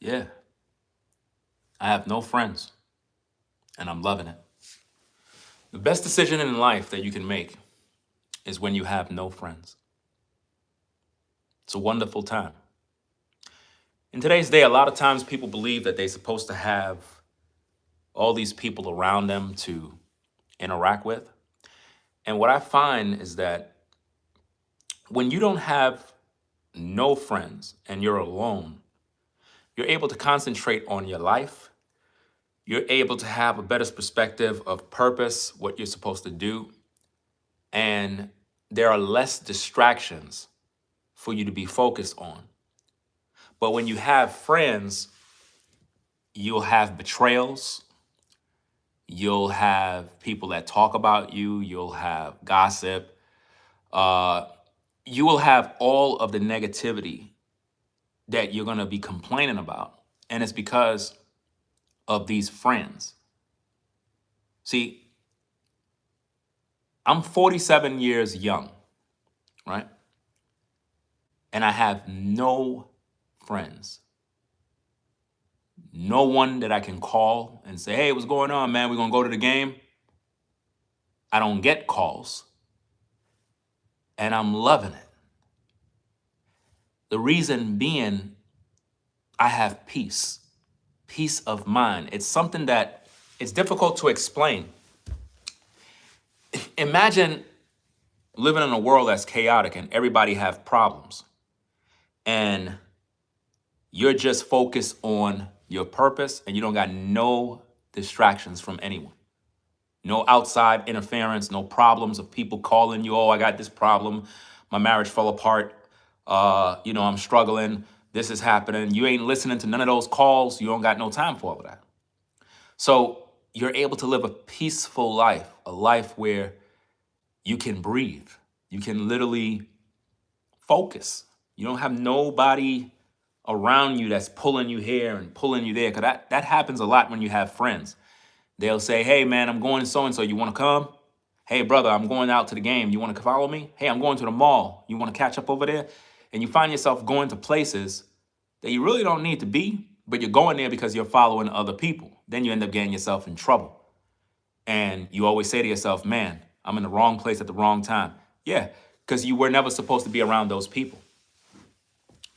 Yeah, I have no friends and I'm loving it. The best decision in life that you can make is when you have no friends. It's a wonderful time. In today's day, a lot of times people believe that they're supposed to have all these people around them to interact with. And what I find is that when you don't have no friends and you're alone, you're able to concentrate on your life. You're able to have a better perspective of purpose, what you're supposed to do, and there are less distractions for you to be focused on. But when you have friends, you'll have betrayals, you'll have people that talk about you, you'll have gossip, uh, you will have all of the negativity that you're going to be complaining about. And it's because of these friends. See, I'm 47 years young, right? And I have no friends. No one that I can call and say, hey, what's going on, man? We're going to go to the game. I don't get calls. And I'm loving it. The reason being, I have peace of mind. It's something that it's difficult to explain. Imagine living in a world that's chaotic and everybody have problems. And you're just focused on your purpose and you don't got no distractions from anyone. No outside interference, no problems of people calling you, oh, I got this problem. My marriage fell apart. I'm struggling. This is happening. You ain't listening to none of those calls. You don't got no time for all of that. So you're able to live a peaceful life, a life where you can breathe. You can literally focus. You don't have nobody around you that's pulling you here and pulling you there. Because that happens a lot when you have friends. They'll say, hey, man, I'm going to so-and-so. You want to come? Hey, brother, I'm going out to the game. You want to follow me? Hey, I'm going to the mall. You want to catch up over there? And you find yourself going to places that you really don't need to be, but you're going there because you're following other people. Then you end up getting yourself in trouble. And you always say to yourself, man, I'm in the wrong place at the wrong time. Yeah, because you were never supposed to be around those people.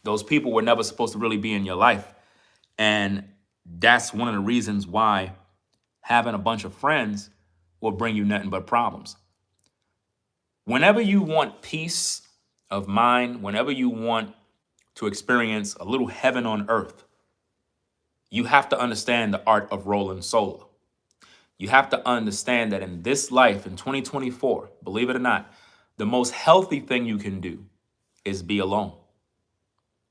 Those people were never supposed to really be in your life. And that's one of the reasons why having a bunch of friends will bring you nothing but problems. Whenever you want peace of mind, whenever you want to experience a little heaven on earth, you have to understand the art of rolling solo. You have to understand that in this life, in 2024, believe it or not, the most healthy thing you can do is be alone.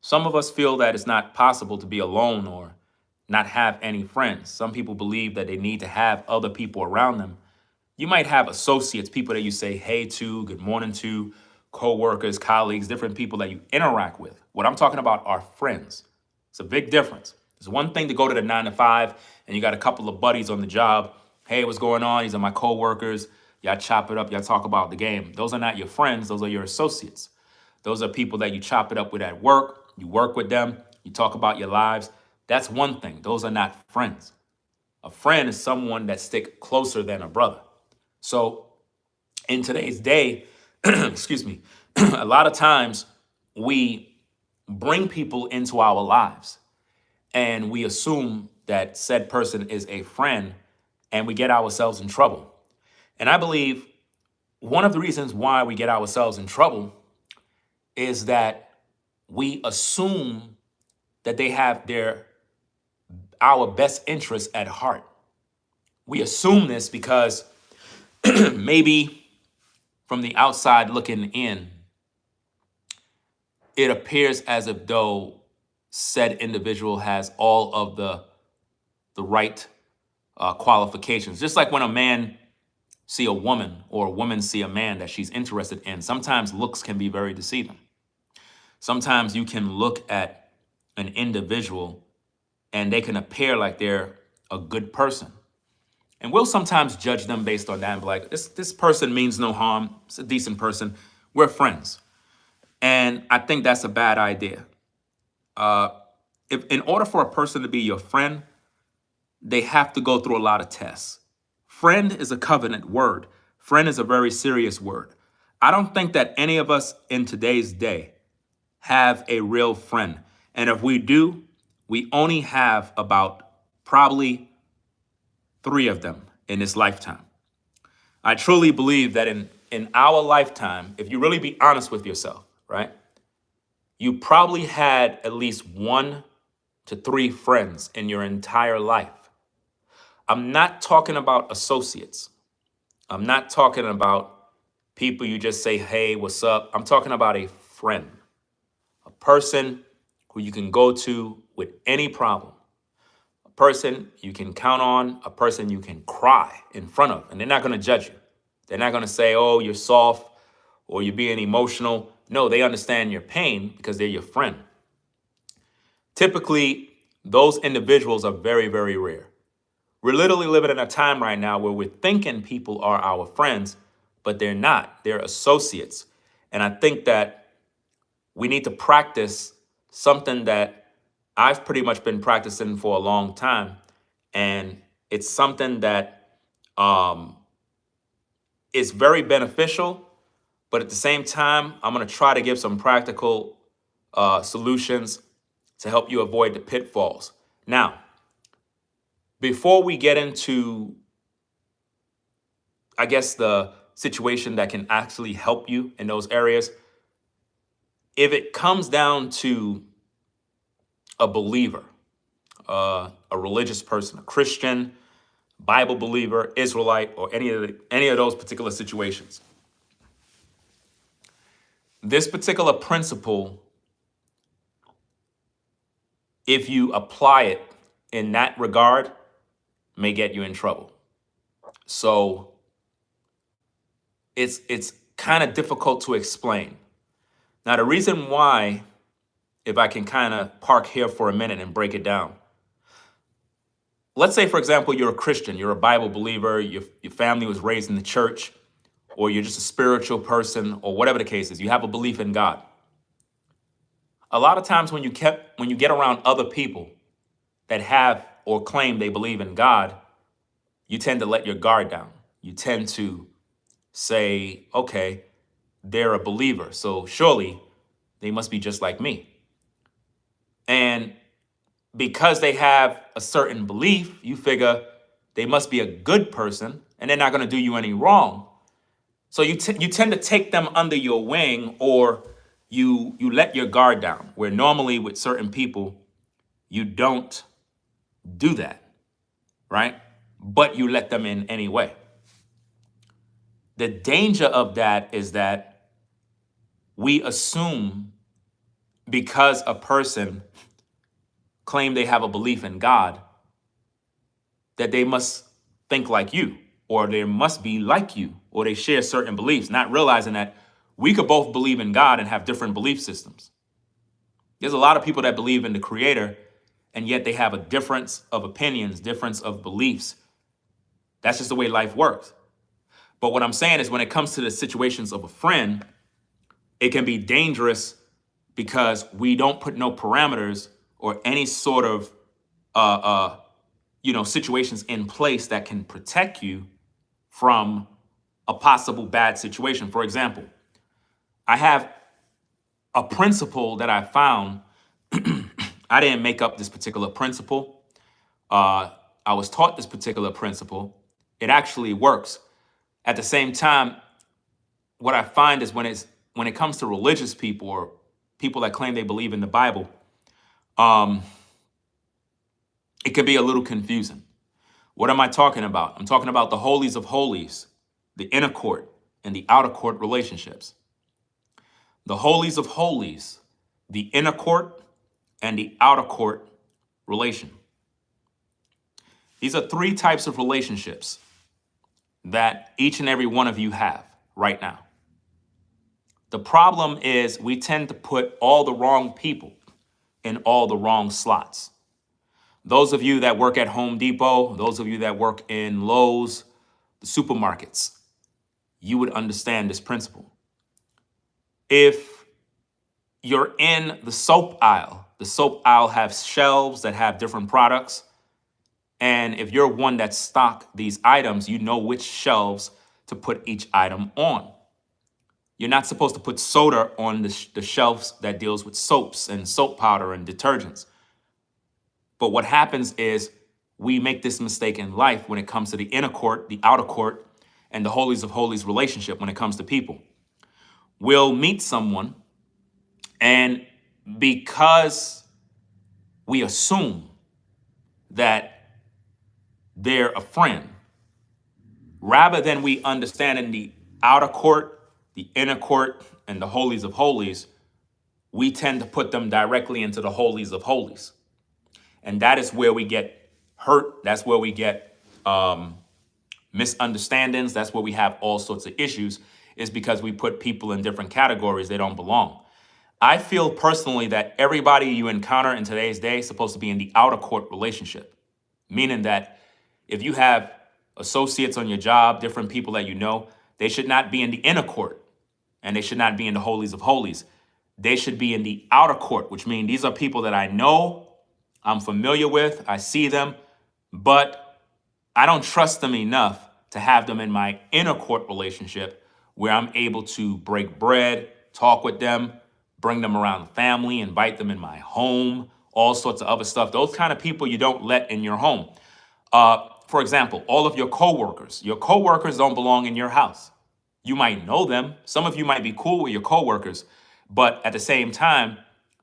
Some of us feel that it's not possible to be alone or not have any friends. Some people believe that they need to have other people around them. You might have associates, people that you say hey to, good morning to, co-workers, colleagues, different people that you interact with. What I'm talking about are friends. It's a big difference. It's one thing to go to the 9 to 5 and you got a couple of buddies on the job. Hey, what's going on? These are my co-workers. Y'all chop it up. Y'all talk about the game. Those are not your friends. Those are your associates. Those are people that you chop it up with at work. You work with them. You talk about your lives. That's one thing. Those are not friends. A friend is someone that stick closer than a brother. So in today's day, excuse me, a lot of times we bring people into our lives and we assume that said person is a friend and we get ourselves in trouble. And I believe one of the reasons why we get ourselves in trouble is that we assume that they have our best interests at heart. We assume this because maybe from the outside looking in, it appears as if though said individual has all of the right qualifications. Just like when a man see a woman or a woman see a man that she's interested in, sometimes looks can be very deceiving. Sometimes you can look at an individual and they can appear like they're a good person. And we'll sometimes judge them based on that and be like, this person means no harm. It's a decent person. We're friends. And I think that's a bad idea. if in order for a person to be your friend, they have to go through a lot of tests. Friend is a covenant word. Friend is a very serious word. I don't think that any of us in today's day have a real friend. And if we do, we only have about probably 3 of them in this lifetime. I truly believe that in our lifetime, if you really be honest with yourself, right, you probably had at least 1 to 3 friends in your entire life. I'm not talking about associates. I'm not talking about people you just say, hey, what's up? I'm talking about a friend, a person who you can go to with any problem, a person you can count on, a person you can cry in front of, and they're not going to judge you. They're not going to say, oh, you're soft or you're being emotional. No, they understand your pain because they're your friend. Typically, those individuals are very, very rare. We're literally living in a time right now where we're thinking people are our friends, but they're not. They're associates. And I think that we need to practice something that I've pretty much been practicing for a long time. And it's something that is very beneficial. But at the same time, I'm going to try to give some practical solutions to help you avoid the pitfalls. Now, before we get into, I guess, the situation that can actually help you in those areas, if it comes down to a believer, a religious person, a Christian, Bible believer, Israelite, or any of those particular situations, this particular principle, if you apply it in that regard, may get you in trouble. So it's kind of difficult to explain. Now, the reason why, if I can kind of park here for a minute and break it down. Let's say, for example, you're a Christian, you're a Bible believer, your family was raised in the church, or you're just a spiritual person, or whatever the case is, you have a belief in God. A lot of times when you get around other people that have or claim they believe in God, you tend to let your guard down. You tend to say, okay, they're a believer, so surely they must be just like me. And because they have a certain belief, you figure they must be a good person and they're not going to do you any wrong. So you tend to take them under your wing, or you let your guard down, where normally with certain people, you don't do that, right? But you let them in anyway. The danger of that is that we assume because a person claim they have a belief in God, that they must think like you, or they must be like you, or they share certain beliefs, not realizing that we could both believe in God and have different belief systems. There's a lot of people that believe in the Creator, and yet they have a difference of opinions, difference of beliefs. That's just the way life works. But what I'm saying is, when it comes to the situations of a friend, it can be dangerous because we don't put no parameters or any sort of situations in place that can protect you from a possible bad situation. For example, I have a principle that I found. I didn't make up this particular principle. I was taught this particular principle. It actually works. At the same time, what I find is when it comes to religious people or people that claim they believe in the Bible, it can be a little confusing. What am I talking about? I'm talking about the holies of holies, the inner court and the outer court relationships. The holies of holies, the inner court and the outer court relation. These are 3 types of relationships that each and every one of you have right now. The problem is we tend to put all the wrong people in all the wrong slots. Those of you that work at Home Depot, those of you that work in Lowe's, the supermarkets, you would understand this principle. If you're in the soap aisle The soap aisle has shelves that have different products. And if you're one that stock these items, you know which shelves to put each item on. You're not supposed to put soda on the shelves that deals with soaps and soap powder and detergents. But what happens is we make this mistake in life when it comes to the inner court, the outer court, and the holies of holies relationship when it comes to people. We'll meet someone, and because we assume that they're a friend, rather than we understanding the outer court, the inner court, and the holies of holies, we tend to put them directly into the holies of holies. And that is where we get hurt. That's where we get misunderstandings. That's where we have all sorts of issues, is because we put people in different categories they don't belong. I feel personally that everybody you encounter in today's day is supposed to be in the outer court relationship, meaning that if you have associates on your job, different people that you know, they should not be in the inner court and they should not be in the holies of holies. They should be in the outer court, which means these are people that I know, I'm familiar with, I see them, but I don't trust them enough to have them in my inner court relationship where I'm able to break bread, talk with them, bring them around the family, invite them in my home, all sorts of other stuff. Those kind of people you don't let in your home. For example, all of your coworkers don't belong in your house. You might know them. Some of you might be cool with your coworkers, but at the same time,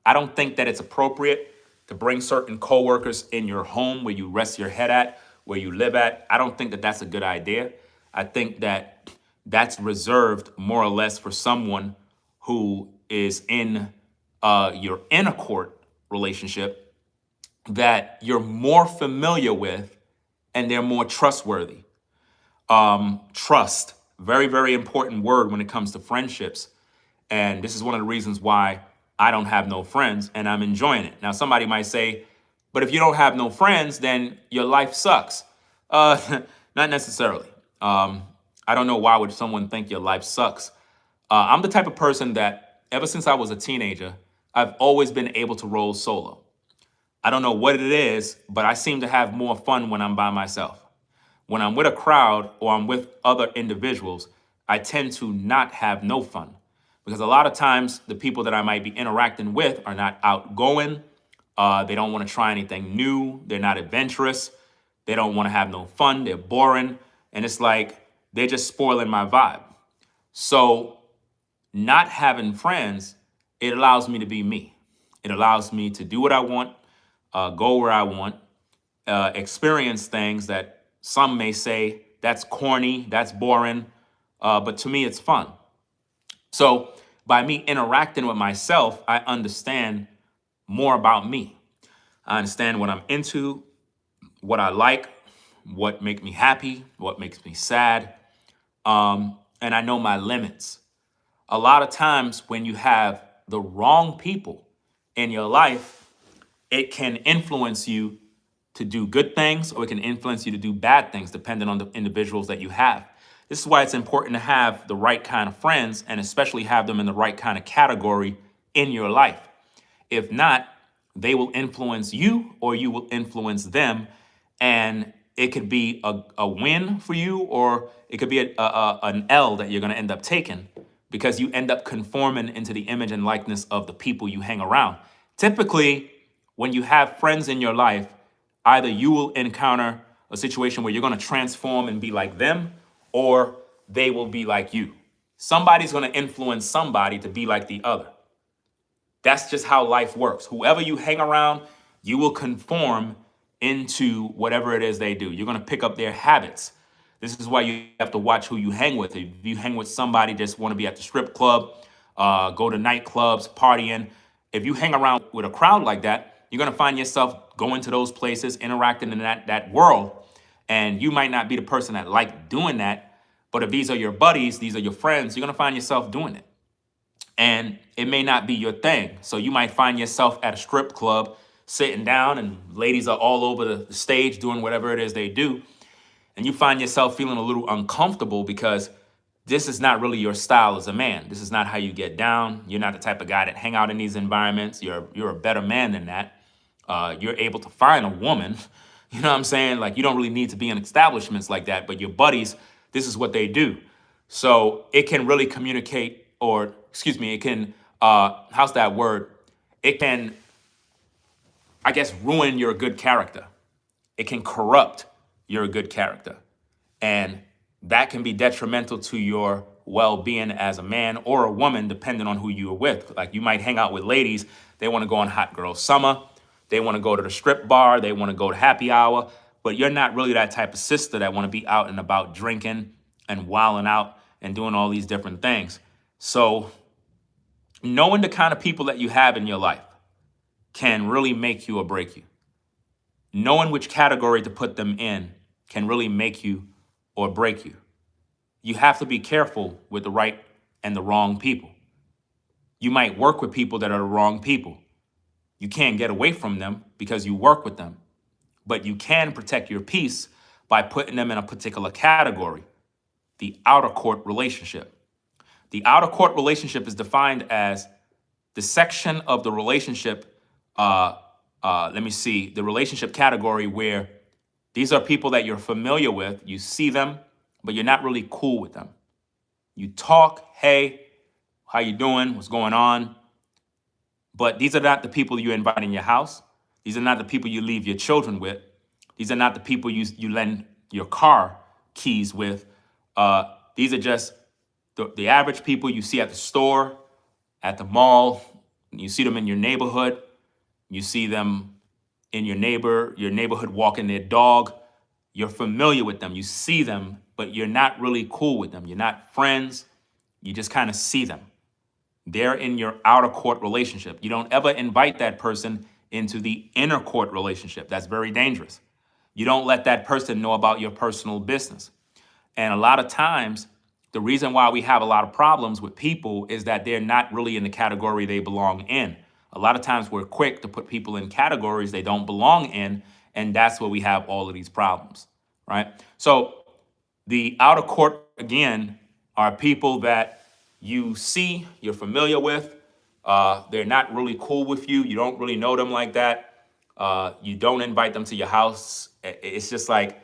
I don't think that it's appropriate to bring certain coworkers in your home where you rest your head at, where you live at. I don't think that that's a good idea. I think that that's reserved more or less for someone who is in your inner court relationship that you're more familiar with and they're more trustworthy. Trust, very, very important word when it comes to friendships. And this is one of the reasons why I don't have no friends and I'm enjoying it. Now, somebody might say, but if you don't have no friends, then your life sucks. Not necessarily. I don't know why would someone think your life sucks. I'm the type of person that ever since I was a teenager, I've always been able to roll solo. I don't know what it is, but I seem to have more fun when I'm by myself. When I'm with a crowd or I'm with other individuals, I tend to not have no fun because a lot of times the people that I might be interacting with are not outgoing. They don't want to try anything new. They're not adventurous. They don't want to have no fun. They're boring. And it's like they're just spoiling my vibe. So not having friends, it allows me to be me. It allows me to do what I want, go where I want, experience things that some may say that's corny, that's boring, but to me it's fun. So by me interacting with myself, I understand more about me. I understand what I'm into, what I like, what makes me happy, what makes me sad, and I know my limits. A lot of times when you have the wrong people in your life, it can influence you to do good things or it can influence you to do bad things depending on the individuals that you have. This is why it's important to have the right kind of friends and especially have them in the right kind of category in your life. If not, they will influence you or you will influence them, and it could be a win for you or it could be an L that you're going to end up taking because you end up conforming into the image and likeness of the people you hang around. Typically, when you have friends in your life, either you will encounter a situation where you're going to transform and be like them, or they will be like you. Somebody's going to influence somebody to be like the other. That's just how life works. Whoever you hang around, you will conform into whatever it is they do. You're going to pick up their habits. This is why you have to watch who you hang with. If you hang with somebody just want to be at the strip club, go to nightclubs, partying, if you hang around with a crowd like that, you're going to find yourself going to those places, interacting in that world. And you might not be the person that like doing that, but if these are your buddies, these are your friends, you're going to find yourself doing it. And it may not be your thing. So you might find yourself at a strip club sitting down and ladies are all over the stage doing whatever it is they do. And you find yourself feeling a little uncomfortable because this is not really your style as a man. This is not how you get down. You're not the type of guy that hang out in these environments. You're a better man than that. You're able to find a woman. You know what I'm saying? Like, you don't really need to be in establishments like that, but your buddies, this is what they do. So it can really communicate, or excuse me, it can, how's that word? It can, I guess, ruin your good character. It can corrupt your good character. And that can be detrimental to your well-being as a man or a woman, depending on who you are with. Like, you might hang out with ladies, they want to go on hot girl summer, they want to go to the strip bar, they want to go to happy hour, but you're not really that type of sister that want to be out and about drinking and wilding out and doing all these different things. So knowing the kind of people that you have in your life can really make you or break you. Knowing which category to put them in can really make you or break you. You have to be careful with the right and the wrong people. You might work with people that are the wrong people. You can't get away from them because you work with them, but you can protect your peace by putting them in a particular category, the outer court relationship. The outer court relationship is defined as the section of the relationship, the relationship category where these are people that you're familiar with, you see them, but you're not really cool with them. You talk, hey, how you doing, what's going on? But these are not the people you invite in your house. These are not the people you leave your children with. These are not the people you lend your car keys with. These are just the average people you see at the store, at the mall. You see them in your neighborhood. You see them in your neighborhood walking their dog. You're familiar with them. You see them, but you're not really cool with them. You're not friends. You just kind of see them. They're in your outer court relationship. You don't ever invite that person into the inner court relationship. That's very dangerous. You don't let that person know about your personal business. And a lot of times, the reason why we have a lot of problems with people is that they're not really in the category they belong in. A lot of times we're quick to put people in categories they don't belong in, and that's where we have all of these problems, right? So the outer court, again, are people that you see, you're familiar with. They're not really cool with you. You don't really know them like that. You don't invite them to your house. It's just like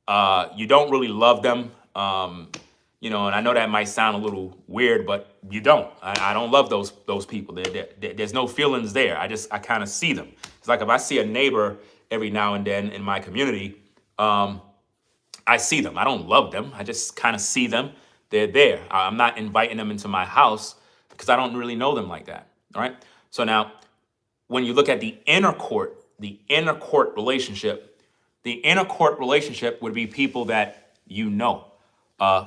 you don't really love them. And I know that might sound a little weird, but you don't. I don't love those people. There's no feelings there. I kind of see them. It's like if I see a neighbor every now and then in my community, I see them. I don't love them. I just kind of see them. They're there. I'm not inviting them into my house because I don't really know them like that. All right. So now, when you look at the inner court relationship, the inner court relationship would be people that you know,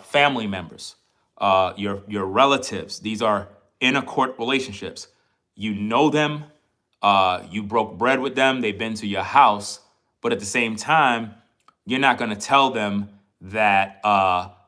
family members, your relatives. These are inner court relationships. You know them. You broke bread with them. They've been to your house, but at the same time, you're not going to tell them that.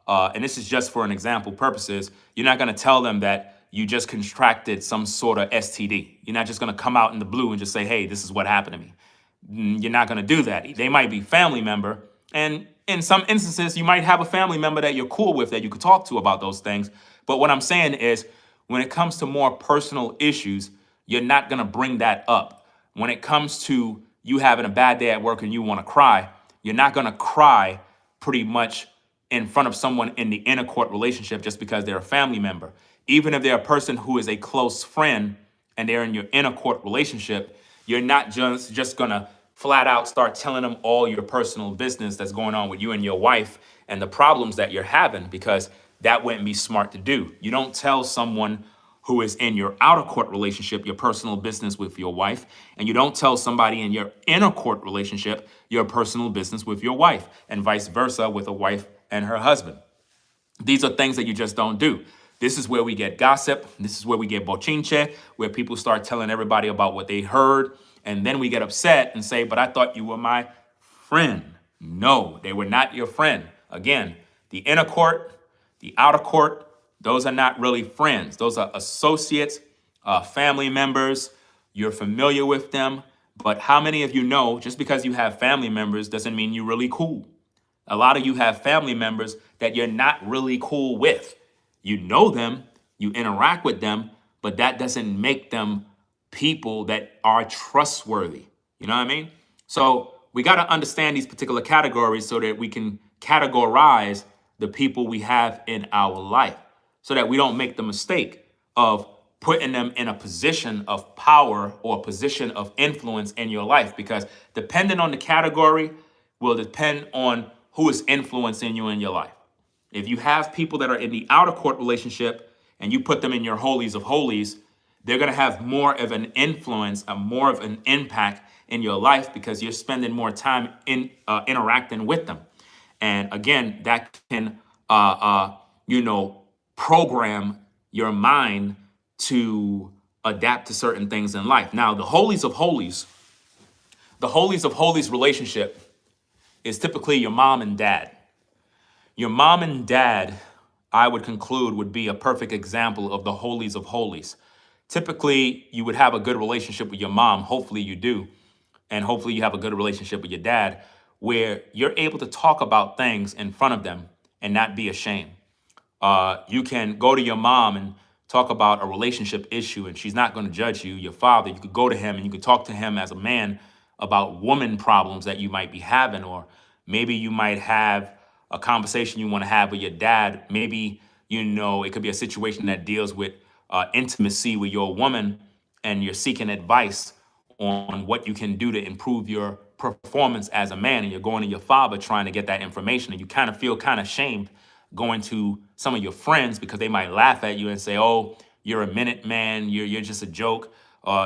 And this is just for an example purposes, you're not going to tell them that you just contracted some sort of STD. You're not just going to come out in the blue and just say, hey, this is what happened to me. You're not going to do that. They might be family member. And in some instances, you might have a family member that you're cool with that you could talk to about those things. But what I'm saying is when it comes to more personal issues, you're not going to bring that up. When it comes to you having a bad day at work and you want to cry, you're not going to cry pretty much in front of someone in the inner court relationship just because they're a family member. Even if they're a person who is a close friend and they're in your inner court relationship, you're not just gonna flat out start telling them all your personal business that's going on with you and your wife and the problems that you're having, because that wouldn't be smart to do. You don't tell someone who is in your outer court relationship your personal business with your wife, and you don't tell somebody in your inner court relationship your personal business with your wife, and vice versa with a wife and her husband. These are things that you just don't do. This is where we get gossip. This is where we get bochinche, where people start telling everybody about what they heard, and then we get upset and say, but I thought you were my friend. No, they were not your friend. Again, the inner court, the outer court, those are not really friends. Those are associates, family members. You're familiar with them. But how many of you know just because you have family members doesn't mean you're really cool? A lot of you have family members that you're not really cool with. You know them, you interact with them, but that doesn't make them people that are trustworthy. You know what I mean? So we got to understand these particular categories so that we can categorize the people we have in our life so that we don't make the mistake of putting them in a position of power or a position of influence in your life, because depending on the category will depend on who is influencing you in your life. If you have people that are in the outer court relationship and you put them in your holies of holies, they're going to have more of an influence, more of an impact in your life because you're spending more time interacting with them. And again, that can, you know, program your mind to adapt to certain things in life. Now, the holies of holies relationship is typically your mom and dad. Your mom and dad, I would conclude, would be a perfect example of the holies of holies. Typically, you would have a good relationship with your mom. Hopefully you do. And hopefully you have a good relationship with your dad where you're able to talk about things in front of them and not be ashamed. You can go to your mom and talk about a relationship issue and she's not going to judge you. Your father, you could go to him and you could talk to him as a man about woman problems that you might be having, or maybe you might have a conversation you want to have with your dad. Maybe, you know, it could be a situation that deals with intimacy with your woman and you're seeking advice on what you can do to improve your performance as a man, and you're going to your father trying to get that information, and you kind of feel kind of shamed going to some of your friends because they might laugh at you and say, oh, you're a minute man, you're just a joke,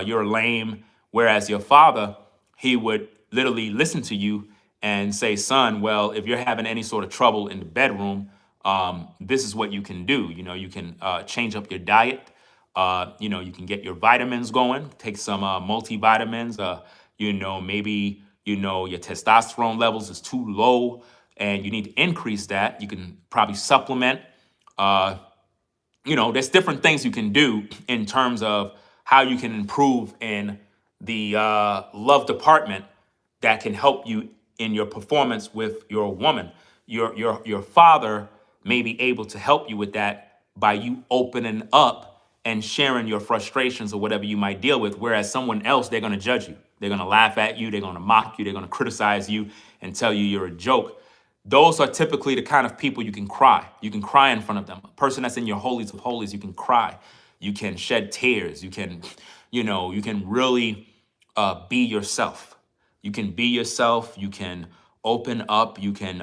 you're lame. Whereas your father, he would literally listen to you and say, son, well, if you're having any sort of trouble in the bedroom, this is what you can do. You know, you can change up your diet. You know, you can get your vitamins going, take some multivitamins. You know, maybe, you know, your testosterone levels is too low and you need to increase that. You can probably supplement. You know, there's different things you can do in terms of how you can improve in the love department that can help you in your performance with your woman. Your father may be able to help you with that by you opening up and sharing your frustrations or whatever you might deal with. Whereas someone else, they're going to judge you. They're going to laugh at you. They're going to mock you. They're going to criticize you and tell you you're a joke. Those are typically the kind of people you can cry. You can cry in front of them. A person that's in your holies of holies, you can cry. You can shed tears. You can, you know, you can really be yourself. You can be yourself. You can open up. You can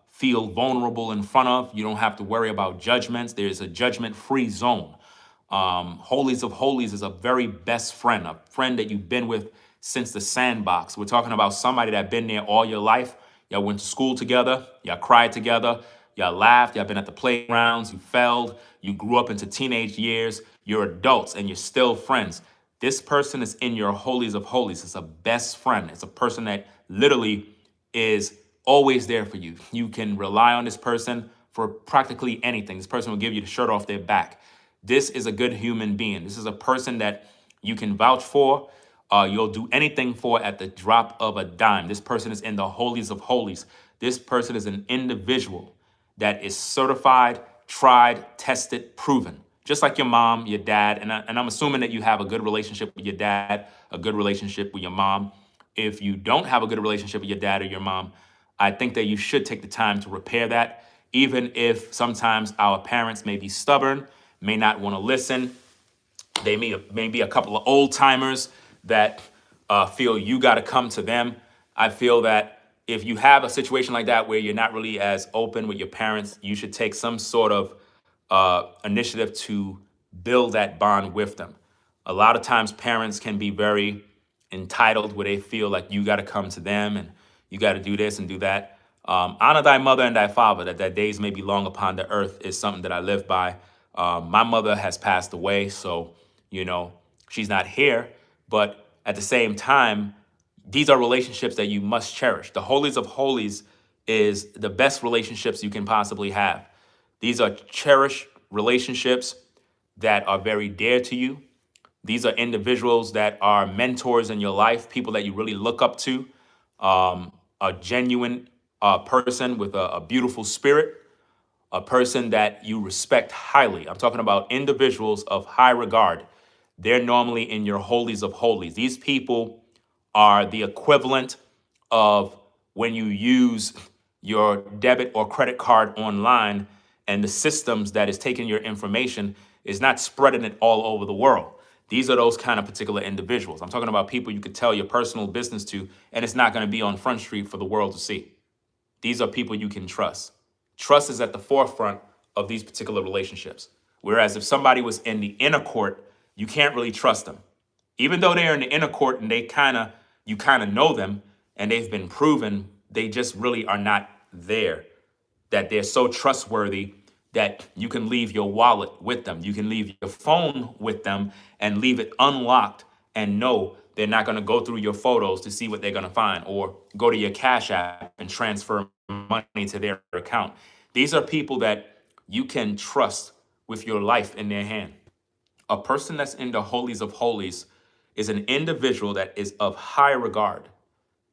feel vulnerable in front of. You don't have to worry about judgments. There's a judgment-free zone. Holies of holies is a very best friend, a friend that you've been with since the sandbox. We're talking about somebody that's been there all your life. Y'all went to school together. Y'all cried together. Y'all laughed. Y'all been at the playgrounds. You failed. You grew up into teenage years. You're adults and you're still friends. This person is in your holies of holies. It's a best friend. It's a person that literally is always there for you. You can rely on this person for practically anything. This person will give you the shirt off their back. This is a good human being. This is a person that you can vouch for. You'll do anything for at the drop of a dime. This person is in the holies of holies. This person is an individual that is certified, tried, tested, proven. Just like your mom, your dad, and I'm assuming that you have a good relationship with your dad, a good relationship with your mom. If you don't have a good relationship with your dad or your mom, I think that you should take the time to repair that, even if sometimes our parents may be stubborn, may not want to listen. They may be a couple of old timers that feel you got to come to them. I feel that if you have a situation like that where you're not really as open with your parents, you should take some sort of initiative to build that bond with them. A lot of times parents can be very entitled where they feel like you got to come to them and you got to do this and do that. Honor thy mother and thy father, that thy days may be long upon the earth, is something that I live by. My mother has passed away, so, you know, she's not here. But at the same time, these are relationships that you must cherish. The holies of holies is the best relationships you can possibly have. These are cherished relationships that are very dear to you. These are individuals that are mentors in your life, people that you really look up to, a genuine person with a beautiful spirit. a person that you respect highly. I'm talking about individuals of high regard. They're normally in your holies of holies. These people are the equivalent of when you use your debit or credit card online and the systems that is taking your information is not spreading it all over the world. These are those kind of particular individuals. I'm talking about people you could tell your personal business to, and it's not going to be on Front Street for the world to see. These are people you can trust. Trust is at the forefront of these particular relationships. Whereas if somebody was in the inner court, you can't really trust them. Even though they're in the inner court and you kind of know them and they've been proven, they just really are not there. That they're so trustworthy that you can leave your wallet with them. You can leave your phone with them and leave it unlocked and know they're not going to go through your photos to see what they're going to find or go to your Cash App and transfer money to their account. These are people that you can trust with your life in their hand. A person that's in the holies of holies is an individual that is of high regard.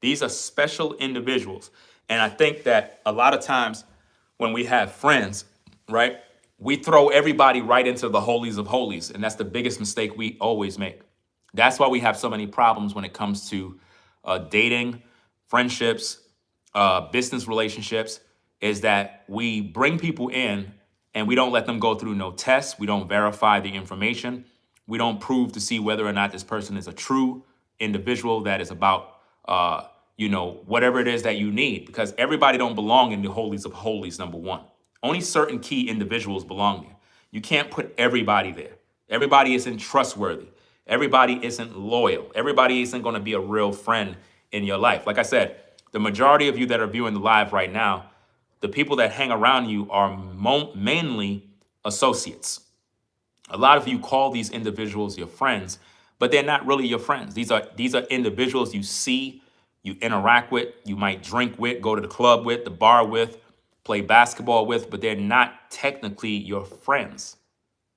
These are special individuals. And I think that a lot of times when we have friends, right, we throw everybody right into the holies of holies. And that's the biggest mistake we always make. That's why we have so many problems when it comes to dating, friendships, business relationships, is that we bring people in and we don't let them go through no tests. We don't verify the information. We don't prove to see whether or not this person is a true individual that is about, whatever it is that you need, because everybody don't belong in the holies of holies, number one. Only certain key individuals belong there. You can't put everybody there. Everybody isn't trustworthy. Everybody isn't loyal. Everybody isn't going to be a real friend in your life. Like I said, the majority of you that are viewing the live right now, the people that hang around you are mainly associates. A lot of you call these individuals your friends, but they're not really your friends. These are individuals you see, you interact with, you might drink with, go to the club with, the bar with, play basketball with, but they're not technically your friends.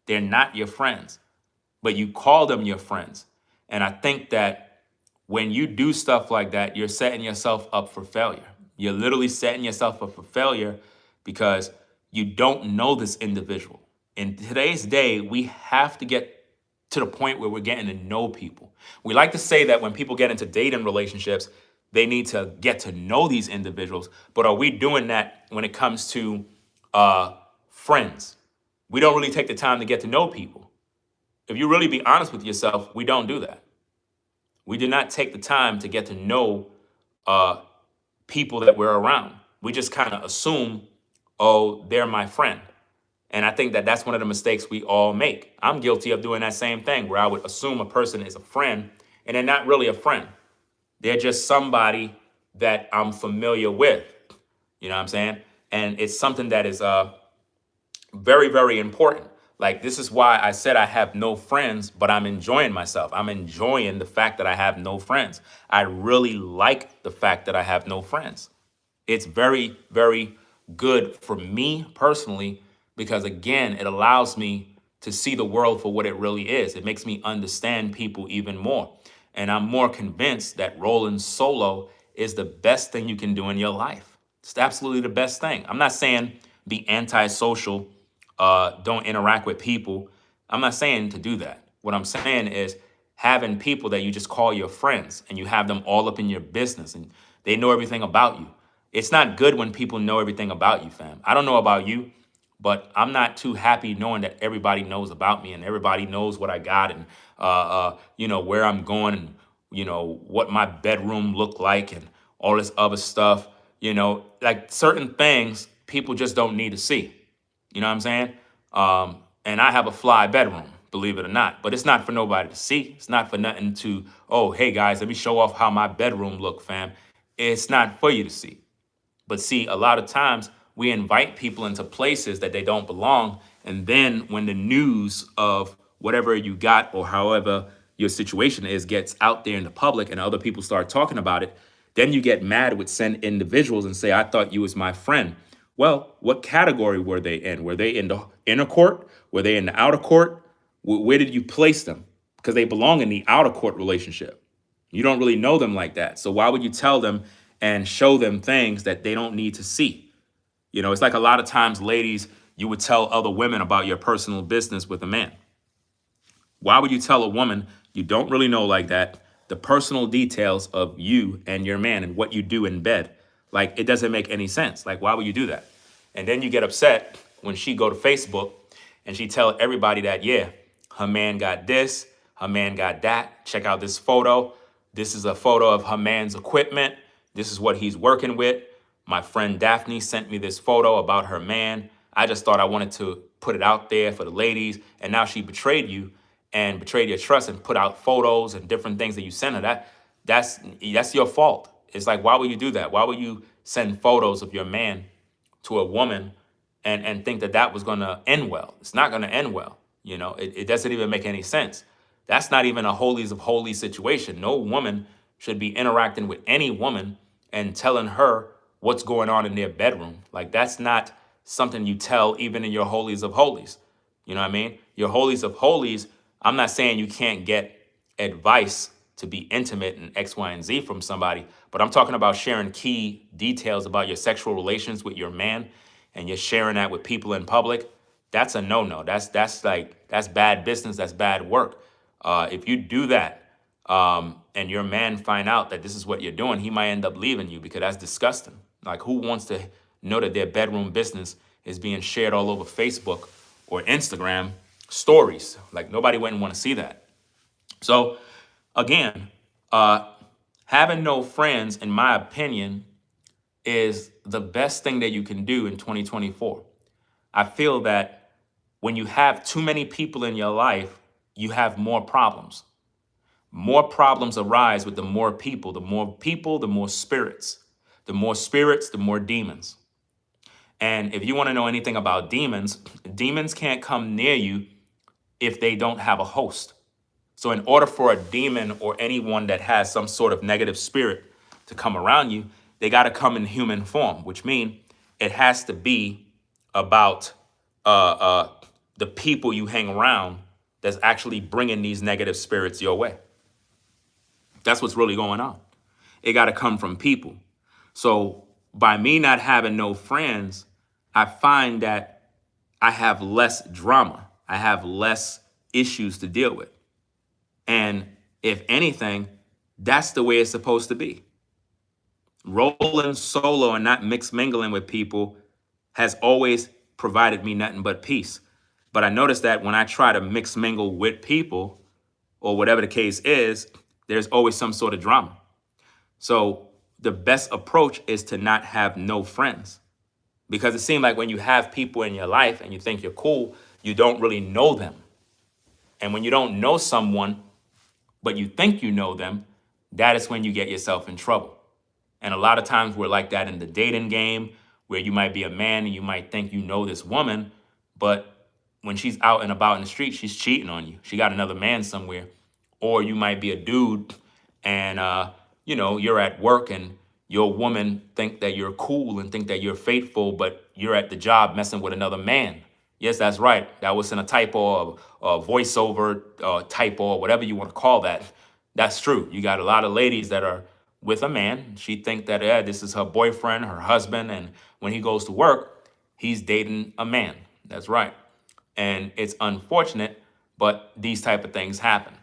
They're not your friends, but you call them your friends. And I think that when you do stuff like that, you're setting yourself up for failure. You're literally setting yourself up for failure because you don't know this individual. In today's day, we have to get to the point where we're getting to know people. We like to say that when people get into dating relationships, they need to get to know these individuals. But are we doing that when it comes to friends? We don't really take the time to get to know people. If you really be honest with yourself, we don't do that. We do not take the time to get to know people that we're around. We just kind of assume, oh, they're my friend. And I think that that's one of the mistakes we all make. I'm guilty of doing that same thing where I would assume a person is a friend and they're not really a friend. They're just somebody that I'm familiar with. You know what I'm saying? And it's something that is very, very important. Like, this is why I said I have no friends, but I'm enjoying myself. I'm enjoying the fact that I have no friends. I really like the fact that I have no friends. It's very, very good for me personally, because again, it allows me to see the world for what it really is. It makes me understand people even more. And I'm more convinced that rolling solo is the best thing you can do in your life. It's absolutely the best thing. I'm not saying be antisocial, don't interact with people. I'm not saying to do that. What I'm saying is having people that you just call your friends and you have them all up in your business and they know everything about you. It's not good when people know everything about you, fam. I don't know about you, but I'm not too happy knowing that everybody knows about me and everybody knows what I got and where I'm going and what my bedroom looked like and all this other stuff. Like certain things people just don't need to see. You know what I'm saying? And I have a fly bedroom, believe it or not, but it's not for nobody to see. It's not for nothing to, oh, hey guys, let me show off how my bedroom look, fam. It's not for you to see. But see, a lot of times we invite people into places that they don't belong. And then when the news of whatever you got or however your situation is gets out there in the public and other people start talking about it, then you get mad with said individuals and say, I thought you was my friend. Well, what category were they in? Were they in the inner court? Were they in the outer court? Where did you place them? Because they belong in the outer court relationship. You don't really know them like that. So why would you tell them and show them things that they don't need to see? It's like a lot of times, ladies, you would tell other women about your personal business with a man. Why would you tell a woman you don't really know like that the personal details of you and your man and what you do in bed? Like, it doesn't make any sense. Like, why would you do that? And then you get upset when she go to Facebook and she tell everybody that, yeah, her man got this, her man got that. Check out this photo. This is a photo of her man's equipment. This is what he's working with. My friend Daphne sent me this photo about her man. I just thought I wanted to put it out there for the ladies. And now she betrayed you and betrayed your trust and put out photos and different things that you sent her. That's your fault. It's like, why would you do that? Why would you send photos of your man to a woman and think that that was going to end well? It's not going to end well. It doesn't even make any sense. That's not even a holies of holies situation. No woman should be interacting with any woman and telling her what's going on in their bedroom. Like, that's not something you tell even in your holies of holies. You know what I mean? Your holies of holies, I'm not saying you can't get advice to be intimate and X, Y, and Z from somebody, but I'm talking about sharing key details about your sexual relations with your man, and you're sharing that with people in public. That's a no-no. That's bad business. That's bad work. If you do that, and your man find out that this is what you're doing, he might end up leaving you, because that's disgusting. Like, who wants to know that their bedroom business is being shared all over Facebook or Instagram stories? Like, nobody wouldn't want to see that. So again, having no friends, in my opinion, is the best thing that you can do in 2024. I feel that when you have too many people in your life, you have more problems. More problems arise with the more people. The more people, the more spirits. The more spirits, the more demons. And if you want to know anything about demons, demons can't come near you if they don't have a host. So in order for a demon or anyone that has some sort of negative spirit to come around you, they got to come in human form, which means it has to be about the people you hang around that's actually bringing these negative spirits your way. That's what's really going on. It got to come from people. So by me not having no friends, I find that I have less drama. I have less issues to deal with. And if anything, that's the way it's supposed to be. Rolling solo and not mixed mingling with people has always provided me nothing but peace. But I noticed that when I try to mix mingle with people, or whatever the case is, there's always some sort of drama. So the best approach is to not have no friends. Because it seems like when you have people in your life and you think you're cool, you don't really know them. And when you don't know someone, but you think you know them, that is when you get yourself in trouble. And a lot of times we're like that in the dating game, where you might be a man and you might think you know this woman, but when she's out and about in the street, she's cheating on you. She got another man somewhere. Or you might be a dude and, you're at work and your woman think that you're cool and think that you're faithful, but you're at the job messing with another man. Yes, that's right. That was in a typo, or voiceover, typo, or whatever you want to call that. That's true. You got a lot of ladies that are with a man. She think that this is her boyfriend, her husband, and when he goes to work, he's dating a man. That's right. And it's unfortunate, but these type of things happen.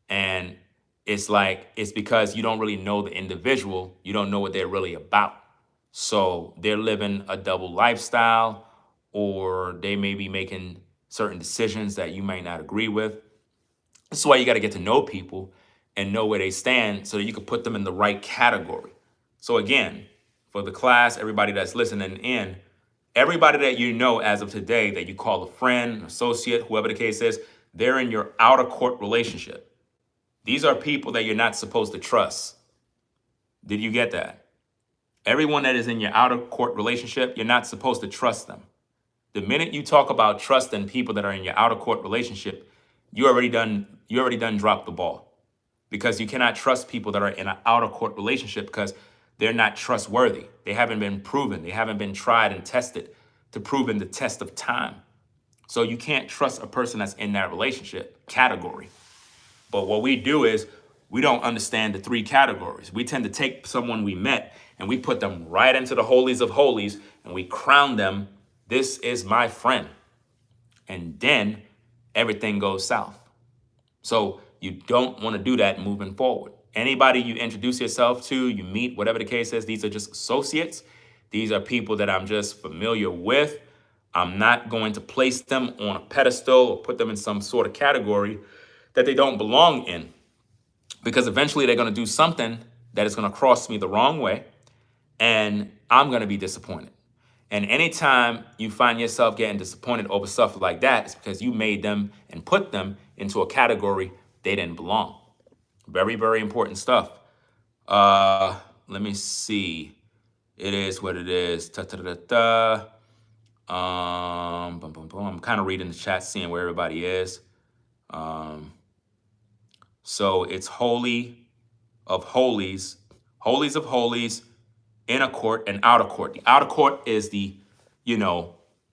And it's because you don't really know the individual. You don't know what they're really about. So they're living a double lifestyle, or they may be making certain decisions that you might not agree with. That's why you got to get to know people and know where they stand so that you can put them in the right category. So again, for the class, everybody that's listening in, everybody that you know as of today that you call a friend, associate, whoever the case is, they're in your outer court relationship. These are people that you're not supposed to trust. Did you get that? Everyone that is in your outer court relationship, you're not supposed to trust them. The minute you talk about trusting people that are in your outer court relationship, you already done dropped the ball. Because you cannot trust people that are in an outer court relationship because they're not trustworthy. They haven't been proven. They haven't been tried and tested to prove in the test of time. So you can't trust a person that's in that relationship category. But what we do is we don't understand the three categories. We tend to take someone we met and we put them right into the holies of holies and we crown them, this is my friend. And then everything goes south. So you don't want to do that moving forward. Anybody you introduce yourself to, you meet, whatever the case is, these are just associates. These are people that I'm just familiar with. I'm not going to place them on a pedestal or put them in some sort of category that they don't belong in, because eventually they're going to do something that is going to cross me the wrong way, and I'm going to be disappointed. And anytime you find yourself getting disappointed over stuff like that, it's because you made them and put them into a category they didn't belong. Very, very important stuff. Let me see. It is what it is. Boom, boom, boom. I'm kind of reading the chat, seeing where everybody is. So it's holy of holies, inner court and outer court. The outer court is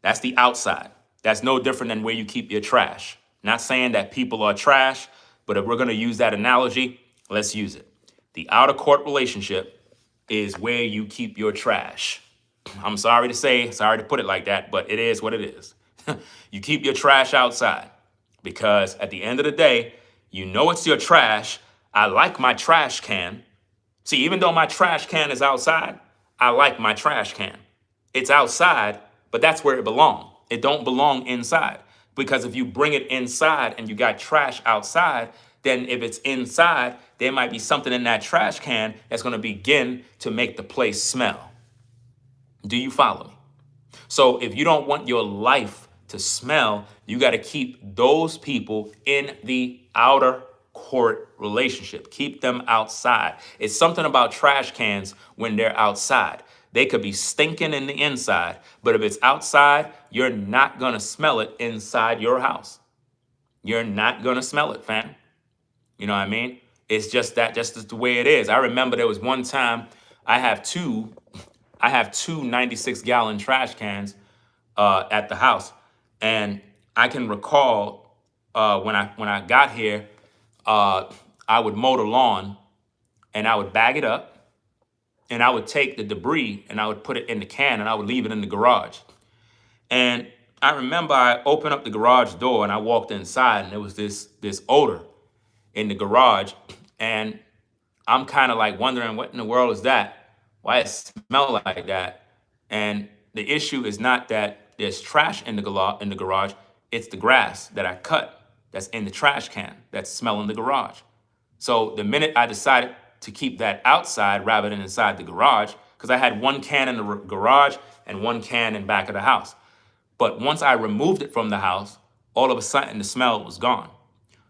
that's the outside. That's no different than where you keep your trash. Not saying that people are trash, but if we're going to use that analogy, let's use it. The outer court relationship is where you keep your trash. I'm sorry to put it like that, but it is what it is. You keep your trash outside because at the end of the day, you know it's your trash. I like my trash can. See, even though my trash can is outside, I like my trash can. It's outside, but that's where it belongs. It don't belong inside. Because if you bring it inside and you got trash outside, then if it's inside, there might be something in that trash can that's going to begin to make the place smell. Do you follow me? So if you don't want your life to smell, you got to keep those people in the outer court relationship. Keep them outside. It's something about trash cans when they're outside. They could be stinking in the inside, but if it's outside, you're not going to smell it inside your house. You're not going to smell it, fam. You know what I mean? It's just the way it is. I remember there was one time I have two 96-gallon trash cans at the house. And I can recall when I got here, I would mow the lawn and I would bag it up and I would take the debris and I would put it in the can and I would leave it in the garage. And I remember I opened up the garage door and I walked inside and there was this odor in the garage. And I'm kind of like wondering, what in the world is that? Why it smell like that? And the issue is not that there's trash in the garage. It's the grass that I cut that's in the trash can that's smelling the garage. So the minute I decided to keep that outside rather than inside the garage, because I had one can in the garage and one can in back of the house. But once I removed it from the house, all of a sudden the smell was gone.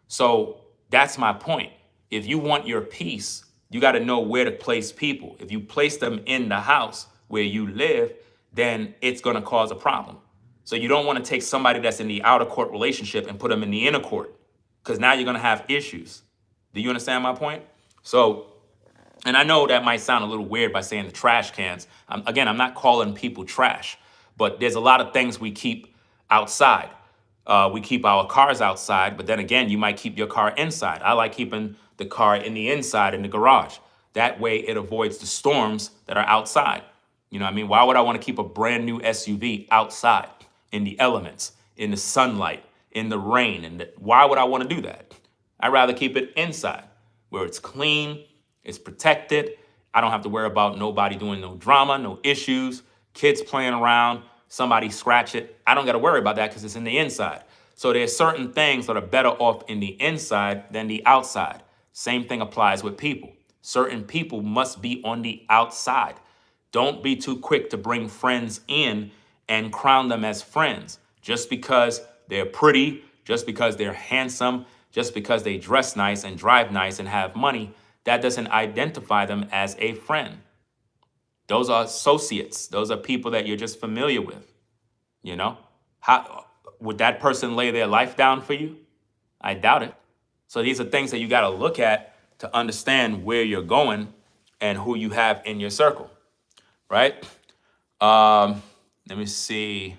So that's my point. If you want your peace, you got to know where to place people. If you place them in the house where you live, then it's going to cause a problem. So you don't want to take somebody that's in the outer court relationship and put them in the inner court, because now you're going to have issues. Do you understand my point? So, and I know that might sound a little weird by saying the trash cans. Again, I'm not calling people trash, but there's a lot of things we keep outside. We keep our cars outside, but then again, you might keep your car inside. I like keeping the car in the inside in the garage. That way it avoids the storms that are outside. You know what I mean? Why would I want to keep a brand new SUV outside in the elements, in the sunlight, in the rain? And why would I want to do that? I'd rather keep it inside where it's clean, it's protected. I don't have to worry about nobody doing no drama, no issues, kids playing around, somebody scratch it. I don't got to worry about that because it's in the inside. So there's certain things that are better off in the inside than the outside. Same thing applies with people. Certain people must be on the outside. Don't be too quick to bring friends in and crown them as friends. Just because they're pretty, just because they're handsome, just because they dress nice and drive nice and have money, that doesn't identify them as a friend. Those are associates. Those are people that you're just familiar with. You know, how would that person lay their life down for you? I doubt it. So these are things that you got to look at to understand where you're going and who you have in your circle, right? Let me see.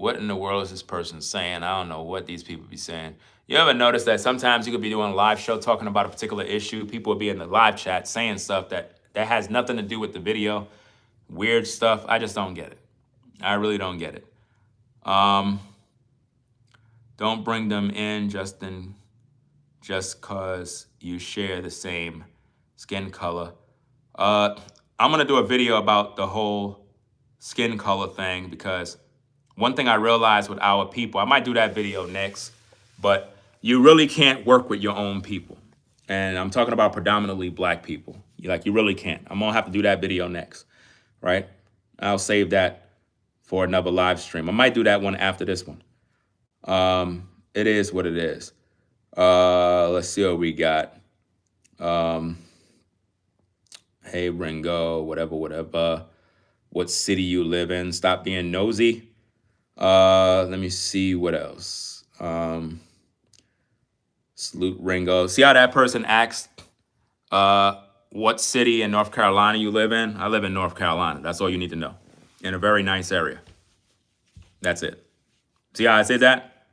what in the world is this person saying? I don't know what these people be saying. You ever notice that sometimes you could be doing a live show talking about a particular issue, people will be in the live chat saying stuff that has nothing to do with the video, weird stuff. I just don't get it. I really don't get it. Don't bring them in just cause you share the same skin color. I'm gonna do a video about the whole skin color thing, because one thing I realized with our people, I might do that video next, but you really can't work with your own people. And I'm talking about predominantly black people. You really can't. I'm gonna have to do that video next, right? I'll save that for another live stream. I might do that one after this one. It is what it is. Let's see what we got. Hey, Ringo, whatever. What city you live in? Stop being nosy. Let me see what else. Salute Ringo. See how that person asked what city in North Carolina you live in? I live in North Carolina. That's all you need to know. In a very nice area. That's it. See how I said that?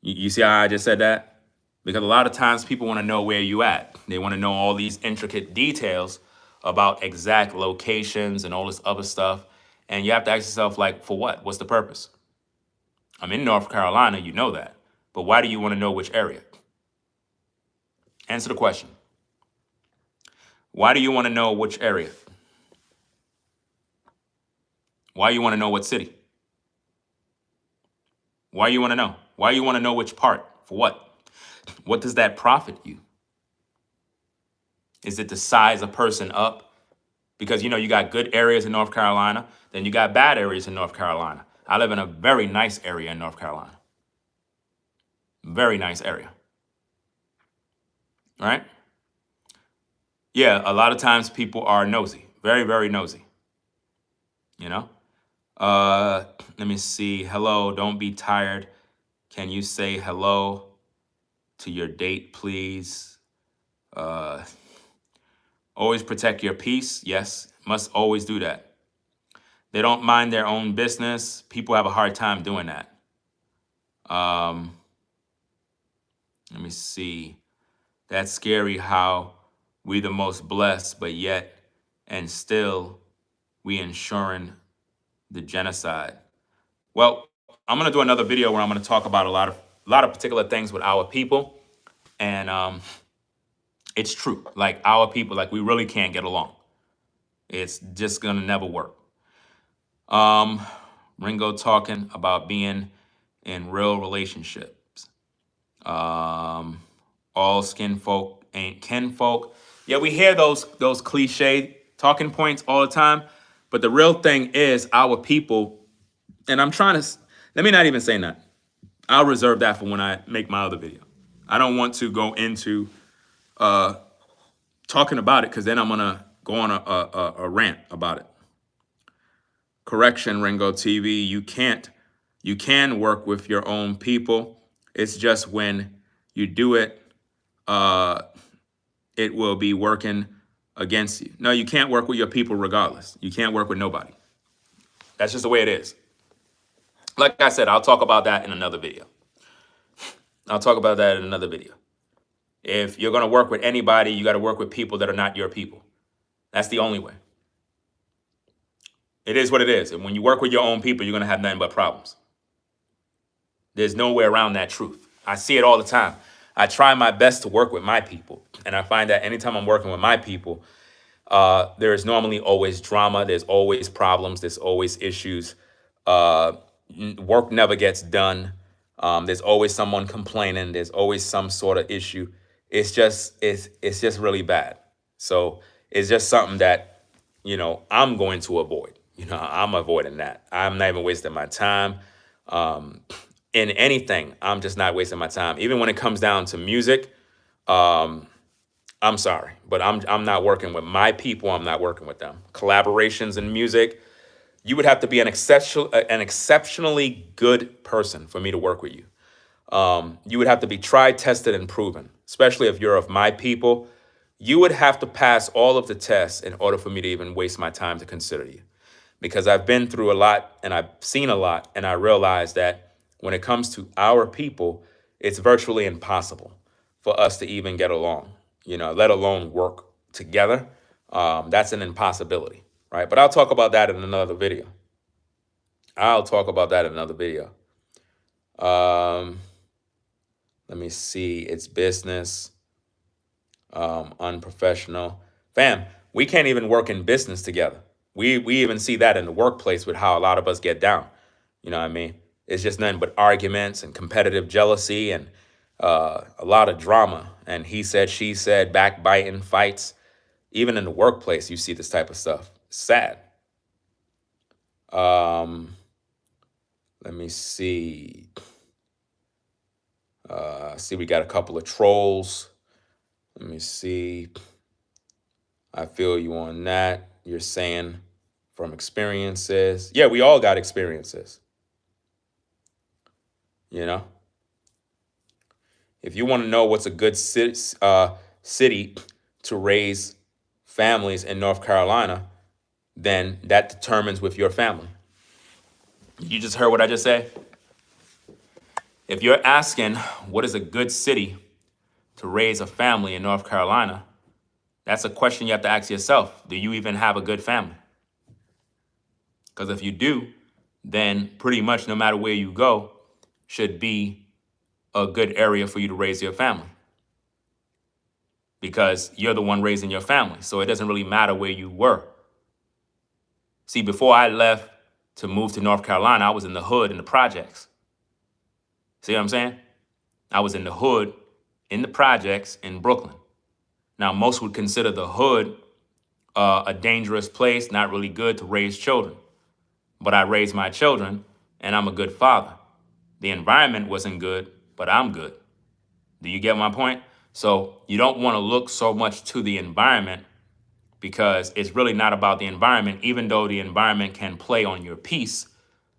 You see how I just said that? Because a lot of times people want to know where you at. They want to know all these intricate details about exact locations and all this other stuff. And you have to ask yourself, like, for what? What's the purpose? I'm in North Carolina, you know that. But why do you want to know which area? Answer the question. Why do you want to know which area? Why you want to know what city? Why you want to know? Why you want to know which part? For what? What does that profit you? Is it to size a person up? Because, you know, you got good areas in North Carolina, then you got bad areas in North Carolina. I live in a very nice area in North Carolina. Very nice area. Right? Yeah, a lot of times people are nosy. Very, very nosy. You know? Let me see. Hello, don't be tired. Can you say hello to your date, please? Always protect your peace. Yes, must always do that. They don't mind their own business. People have a hard time doing that. Let me see. That's scary how we the most blessed, but yet and still we ensuring the genocide. Well, I'm gonna do another video where I'm gonna talk about a lot of particular things with our people, and it's true. Like our people, like we really can't get along. It's just gonna never work. Ringo talking about being in real relationships. All skin folk ain't kin folk. Yeah, we hear those cliche talking points all the time, but the real thing is our people. And I'm trying to, let me not even say that. I'll reserve that for when I make my other video. I don't want to go into talking about it, because then I'm gonna go on a rant about it. Correction, Ringo TV, you can work with your own people. It's just when you do it, it will be working against you. No, you can't work with your people regardless. You can't work with nobody. That's just the way it is. Like I said, I'll talk about that in another video. If you're going to work with anybody, you got to work with people that are not your people. That's the only way. It is what it is. And when you work with your own people, you're going to have nothing but problems. There's no way around that truth. I see it all the time. I try my best to work with my people. And I find that anytime I'm working with my people, there is normally always drama. There's always problems. There's always issues. Work never gets done. There's always someone complaining. There's always some sort of issue. It's just really bad. So it's just something that, you know, I'm going to avoid. You know, I'm avoiding that. I'm not even wasting my time. In anything, I'm just not wasting my time. Even when it comes down to music, I'm sorry, but I'm not working with my people. I'm not working with them. Collaborations in music, you would have to be an exceptionally good person for me to work with you. You would have to be tried, tested, and proven, especially if you're of my people. You would have to pass all of the tests in order for me to even waste my time to consider you. because I've been through a lot and I've seen a lot, and I realized that when it comes to our people, it's virtually impossible for us to even get along, let alone work together. That's an impossibility, right? But I'll talk about that in another video. Um, Let me see. It's business, unprofessional. Fam, we can't even work in business together. We even see that in the workplace with how a lot of us get down. You know what I mean? It's just nothing but arguments and competitive jealousy and a lot of drama. And he said, she said, backbiting, fights. Even in the workplace, you see this type of stuff. It's sad. Let me see. See, we got a couple of trolls. Let me see. I feel you on that. You're saying from experiences. Yeah, we all got experiences. If you want to know what's a good city to raise families in North Carolina, then that determines with your family. You just heard what I just said? If you're asking what is a good city to raise a family in North Carolina, that's a question you have to ask yourself. Do you even have a good family? Because if you do, then pretty much no matter where you go should be a good area for you to raise your family. Because you're the one raising your family. So it doesn't really matter where you were. See, before I left to move to North Carolina, I was in the hood in the projects. See what I'm saying? I was in the hood in the projects in Brooklyn. Now, most would consider the hood a dangerous place, not really good to raise children. But I raised my children, and I'm a good father. The environment wasn't good, but I'm good. Do you get my point? So you don't want to look so much to the environment, because it's really not about the environment. Even though the environment can play on your peace,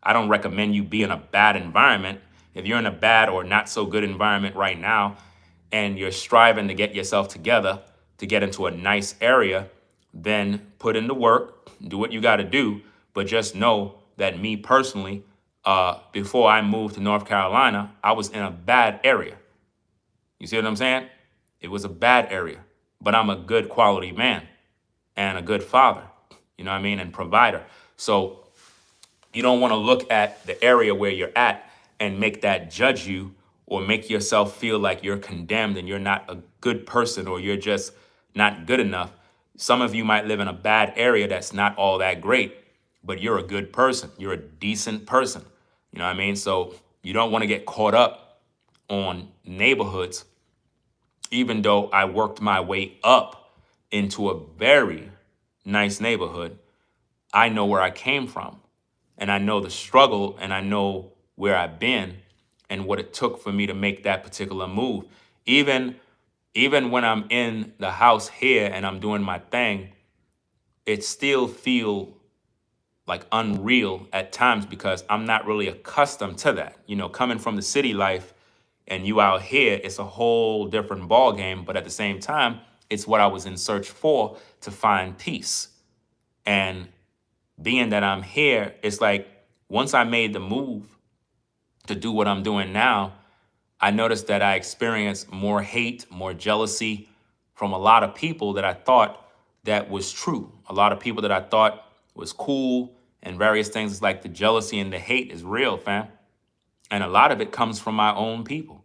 I don't recommend you be in a bad environment. If you're in a bad or not so good environment right now, and you're striving to get yourself together to get into a nice area, then put in the work, do what you got to do. But just know that me personally, before I moved to North Carolina, I was in a bad area. You see what I'm saying? It was a bad area, but I'm a good quality man and a good father, you know what I mean, and provider. So you don't want to look at the area where you're at and make that judge you, or make yourself feel like you're condemned and you're not a good person, or you're just not good enough. Some of you might live in a bad area that's not all that great, but you're a good person. You're a decent person. You know what I mean? So you don't want to get caught up on neighborhoods. Even though I worked my way up into a very nice neighborhood, I know where I came from, and I know the struggle, and I know where I've been and what it took for me to make that particular move. Even when I'm in the house here and I'm doing my thing, it still feel like unreal at times, because I'm not really accustomed to that. Coming from the city life and you out here, it's a whole different ball game. But at the same time, it's what I was in search for, to find peace. And being that I'm here, it's like once I made the move to do what I'm doing now, I noticed that I experienced more hate, more jealousy from a lot of people that I thought that was true. A lot of people that I thought was cool and various things. It's like the jealousy and the hate is real, fam. And a lot of it comes from my own people.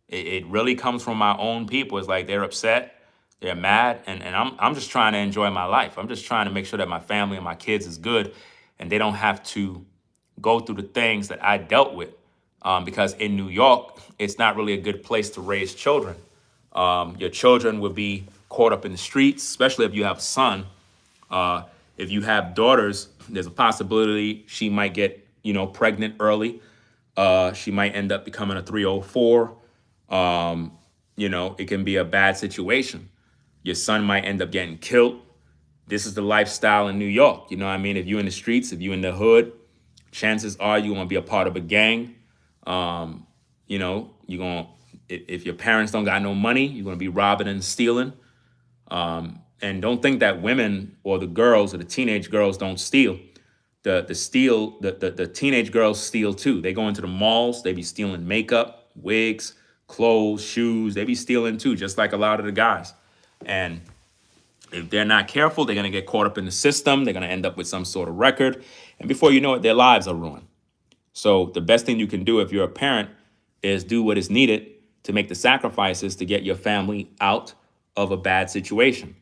It really comes from my own people. It's like they're upset, they're mad, and I'm just trying to enjoy my life. I'm just trying to make sure that my family and my kids is good, and they don't have to go through the things that I dealt with. Because in New York, it's not really a good place to raise children. Your children will be caught up in the streets, especially if you have a son. If you have daughters, there's a possibility she might get, pregnant early. She might end up becoming a 304. It can be a bad situation. Your son might end up getting killed. This is the lifestyle in New York. You know what I mean? If you're in the streets, if you're in the hood, chances are you're going to be a part of a gang. You're going to, if your parents don't got no money, you're going to be robbing and stealing. And don't think that women or the girls or the teenage girls don't steal. the teenage girls steal too. They go into the malls, they be stealing makeup, wigs, clothes, shoes. They be stealing too, just like a lot of the guys. And if they're not careful, they're gonna get caught up in the system. They're gonna end up with some sort of record, and before you know it, their lives are ruined. So the best thing you can do if you're a parent is do what is needed to make the sacrifices to get your family out of a bad situation.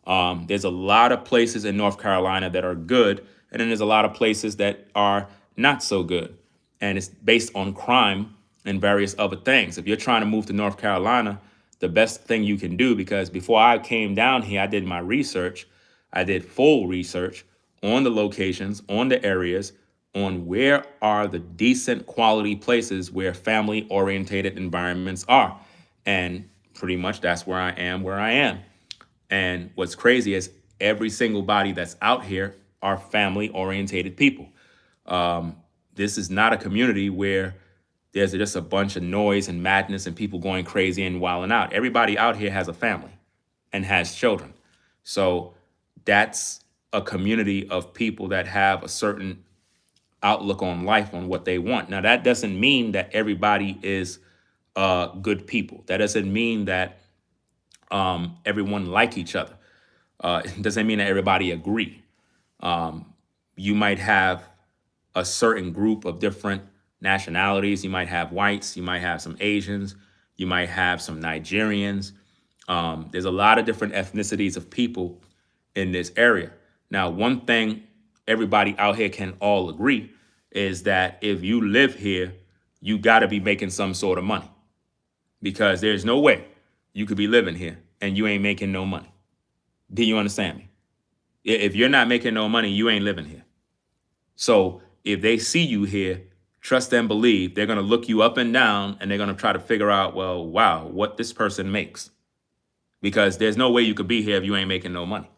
There's a lot of places in North Carolina that are good, and then there's a lot of places that are not so good. And it's based on crime and various other things. If you're trying to move to North Carolina, the best thing you can do, because before I came down here, I did my research. I did full research on the locations, on the areas, on where are the decent quality places where family orientated environments are. And pretty much that's where I am. And what's crazy is every single body that's out here are family orientated people. This is not a community where there's just a bunch of noise and madness and people going crazy and wilding out. Everybody out here has a family and has children. So that's a community of people that have a certain outlook on life, on what they want. Now, that doesn't mean that everybody is good people. That doesn't mean that everyone like each other. It doesn't mean that everybody agree. You might have a certain group of different nationalities. You might have whites, you might have some Asians, you might have some Nigerians. There's a lot of different ethnicities of people in this area. Now, one thing everybody out here can all agree is that if you live here, you got to be making some sort of money, because there's no way you could be living here and you ain't making no money. Do you understand me? If you're not making no money, you ain't living here. So if they see you here, trust and believe, they're going to look you up and down and they're going to try to figure out, well, wow, what this person makes. Because there's no way you could be here if you ain't making no money.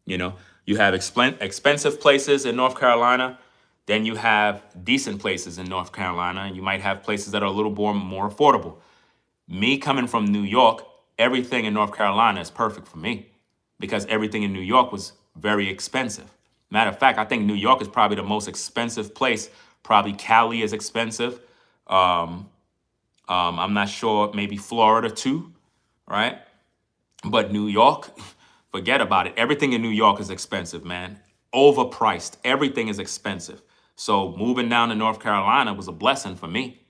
You know, you have expensive places in North Carolina, then you have decent places in North Carolina, and you might have places that are a little more affordable. Me coming from New York, everything in North Carolina is perfect for me, because everything in New York was very expensive. Matter of fact, I think New York is probably the most expensive place. Probably Cali is expensive. I'm not sure, maybe Florida too, right? But New York, forget about it. Everything in New York is expensive, man. Overpriced. Everything is expensive. So moving down to North Carolina was a blessing for me.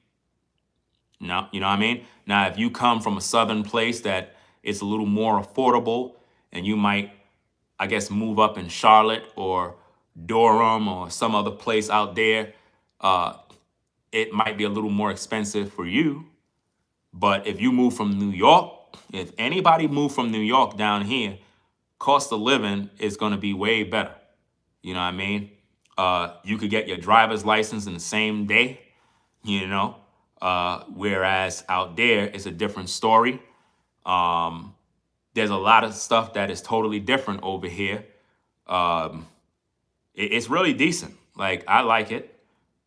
No, you know what I mean? Now, if you come from a southern place that it's a little more affordable, and you might, I guess, move up in Charlotte or Durham or some other place out there, it might be a little more expensive for you. But if you move from New York, if anybody moved from New York down here, cost of living is going to be way better. You know what I mean? You could get your driver's license in the same day, you know, whereas out there it's a different story. There's a lot of stuff that is totally different over here. It's really decent. Like, I like it.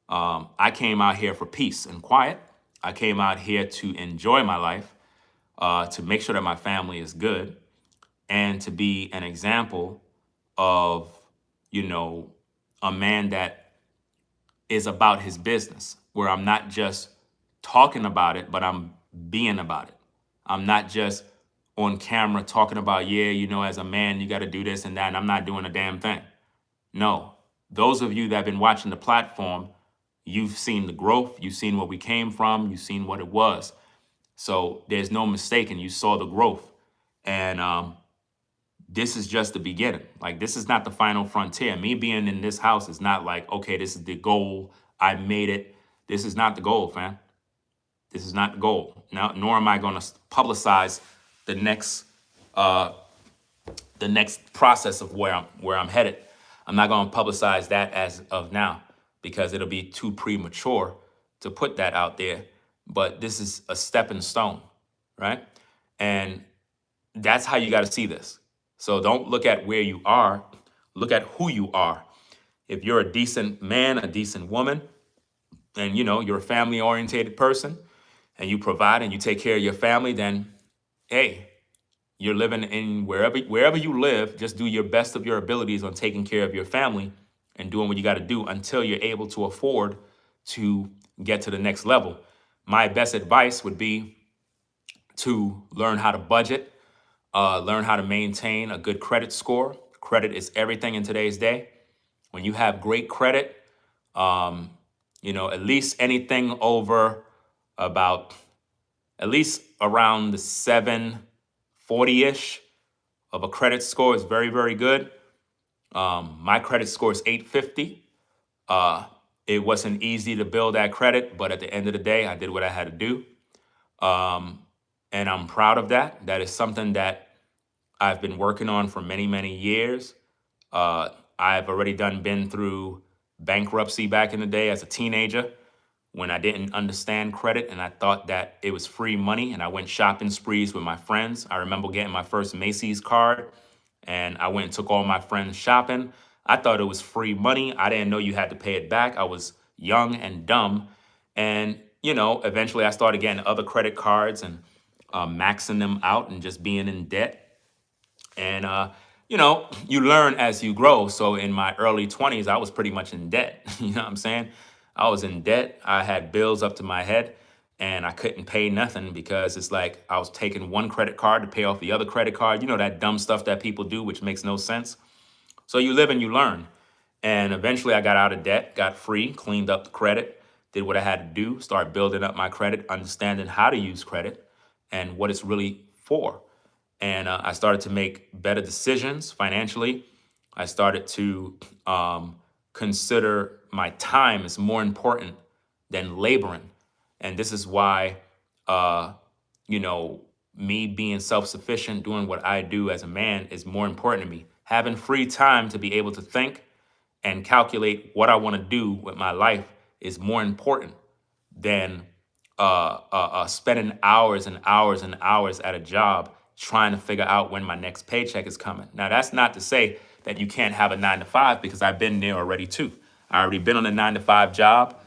I came out here for peace and quiet. I came out here to enjoy my life, to make sure that my family is good, and to be an example of, you know, a man that is about his business, where I'm not just talking about it, but I'm being about it. I'm not just on camera talking about, yeah, you know, as a man, you got to do this and that, and I'm not doing a damn thing. No, those of you that have been watching the platform, you've seen the growth, you've seen where we came from, you've seen what it was. So there's no mistaking, you saw the growth. And this is just the beginning. Like, this is not the final frontier. Me being in this house is not like, okay, this is the goal, I made it. This is not the goal, fam. This is not the goal. Now, nor am I going to publicize the next process of where I'm headed. I'm not going to publicize that as of now, because it'll be too premature to put that out there. But this is a stepping stone, right? And that's how you got to see this. So don't look at where you are, look at who you are. If you're a decent man, a decent woman, and you know, you're a family oriented person, and you provide and you take care of your family, then hey, you're living in wherever you live, just do your best of your abilities on taking care of your family, and doing what you got to do until you're able to afford to get to the next level. My best advice would be to learn how to budget, learn how to maintain a good credit score. Credit is everything in today's day. When you have great credit, um, at least anything over about at least around the 740-ish of a credit score is very, very good. My credit score is 850. Uh, it wasn't easy to build that credit, but at the end of the day, I did what I had to do. Um, and I'm proud of that. That is something that I've been working on for many, many years. Uh, I've already been through bankruptcy back in the day as a teenager when I didn't understand credit and I thought that it was free money, and I went shopping sprees with my friends. I remember getting my first Macy's card and I went and took all my friends shopping. I thought it was free money. I didn't know you had to pay it back. I was young and dumb. And, eventually I started getting other credit cards and maxing them out and just being in debt. And, you learn as you grow. So in my early 20s, I was pretty much in debt. You know what I'm saying? I was in debt. I had bills up to my head and I couldn't pay nothing because it's like I was taking one credit card to pay off the other credit card. You know, that dumb stuff that people do, which makes no sense. So you live and you learn. And eventually I got out of debt, got free, cleaned up the credit, did what I had to do, start building up my credit, understanding how to use credit and what it's really for. And I started to make better decisions financially. I started to consider my time as more important than laboring. And this is why, uh, me being self-sufficient, doing what I do as a man is more important to me. Having free time to be able to think and calculate what I want to do with my life is more important than spending hours and hours and hours at a job trying to figure out when my next paycheck is coming. Now, that's not to say that you can't have a 9 to 5, because I've been there already too. I already been on a 9 to 5 job.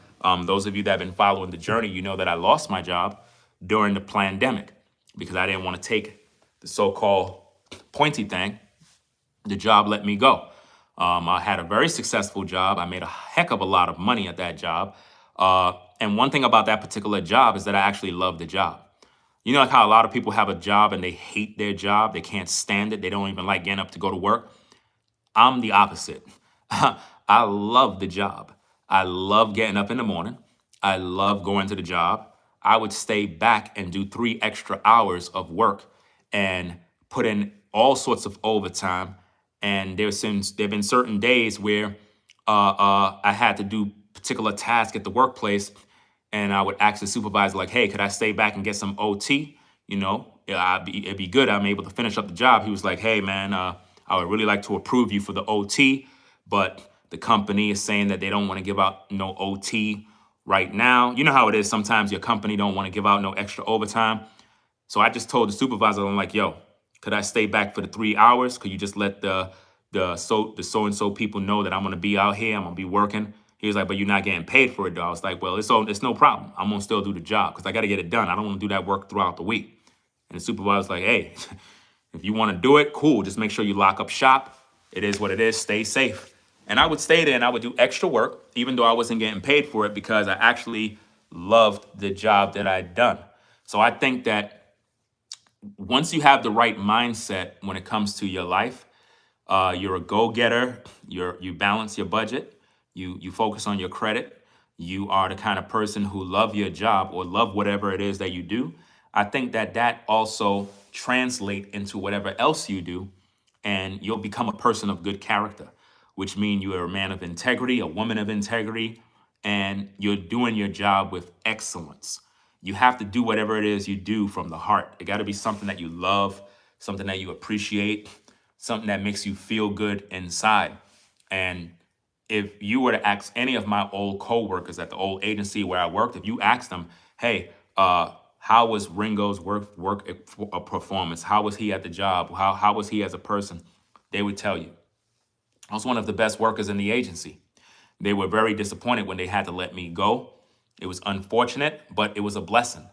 Those of you that have been following the journey, you know that I lost my job during the pandemic because I didn't want to take the so-called pointy thing. The job let me go. I had a very successful job. I made a heck of a lot of money at that job. And one thing about that particular job is that I actually loved the job. You know, like how a lot of people have a job and they hate their job. They can't stand it. They don't even like getting up to go to work. I'm the opposite. I love the job. I love getting up in the morning. I love going to the job. I would stay back and do 3 extra hours of work and put in all sorts of overtime. And there've been certain days where I had to do particular tasks at the workplace, and I would ask the supervisor, like, "Hey, could I stay back and get some OT? It'd be good. I'm able to finish up the job." He was like, "Hey, man, I would really like to approve you for the OT, but the company is saying that they don't want to give out no OT right now." You know how it is. Sometimes your company don't want to give out no extra overtime. So I just told the supervisor, I'm like, "Yo, could I stay back for the 3 hours? Could you just let the so and so people know that I'm gonna be out here? I'm gonna be working." He was like, "But you're not getting paid for it, though." I was like, "Well, it's no problem. I'm gonna still do the job because I got to get it done. I don't want to do that work throughout the week." And the supervisor was like, "Hey, if you want to do it, cool. Just make sure you lock up shop. It is what it is. Stay safe." And I would stay there and I would do extra work, even though I wasn't getting paid for it, because I actually loved the job that I'd done. So I think that once you have the right mindset when it comes to your life, you're a go-getter. You balance your budget. You focus on your credit. You are the kind of person who love your job or love whatever it is that you do. I think that also translate into whatever else you do, and you'll become a person of good character, which means you are a man of integrity, a woman of integrity, and you're doing your job with excellence. You have to do whatever it is you do from the heart. It got to be something that you love, something that you appreciate, something that makes you feel good inside. And if you were to ask any of my old coworkers at the old agency where I worked, if you asked them, "Hey, how was Ringo's work performance? How was he at the job? How was he as a person?" They would tell you, "I was one of the best workers in the agency." They were very disappointed when they had to let me go. It was unfortunate, but it was a blessing.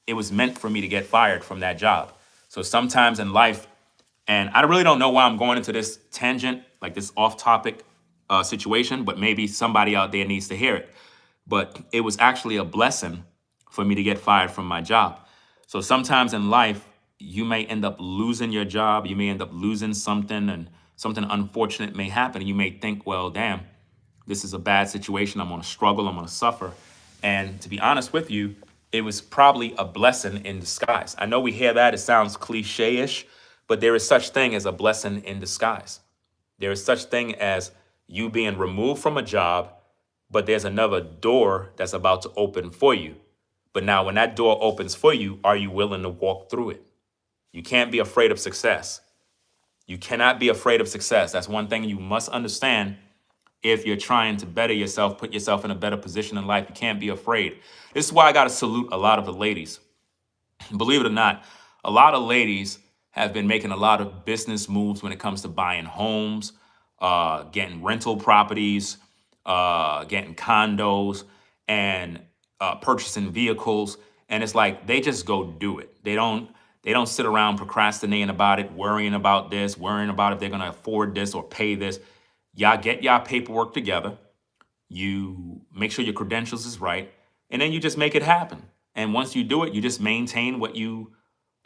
It was meant for me to get fired from that job. So sometimes in life, and I really don't know why I'm going into this tangent, like this off topic situation, but maybe somebody out there needs to hear it. But it was actually a blessing for me to get fired from my job. So sometimes in life, you may end up losing your job. You may end up losing something, and something unfortunate may happen. And you may think, well, damn, this is a bad situation. I'm going to struggle. I'm going to suffer. And to be honest with you, it was probably a blessing in disguise. I know we hear that. It sounds cliche-ish, but there is such thing as a blessing in disguise. There is such thing as you being removed from a job, but there's another door that's about to open for you. But now when that door opens for you, are you willing to walk through it? You can't be afraid of success. You cannot be afraid of success. That's one thing you must understand. If you're trying to better yourself, put yourself in a better position in life, you can't be afraid. This is why I got to salute a lot of the ladies. Believe it or not, a lot of ladies have been making a lot of business moves when it comes to buying homes, getting rental properties, getting condos, and purchasing vehicles. And it's like they just go do it. They don't sit around procrastinating about it, worrying about this, worrying about if they're going to afford this or pay this. Y'all get y'all paperwork together. You make sure your credentials is right, and then you just make it happen. And once you do it, you just maintain what you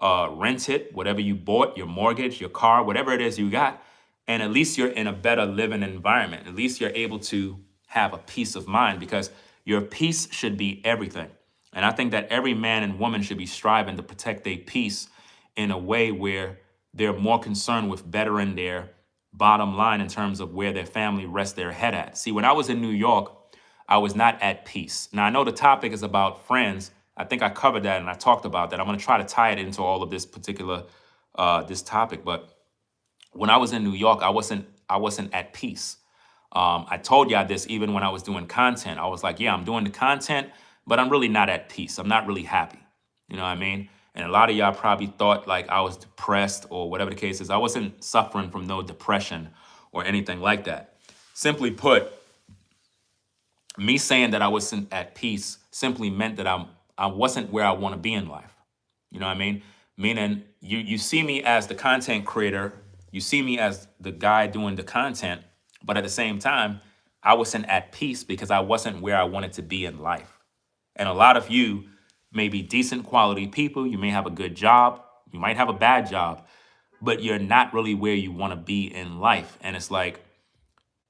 rented, whatever you bought, your mortgage, your car, whatever it is you got. And at least you're in a better living environment. At least you're able to have a peace of mind, because your peace should be everything. And I think that every man and woman should be striving to protect their peace in a way where they're more concerned with bettering their bottom line in terms of where their family rests their head at. See, when I was in New York, I was not at peace. Now, I know the topic is about friends. I think I covered that and I talked about that. I'm going to try to tie it into all of this particular this topic. But when I was in New York, I wasn't at peace. I told y'all this even when I was doing content. I was like, yeah, I'm doing the content, but I'm really not at peace. I'm not really happy. You know what I mean? And a lot of y'all probably thought like I was depressed or whatever the case is. I wasn't suffering from no depression or anything like that. Simply put, me saying that I wasn't at peace simply meant that I wasn't where I want to be in life. You know what I mean? Meaning you see me as the content creator, you see me as the guy doing the content, but at the same time, I wasn't at peace because I wasn't where I wanted to be in life. And a lot of you may be decent quality people. You may have a good job. You might have a bad job, but you're not really where you want to be in life. And it's like,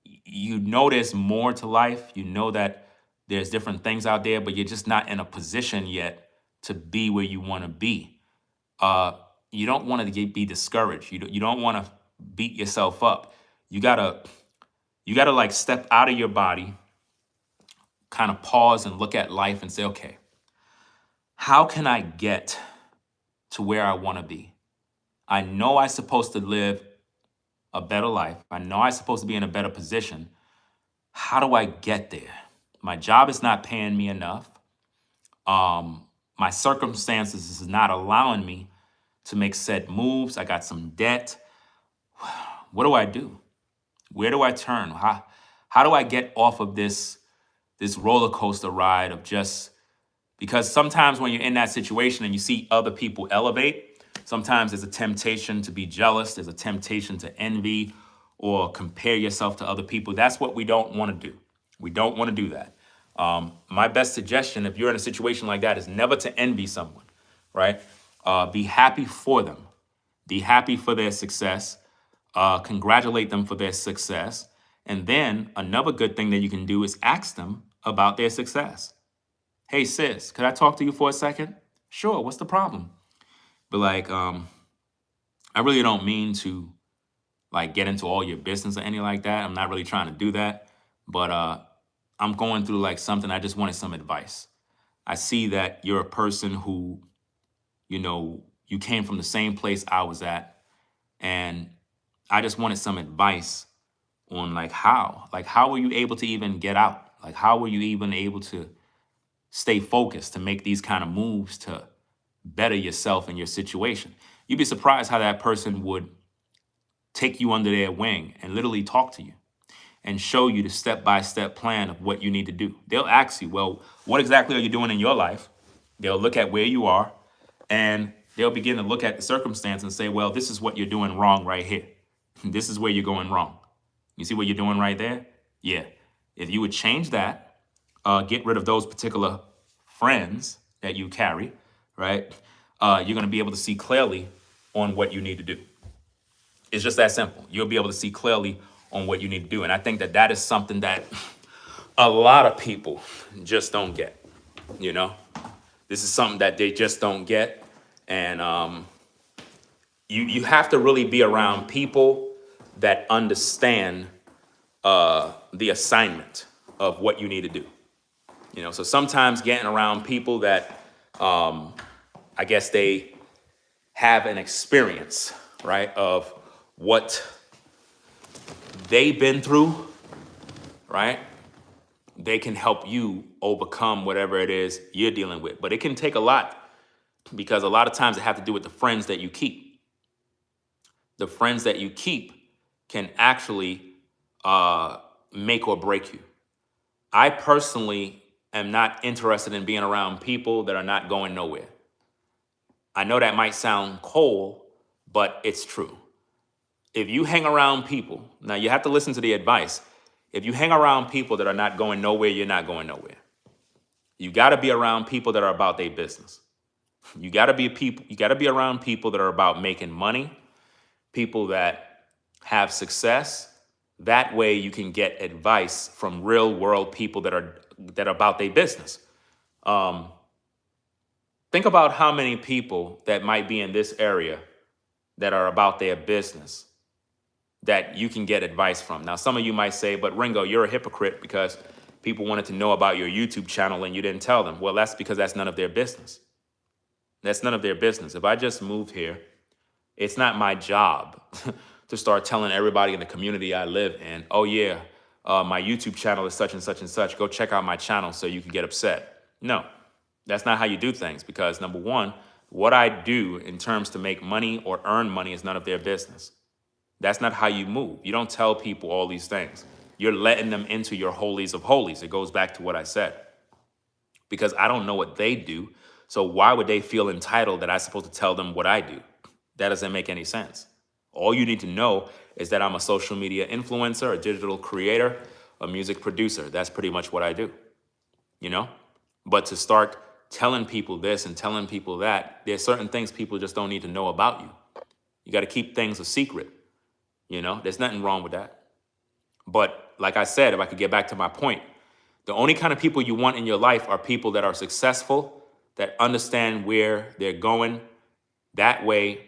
you know, there's more to life. You know that there's different things out there, but you're just not in a position yet to be where you want to be. You don't want to be discouraged. You don't want to beat yourself up. You gotta like step out of your body, kind of pause and look at life and say, okay, how can I get to where I want to be? I know I'm supposed to live a better life. I know I'm supposed to be in a better position. How do I get there? My job is not paying me enough. My circumstances is not allowing me to make said moves. I got some debt. What do I do? Where do I turn? How do I get off of this roller coaster ride of just, because sometimes when you're in that situation and you see other people elevate, sometimes there's a temptation to be jealous. There's a temptation to envy or compare yourself to other people. That's what we don't want to do. We don't want to do that. My best suggestion, if you're in a situation like that, is never to envy someone, right? Be happy for them. Be happy for their success. Congratulate them for their success. And then another good thing that you can do is ask them about their success. Hey, sis, could I talk to you for a second? Sure, what's the problem? But like, I really don't mean to like get into all your business or anything like that. I'm not really trying to do that. But I'm going through like something. I just wanted some advice. I see that you're a person who, you know, you came from the same place I was at. And I just wanted some advice on like how were you able to even get out? Like, how were you even able to stay focused, to make these kind of moves to better yourself and your situation? You'd be surprised how that person would take you under their wing and literally talk to you and show you the step-by-step plan of what you need to do. They'll ask you, well, what exactly are you doing in your life? They'll look at where you are and they'll begin to look at the circumstance and say, well, this is what you're doing wrong right here. This is where you're going wrong. You see what you're doing right there? Yeah. If you would change that, get rid of those particular friends that you carry, right? You're going to be able to see clearly on what you need to do. It's just that simple. You'll be able to see clearly on what you need to do. And I think that that is something that a lot of people just don't get, you know? This is something that they just don't get. And you have to really be around people that understand the assignment of what you need to do. You know, so sometimes getting around people that I guess they have an experience, right, of what they've been through, right? They can help you overcome whatever it is you're dealing with. But it can take a lot, because a lot of times it have to do with the friends that you keep. The friends that you keep can actually make or break you. I personally am not interested in being around people that are not going nowhere. I know that might sound cold, but it's true. If you hang around people, now you have to listen to the advice. If you hang around people that are not going nowhere, you're not going nowhere. You got to be around people that are about their business. You got to be around people that are about making money, people that have success. That way you can get advice from real world people that are about their business. Think about how many people that might be in this area that are about their business that you can get advice from. Now, some of you might say, but Ringo, you're a hypocrite because people wanted to know about your YouTube channel and you didn't tell them. Well, that's because that's none of their business. That's none of their business. If I just moved here, it's not my job to start telling everybody in the community I live in, oh yeah, my YouTube channel is such and such and such. Go check out my channel so you can get upset. No, that's not how you do things, because number one, what I do in terms to make money or earn money is none of their business. That's not how you move. You don't tell people all these things. You're letting them into your holies of holies. It goes back to what I said. Because I don't know what they do, so why would they feel entitled that I'm supposed to tell them what I do? That doesn't make any sense. All you need to know is that I'm a social media influencer, a digital creator, a music producer. That's pretty much what I do, you know? But to start telling people this and telling people that, there's certain things people just don't need to know about you. You got to keep things a secret. You know, there's nothing wrong with that. But like I said, if I could get back to my point, the only kind of people you want in your life are people that are successful, that understand where they're going. That way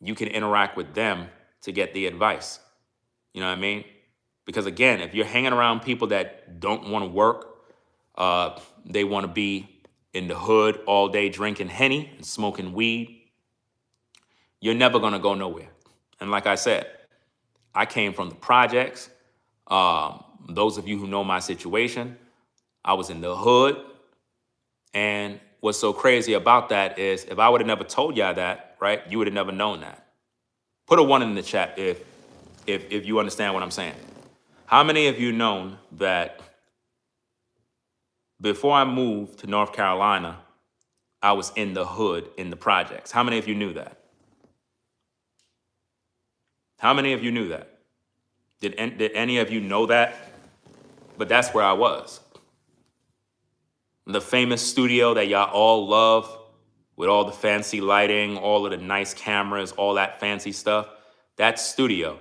you can interact with them to get the advice. You know what I mean? Because again, if you're hanging around people that don't want to work, they want to be in the hood all day drinking Henny and smoking weed, you're never going to go nowhere. And like I said, I came from the projects. Those of you who know my situation, I was in the hood. And what's so crazy about that is if I would have never told y'all that, right, you would have never known that. Put a 1 in the chat if you understand what I'm saying. How many of you known that before I moved to North Carolina, I was in the hood in the projects? How many of you knew that? How many of you knew that? Did any of you know that? But that's where I was. The famous studio that y'all all love, with all the fancy lighting, all of the nice cameras, all that fancy stuff, that studio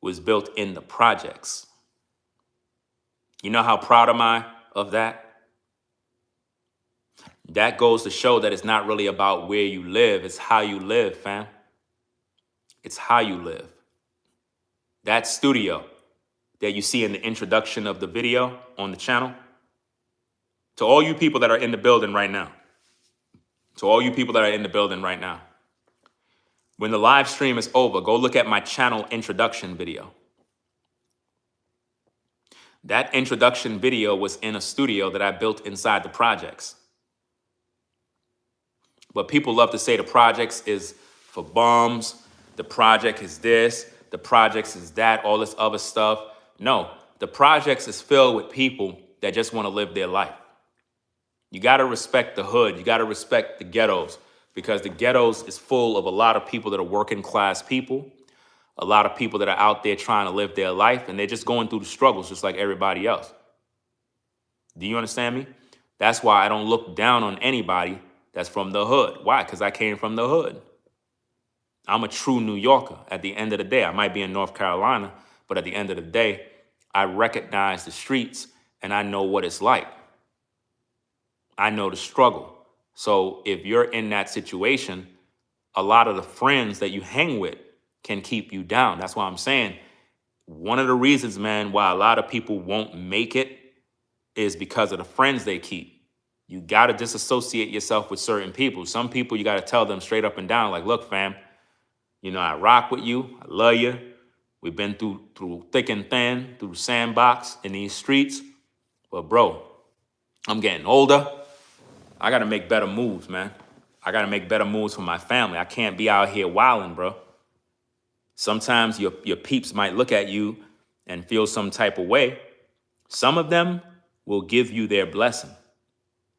was built in the projects. You know how proud am I of that? That goes to show that it's not really about where you live, it's how you live, fam. It's how you live. That studio that you see in the introduction of the video on the channel, to all you people that are in the building right now, when the live stream is over, go look at my channel introduction video. That introduction video was in a studio that I built inside the projects. But people love to say the projects is for bums, the project is this, the projects is that, all this other stuff. No, the projects is filled with people that just want to live their life. You got to respect the hood. You got to respect the ghettos, because the ghettos is full of a lot of people that are working class people, a lot of people that are out there trying to live their life, and they're just going through the struggles just like everybody else. Do you understand me? That's why I don't look down on anybody that's from the hood. Why? Because I came from the hood. I'm a true New Yorker. At the end of the day, I might be in North Carolina, but at the end of the day, I recognize the streets and I know what it's like. I know the struggle. So if you're in that situation, a lot of the friends that you hang with can keep you down. That's why I'm saying one of the reasons, man, why a lot of people won't make it is because of the friends they keep. You got to disassociate yourself with certain people. Some people, you got to tell them straight up and down, like, look, fam, you know, I rock with you. I love you. We've been through thick and thin, through the sandbox in these streets. But bro, I'm getting older. I got to make better moves, man. I got to make better moves for my family. I can't be out here wilding, bro. Sometimes your peeps might look at you and feel some type of way. Some of them will give you their blessing.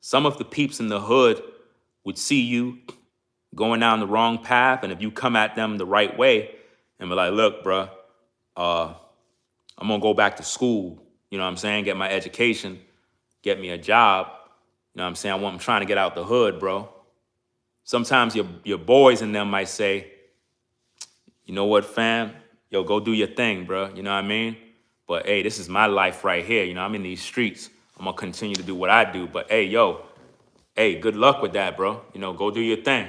Some of the peeps in the hood would see you going down the wrong path, and if you come at them the right way and be like, look, bro, I'm gonna go back to school, you know what I'm saying, get my education, get me a job, you know what I'm saying, I'm trying to get out the hood, bro. Sometimes your boys in them might say, you know what, fam, yo, go do your thing, bro, you know what I mean? But hey, this is my life right here, you know, I'm in these streets, I'm gonna continue to do what I do, but hey, yo, hey, good luck with that, bro, you know, go do your thing.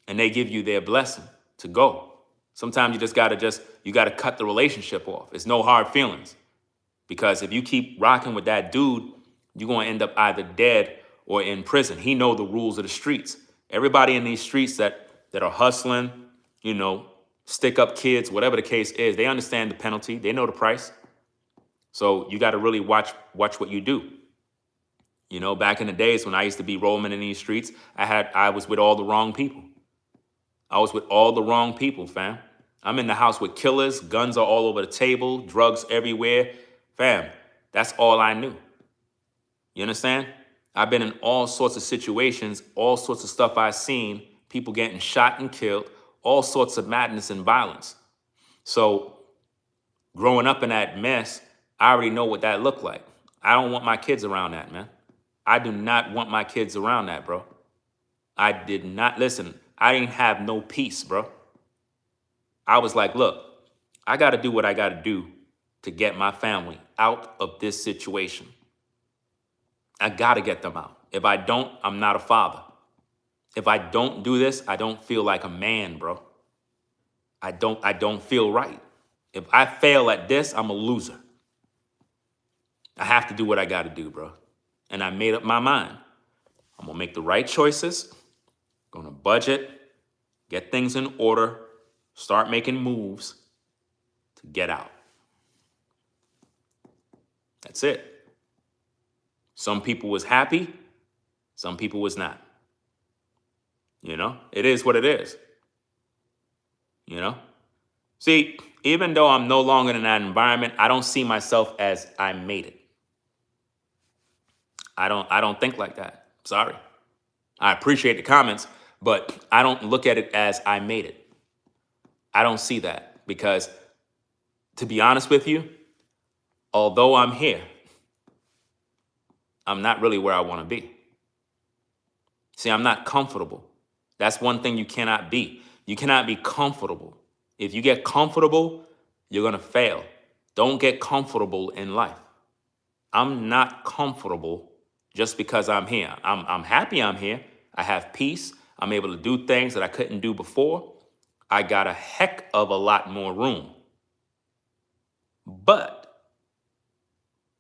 And they give you their blessing to go. Sometimes you gotta cut the relationship off. It's no hard feelings. Because if you keep rocking with that dude, you're gonna end up either dead or in prison. He know the rules of the streets. Everybody in these streets that are hustling, you know, stick up kids, whatever the case is, they understand the penalty, they know the price. So you gotta really watch what you do. You know, back in the days when I used to be roaming in these streets, I was with all the wrong people. I was with all the wrong people, fam. I'm in the house with killers, guns are all over the table, drugs everywhere. Fam, that's all I knew. You understand? I've been in all sorts of situations, all sorts of stuff I've seen, people getting shot and killed, all sorts of madness and violence. So growing up in that mess, I already know what that looked like. I don't want my kids around that, man. I do not want my kids around that, bro. I did not, listen, I didn't have no peace, bro. I was like, look, I got to do what I got to do to get my family out of this situation. I got to get them out. If I don't, I'm not a father. If I don't do this, I don't feel like a man, bro. I don't feel right. If I fail at this, I'm a loser. I have to do what I got to do, bro. And I made up my mind. I'm going to make the right choices. Going to budget, get things in order, start making moves to get out. That's it. Some people was happy, some people was not. You know, it is what it is. You know? See, even though I'm no longer in that environment, I don't see myself as I made it. I don't think like that. Sorry. I appreciate the comments, but I don't look at it as I made it. I don't see that because, to be honest with you, although I'm here, I'm not really where I want to be. See, I'm not comfortable. That's one thing you cannot be. You cannot be comfortable. If you get comfortable, you're going to fail. Don't get comfortable in life. I'm not comfortable just because I'm here. I'm happy I'm here. I have peace. I'm able to do things that I couldn't do before. I got a heck of a lot more room. But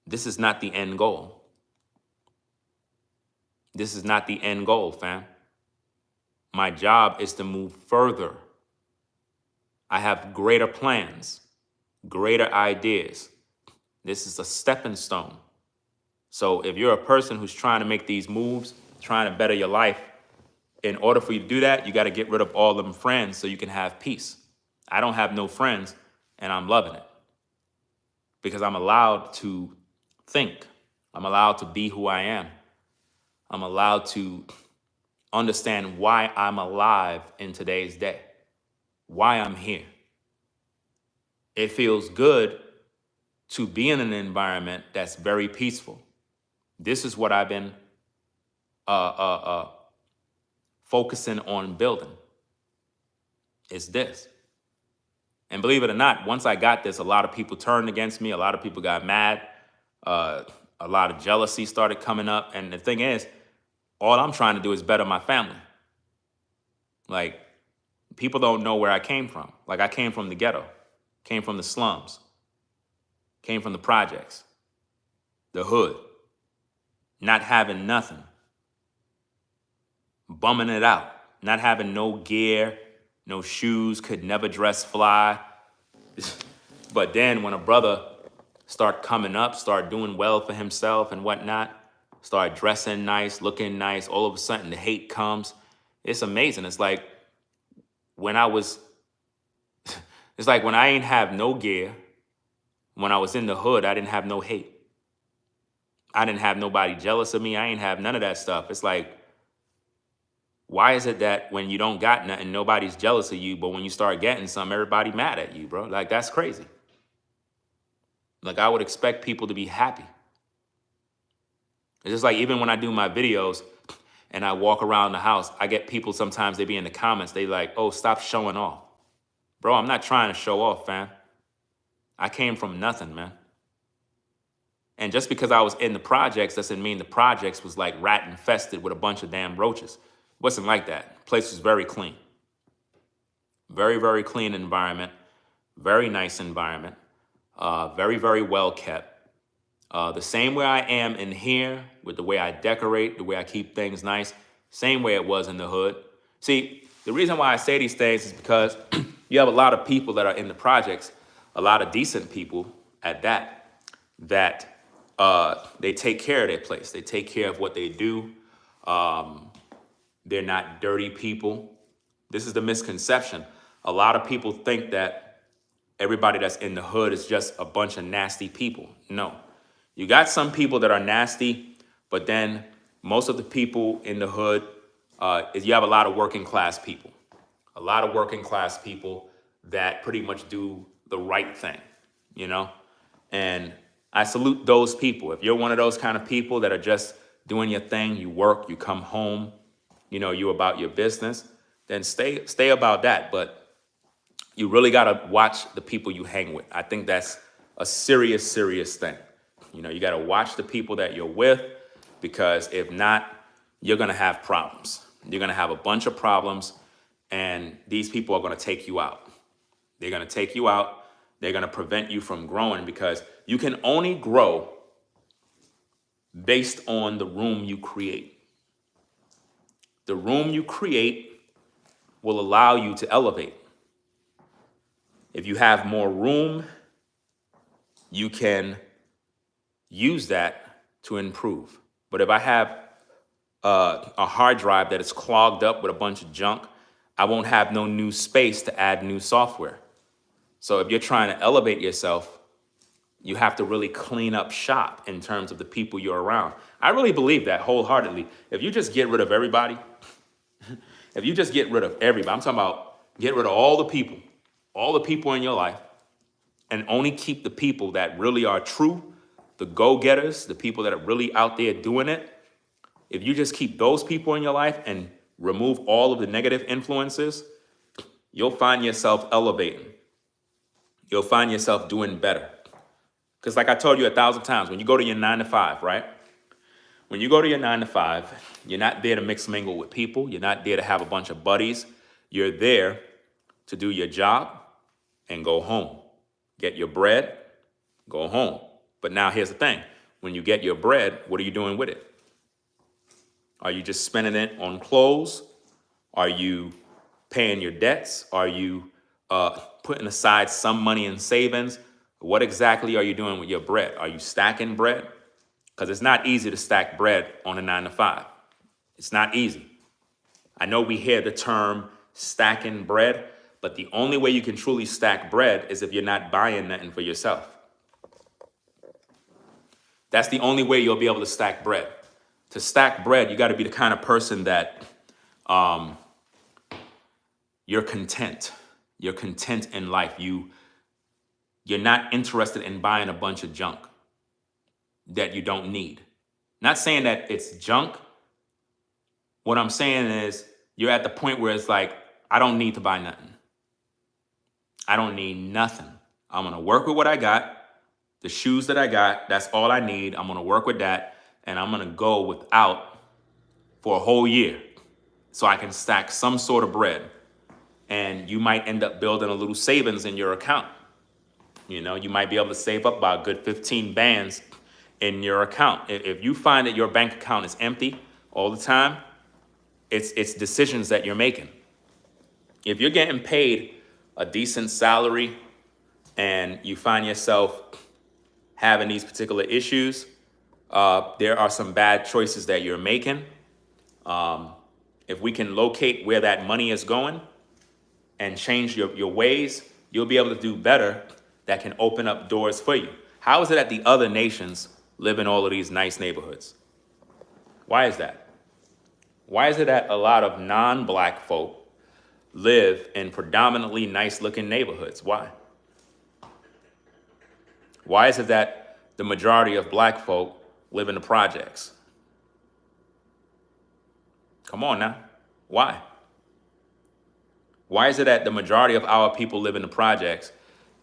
this is not the end goal. This is not the end goal, fam. My job is to move further. I have greater plans, greater ideas. This is a stepping stone. So if you're a person who's trying to make these moves, trying to better your life, in order for you to do that, you got to get rid of all of them friends so you can have peace. I don't have no friends, and I'm loving it because I'm allowed to think. I'm allowed to be who I am. I'm allowed to understand why I'm alive in today's day, why I'm here. It feels good to be in an environment that's very peaceful. This is what I've been focusing on building. It's this. And believe it or not, once I got this, a lot of people turned against me. A lot of people got mad. A lot of jealousy started coming up. And the thing is, all I'm trying to do is better my family. Like, people don't know where I came from. Like, I came from the ghetto, came from the slums, came from the projects, the hood, not having nothing, bumming it out, not having no gear, no shoes, could never dress fly. But then when a brother start coming up, start doing well for himself and whatnot, start dressing nice, looking nice, all of a sudden the hate comes. It's amazing. It's like when I ain't have no gear, when I was in the hood, I didn't have no hate. I didn't have nobody jealous of me. I ain't have none of that stuff. It's like, why is it that when you don't got nothing, nobody's jealous of you, but when you start getting something, everybody mad at you, bro? Like, that's crazy. Like, I would expect people to be happy. It's just like, even when I do my videos and I walk around the house, I get people sometimes, they be in the comments, they like, oh, stop showing off. Bro, I'm not trying to show off, fam. I came from nothing, man. And just because I was in the projects doesn't mean the projects was like rat infested with a bunch of damn roaches. It wasn't like that. The place was very clean. Very, very clean environment. Very nice environment. Very, very well kept. The same way I am in here, with the way I decorate, the way I keep things nice, same way it was in the hood. See, the reason why I say these things is because you have a lot of people that are in the projects, a lot of decent people at that they take care of their place. They take care of what they do. They're not dirty people. This is the misconception. A lot of people think that everybody that's in the hood is just a bunch of nasty people. No. You got some people that are nasty, but then most of the people in the hood, you have a lot of working class people. A lot of working class people that pretty much do the right thing, you know? And I salute those people. If you're one of those kind of people that are just doing your thing, you work, you come home, you know, you about your business, then stay about that. But you really got to watch the people you hang with. I think that's a serious, serious thing. You know, you got to watch the people that you're with, because if not, you're going to have problems. You're going to have a bunch of problems, and these people are going to take you out. They're going to take you out. They're going to prevent you from growing, because you can only grow based on the room you create. The room you create will allow you to elevate. If you have more room, you can use that to improve. But if I have a hard drive that is clogged up with a bunch of junk, I won't have no new space to add new software. So if you're trying to elevate yourself, you have to really clean up shop in terms of the people you're around. I really believe that wholeheartedly. If you just get rid of everybody, I'm talking about get rid of all the people in your life, and only keep the people that really are true, the go-getters, the people that are really out there doing it. If you just keep those people in your life and remove all of the negative influences, you'll find yourself elevating. You'll find yourself doing better. Because like I told you 1,000 times, when you go to your 9 to 5, right? When you go to your 9 to 5, you're not there to mix mingle with people. You're not there to have a bunch of buddies. You're there to do your job and go home. Get your bread, go home. But now here's the thing. When you get your bread, what are you doing with it? Are you just spending it on clothes? Are you paying your debts? Are you putting aside some money in savings? What exactly are you doing with your bread? Are you stacking bread? Because it's not easy to stack bread on a 9 to 5. It's not easy. I know we hear the term stacking bread, but the only way you can truly stack bread is if you're not buying nothing for yourself. That's the only way you'll be able to stack bread. To stack bread, you got to be the kind of person that you're content. You're content in life. You're not interested in buying a bunch of junk that you don't need. Not saying that it's junk. What I'm saying is you're at the point where it's like, I don't need to buy nothing. I don't need nothing. I'm going to work with what I got. The shoes that I got, that's all I need. I'm going to work with that. And I'm going to go without for a whole year so I can stack some sort of bread. And you might end up building a little savings in your account. You know, you might be able to save up by a good 15 bands in your account. If you find that your bank account is empty all the time, it's decisions that you're making. If you're getting paid a decent salary and you find yourself having these particular issues, there are some bad choices that you're making. If we can locate where that money is going and change your ways, you'll be able to do better. That can open up doors for you. How is it that the other nations live in all of these nice neighborhoods? Why is that? Why is it that a lot of non-black folk live in predominantly nice-looking neighborhoods? Why? Why is it that the majority of black folk live in the projects? Come on now. Why? Why is it that the majority of our people live in the projects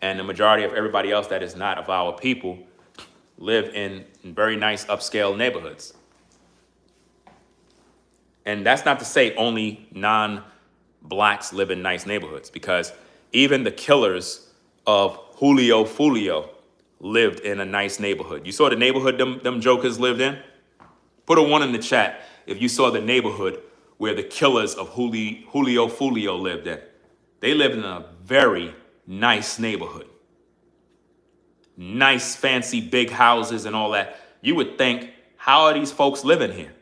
and the majority of everybody else that is not of our people live in very nice upscale neighborhoods? And that's not to say only non-blacks live in nice neighborhoods, because even the killers of Julio Fulio lived in a nice neighborhood. You saw the neighborhood them jokers lived in? Put a 1 in the chat if you saw the neighborhood where the killers of Julio Fulio lived in. They lived in a very nice neighborhood. Nice, fancy, big houses and all that. You would think, how are these folks living here?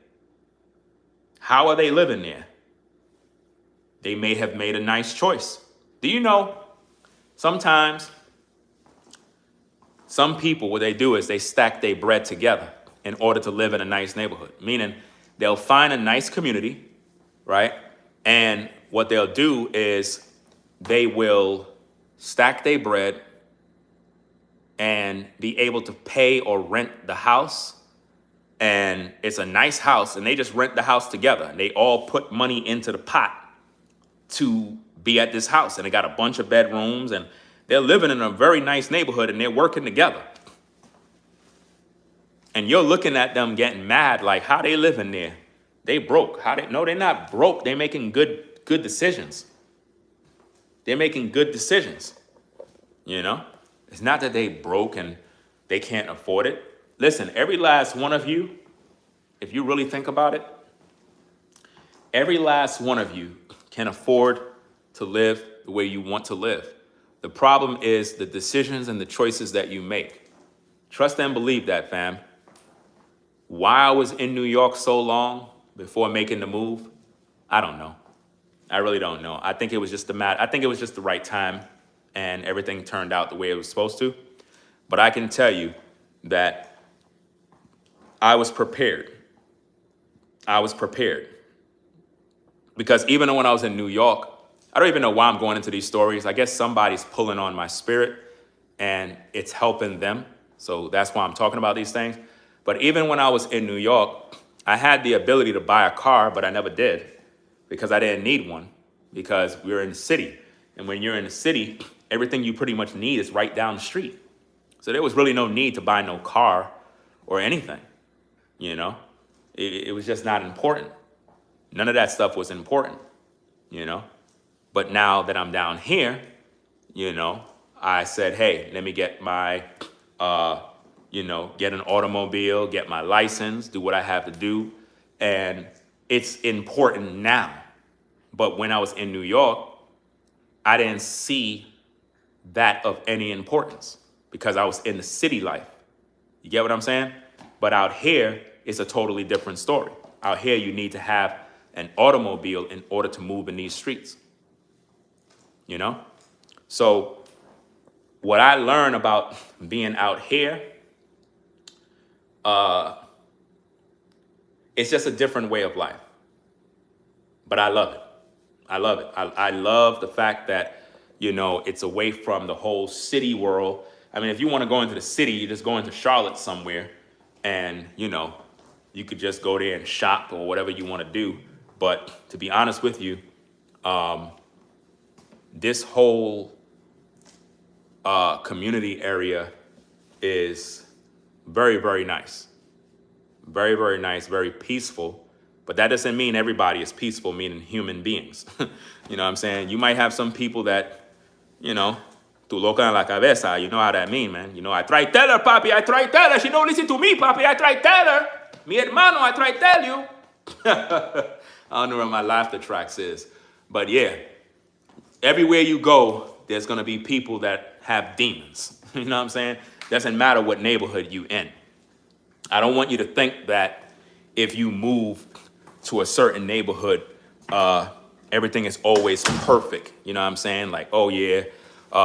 How are they living there? They may have made a nice choice. Do you know, sometimes some people, what they do is they stack their bread together in order to live in a nice neighborhood. Meaning they'll find a nice community, right? And what they'll do is they will stack their bread and be able to pay or rent the house. And it's a nice house, and they just rent the house together. And they all put money into the pot to be at this house. And they got a bunch of bedrooms, and they're living in a very nice neighborhood, and they're working together. And you're looking at them getting mad, like, how they living there? They broke. No, they're not broke. They're making good decisions. They're making good decisions. You know? It's not that they broke and they can't afford it. Listen, every last one of you, if you really think about it, every last one of you can afford to live the way you want to live. The problem is the decisions and the choices that you make. Trust and believe that, fam. Why I was in New York so long before making the move, I don't know. I really don't know. I think it was just the right time, and everything turned out the way it was supposed to. But I can tell you that I was prepared. I was prepared. Because even when I was in New York, I don't even know why I'm going into these stories. I guess somebody's pulling on my spirit and it's helping them. So that's why I'm talking about these things. But even when I was in New York, I had the ability to buy a car, but I never did because I didn't need one, because we were in the city. And when you're in the city, everything you pretty much need is right down the street. So there was really no need to buy no car or anything. You know, it was just not important. None of that stuff was important, you know. But now that I'm down here, you know, I said, hey, let me get my, get an automobile, get my license, do what I have to do. And it's important now. But when I was in New York, I didn't see that of any importance because I was in the city life. You get what I'm saying? But out here, it's a totally different story. Out here, you need to have an automobile in order to move in these streets. You know? So what I learned about being out here, it's just a different way of life. But I love it. I love it. I love the fact that, it's away from the whole city world. I mean, if you want to go into the city, you just go into Charlotte somewhere and, you could just go there and shop or whatever you want to do. But to be honest with you, this whole community area is very, very nice. Very, very nice, very peaceful. But that doesn't mean everybody is peaceful, meaning human beings. You know what I'm saying? You might have some people that, tu loca en la cabeza, you know how that mean, man. I try tell her, papi, I try tell her. She don't listen to me, papi, I try tell her. Mi hermano, I try tell you. I don't know where my laughter tracks is. But yeah, everywhere you go, there's going to be people that have demons. You know what I'm saying? Doesn't matter what neighborhood you in. I don't want you to think that if you move to a certain neighborhood, everything is always perfect. You know what I'm saying? Like, oh yeah,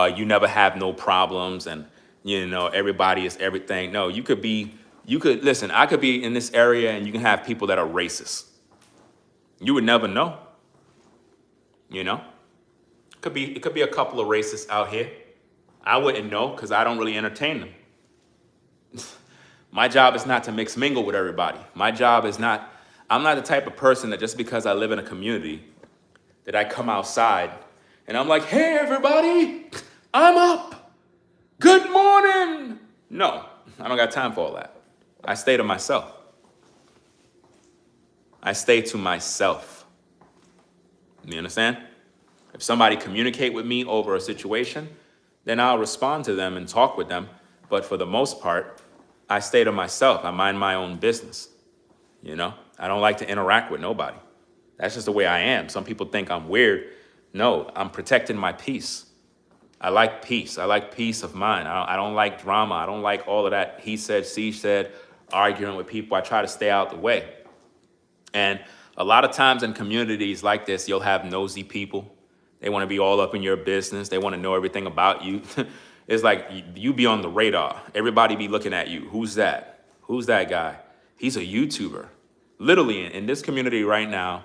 you never have no problems and, everybody is everything. No, listen, I could be in this area and you can have people that are racist. You would never know. It could be a couple of racists out here. I wouldn't know because I don't really entertain them. My job is not to mix mingle with everybody. I'm not the type of person that just because I live in a community that I come outside and I'm like, hey, everybody, I'm up. Good morning. No, I don't got time for all that. I stay to myself. You understand? If somebody communicate with me over a situation, then I'll respond to them and talk with them. But for the most part, I stay to myself. I mind my own business. I don't like to interact with nobody. That's just the way I am. Some people think I'm weird. No, I'm protecting my peace. I like peace. I like peace of mind. I don't like drama. I don't like all of that he said, she said, arguing with people. I try to stay out the way. And a lot of times in communities like this, you'll have nosy people. They want to be all up in your business. They want to know everything about you. It's like you be on the radar. Everybody be looking at you. Who's that? Who's that guy? He's a YouTuber. Literally, in this community right now,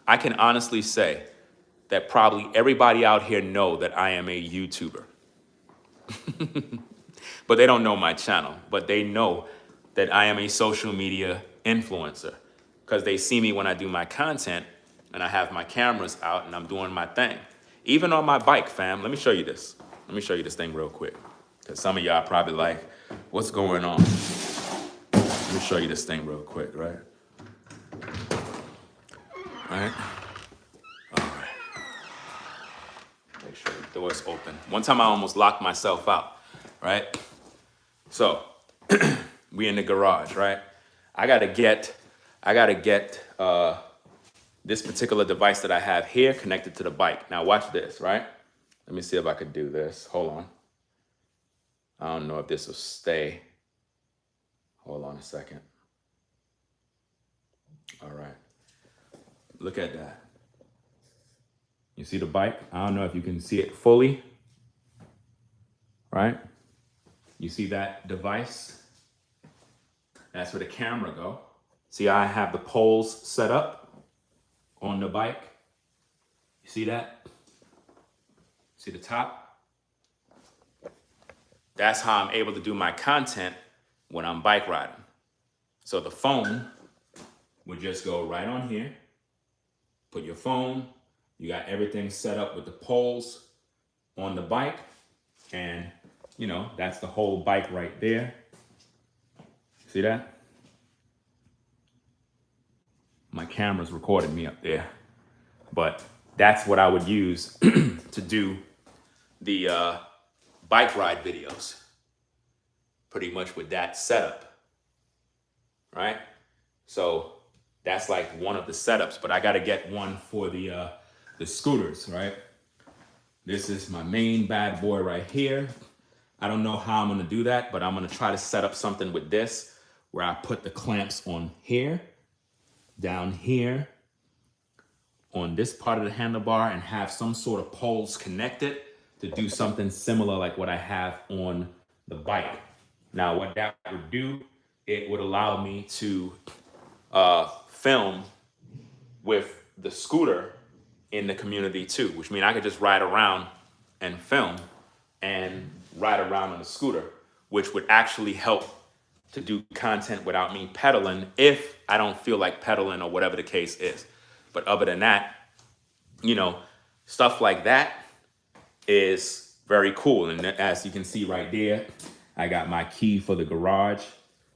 I can honestly say that probably everybody out here know that I am a YouTuber. But they don't know my channel. But they know that I am a social media influencer because they see me when I do my content and I have my cameras out and I'm doing my thing. Even on my bike, fam. Let me show you this. Let me show you this thing real quick. Because some of y'all probably like, what's going on? Let me show you this thing real quick, right? All right. Make sure the door is open. One time I almost locked myself out, right? So we in the garage, right? I gotta get this particular device that I have here connected to the bike. Now watch this, right? Let me see if I could do this. Hold on. I don't know if this will stay. Hold on a second. All right. Look at that. You see the bike? I don't know if you can see it fully. Right? You see that device? That's where the camera go. See how I have the poles set up on the bike? You see that? See the top? That's how I'm able to do my content when I'm bike riding. So the phone would just go right on here. Put your phone. You got everything set up with the poles on the bike. And, that's the whole bike right there. See that? My camera's recording me up there. But that's what I would use to do the bike ride videos. Pretty much with that setup. Right? So that's like one of the setups, but I got to get one for the scooters, right? This is my main bad boy right here. I don't know how I'm going to do that, but I'm going to try to set up something with this where I put the clamps on here, down here, on this part of the handlebar, and have some sort of poles connected to do something similar like what I have on the bike. Now, what that would do, it would allow me to film with the scooter in the community too, which means I could just ride around and film and ride around on a scooter, which would actually help to do content without me pedaling if I don't feel like pedaling or whatever the case is. But other than that, you know, stuff like that is very cool. And as you can see right there, I got my key for the garage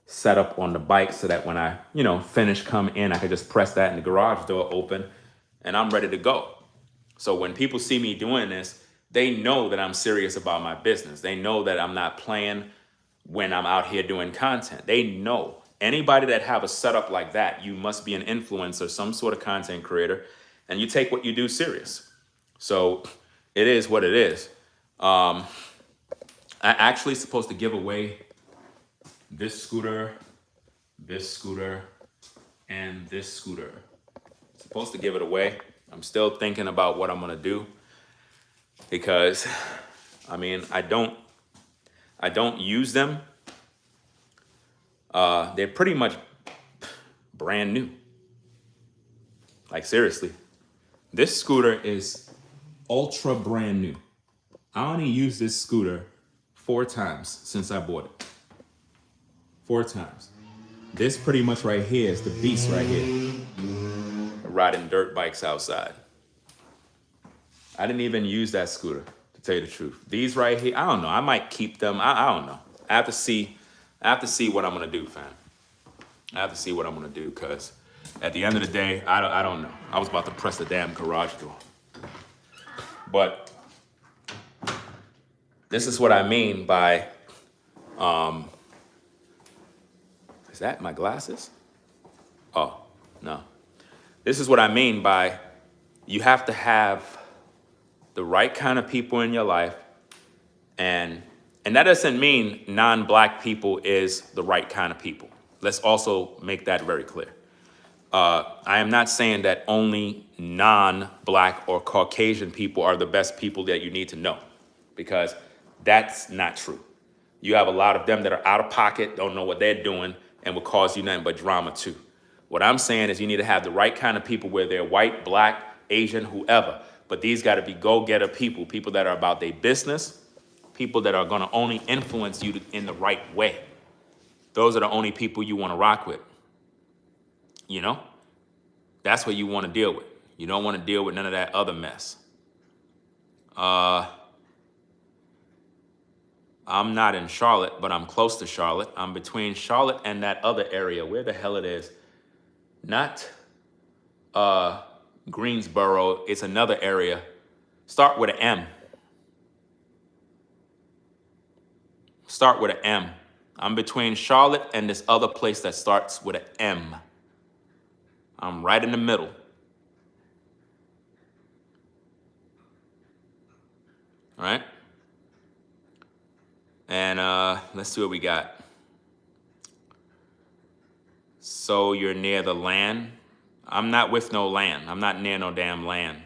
set up on the bike so that when I, finish, come in, I can just press that and the garage door open and I'm ready to go. So when people see me doing this, they know that I'm serious about my business. They know that I'm not playing when I'm out here doing content. They know. Anybody that have a setup like that, you must be an influencer, some sort of content creator, and you take what you do serious. So it is what it is. I actually supposed to give away this scooter, and this scooter. Supposed to give it away. I'm still thinking about what I'm gonna do because, I don't use them. They're pretty much brand new. Like seriously, this scooter is ultra brand new. I only used this scooter 4 times since I bought it. 4 times. This pretty much right here is the beast right here. Riding dirt bikes outside. I didn't even use that scooter, to tell you the truth. These right here, I don't know. I might keep them. I don't know. I have to see what I'm gonna do, fam. I have to see what I'm gonna do, because at the end of the day, I don't know. I was about to press the damn garage door. But this is what I mean by, is that my glasses? Oh, no. This is what I mean by you have to have the right kind of people in your life. And that doesn't mean non-black people is the right kind of people. Let's also make that very clear. I am not saying that only non-black or Caucasian people are the best people that you need to know, because that's not true. You have a lot of them that are out of pocket, don't know what they're doing, and will cause you nothing but drama too. What I'm saying is you need to have the right kind of people, where they're white, black, Asian, whoever. But these got to be go-getter people, people that are about their business, people that are going to only influence you in the right way. Those are the only people you want to rock with. That's what you want to deal with. You don't want to deal with none of that other mess. I'm not in Charlotte, but I'm close to Charlotte. I'm between Charlotte and that other area. Where the hell it is? Not Greensboro. It's another area. Start with an M. Start with an M. I'm between Charlotte and this other place that starts with an M. I'm right in the middle. All right? And let's see what we got. So you're near the land. I'm not with no land. I'm not near no damn land.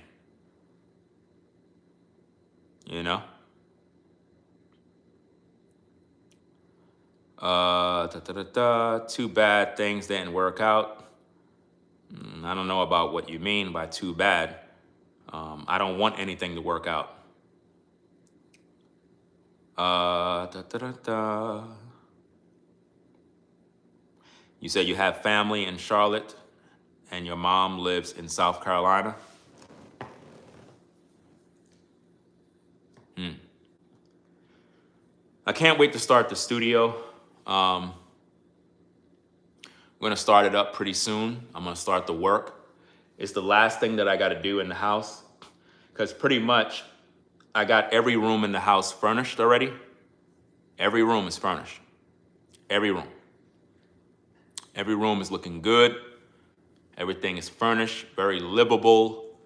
Too bad things didn't work out. I don't know about what you mean by too bad. I don't want anything to work out. You said you have family in Charlotte and your mom lives in South Carolina. I can't wait to start the studio. We're gonna start it up pretty soon. I'm gonna start the work. It's the last thing that I gotta do in the house, because pretty much I got every room in the house furnished already. Every room is furnished. Every room. Every room is looking good. Everything is furnished, very livable,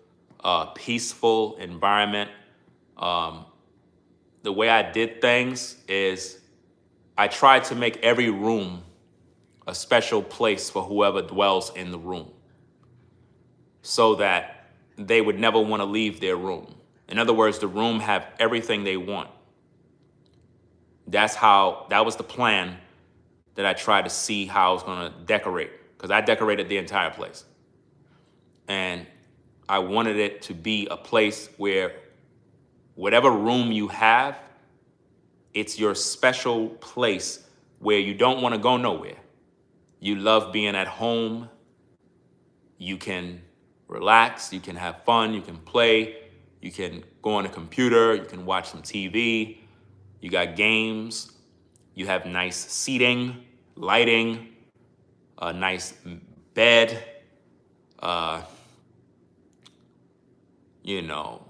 peaceful environment. The way I did things is I tried to make every room a special place for whoever dwells in the room, so that they would never want to leave their room. In other words, the room have everything they want. That was the plan that I tried to see how I was going to decorate, because I decorated the entire place. And I wanted it to be a place where whatever room you have, it's your special place where you don't want to go nowhere. You love being at home. You can relax, you can have fun, you can play, you can go on a computer, you can watch some TV, you got games, you have nice seating, lighting, a nice bed, you know,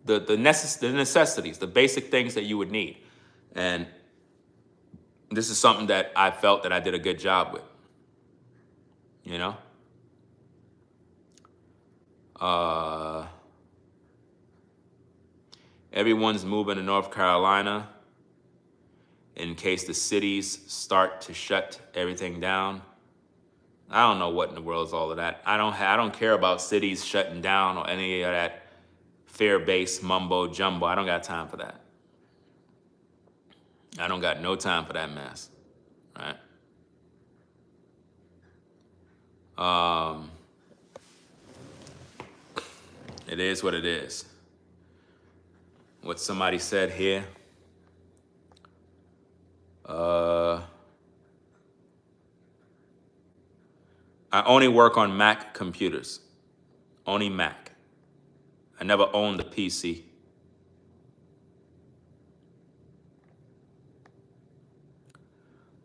the necessities, the basic things that you would need. And this is something that I felt that I did a good job with, you know? Everyone's moving to North Carolina in case the cities start to shut everything down. I don't know what in the world is all of that. I don't care about cities shutting down or any of that fear-based mumbo jumbo. I don't got time for that. I don't got no time for that mess, right? It is what it is. What somebody said here. I only work on Mac computers. Only Mac. I never owned a PC.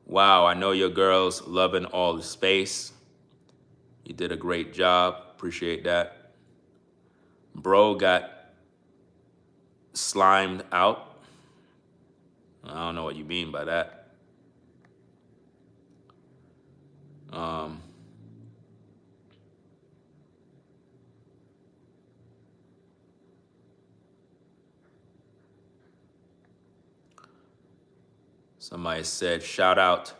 Wow, I know your girl's loving all the space. You did a great job. Appreciate that. Bro got slimed out. I don't know what you mean by that. Somebody said, shout out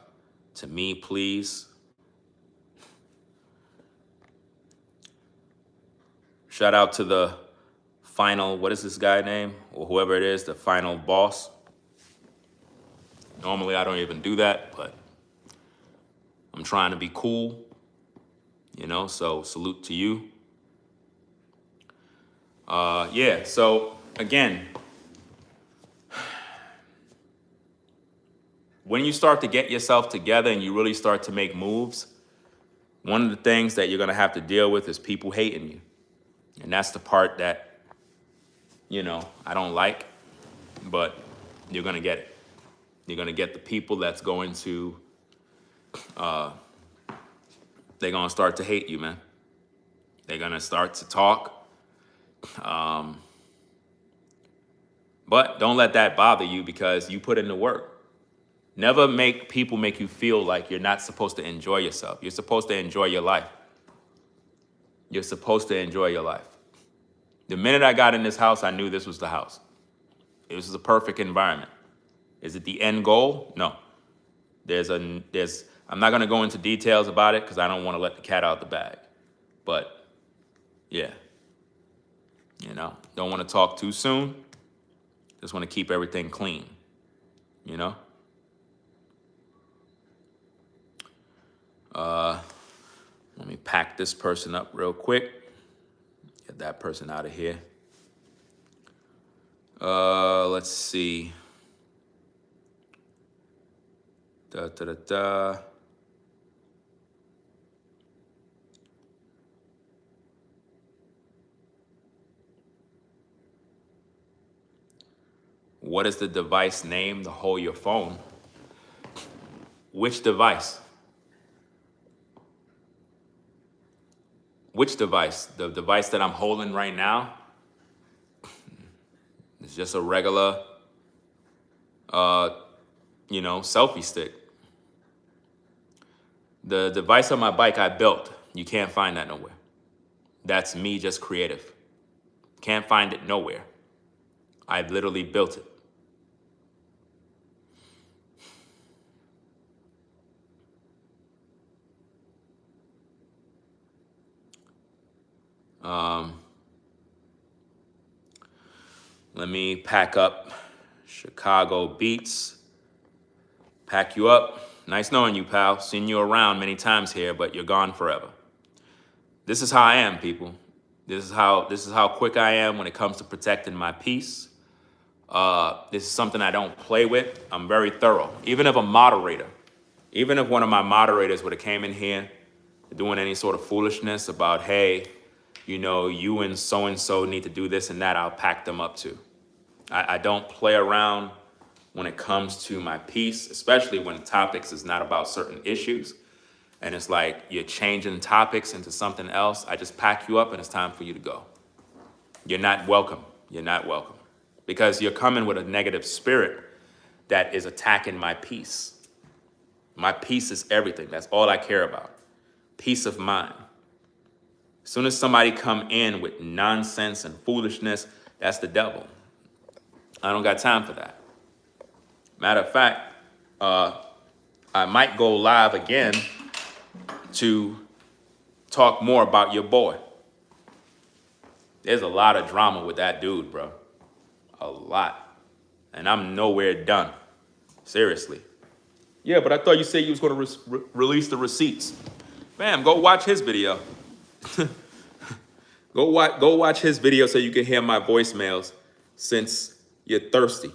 to me, please. Shout out to the final, what is this guy name? Or whoever it is, the final boss. Normally I don't even do that, but I'm trying to be cool, you know, so salute to you. Yeah, so again, when you start to get yourself together and you really start to make moves, one of the things that you're gonna have to deal with is people hating you. And that's the part that, you know, I don't like, but you're gonna get it. You're gonna get the people that's going to, they're gonna start to hate you, man. They're gonna start to talk. But don't let that bother you because you put in the work. Never make people make you feel like you're not supposed to enjoy yourself. You're supposed to enjoy your life. You're supposed to enjoy your life. The minute I got in this house, I knew this was the house. This was a perfect environment. Is it the end goal? No. I'm not gonna go into details about it because I don't want to let the cat out the bag. But yeah, you know, don't want to talk too soon. Just want to keep everything clean, you know? Let me pack this person up real quick. Get that person out of here. Let's see. What is the device name to hold your phone? Which device? Which device? The device that I'm holding right now? It's just a regular, you know, selfie stick. The device on my bike I built. You can't find that nowhere. That's me just creative. Can't find it nowhere. I literally built it. Let me pack up Chicago Beats. Pack you up. Nice knowing you, pal. Seen you around many times here, but you're gone forever. This is how I am, people. This is how quick I am when it comes to protecting my peace. This is something I don't play with. I'm very thorough. Even if one of my moderators would have came in here doing any sort of foolishness about, hey, you and so need to do this and that, I'll pack them up too. I don't play around when it comes to my peace, especially when topics is not about certain issues. And it's like you're changing topics into something else. I just pack you up and it's time for you to go. You're not welcome. You're not welcome. Because you're coming with a negative spirit that is attacking my peace. My peace is everything. That's all I care about. Peace of mind. As soon as somebody come in with nonsense and foolishness, that's the devil. I don't got time for that. Matter of fact, I might go live again to talk more about your boy. There's a lot of drama with that dude, bro. A lot. And I'm nowhere done. Seriously. Yeah, but I thought you said you was going to release the receipts. Bam, go watch his video. Go watch his video so you can hear my voicemails since you're thirsty.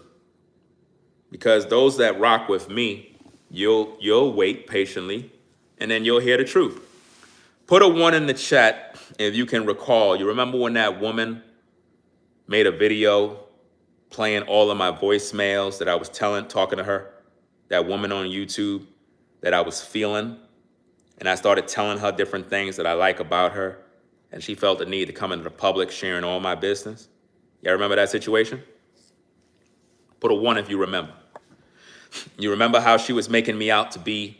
Because those that rock with me, you'll wait patiently and then you'll hear the truth. Put a 1 in the chat if you can recall. You remember when that woman made a video playing all of my voicemails that I was talking to her, that woman on YouTube that I was feeling, and I started telling her different things that I like about her, and she felt the need to come into the public sharing all my business? Y'all remember that situation? Put a 1 if you remember. You remember how she was making me out to be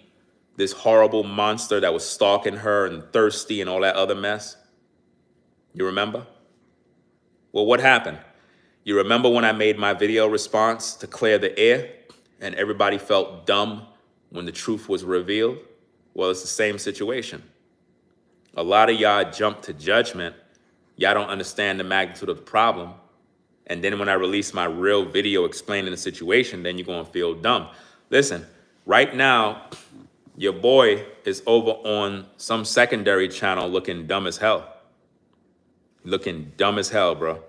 this horrible monster that was stalking her and thirsty and all that other mess? You remember? Well, what happened? You remember when I made my video response to clear the air and everybody felt dumb when the truth was revealed? Well, it's the same situation. A lot of y'all jump to judgment. Y'all don't understand the magnitude of the problem. And then when I release my real video explaining the situation, then you're going to feel dumb. Listen, right now, your boy is over on some secondary channel looking dumb as hell. Looking dumb as hell, bro.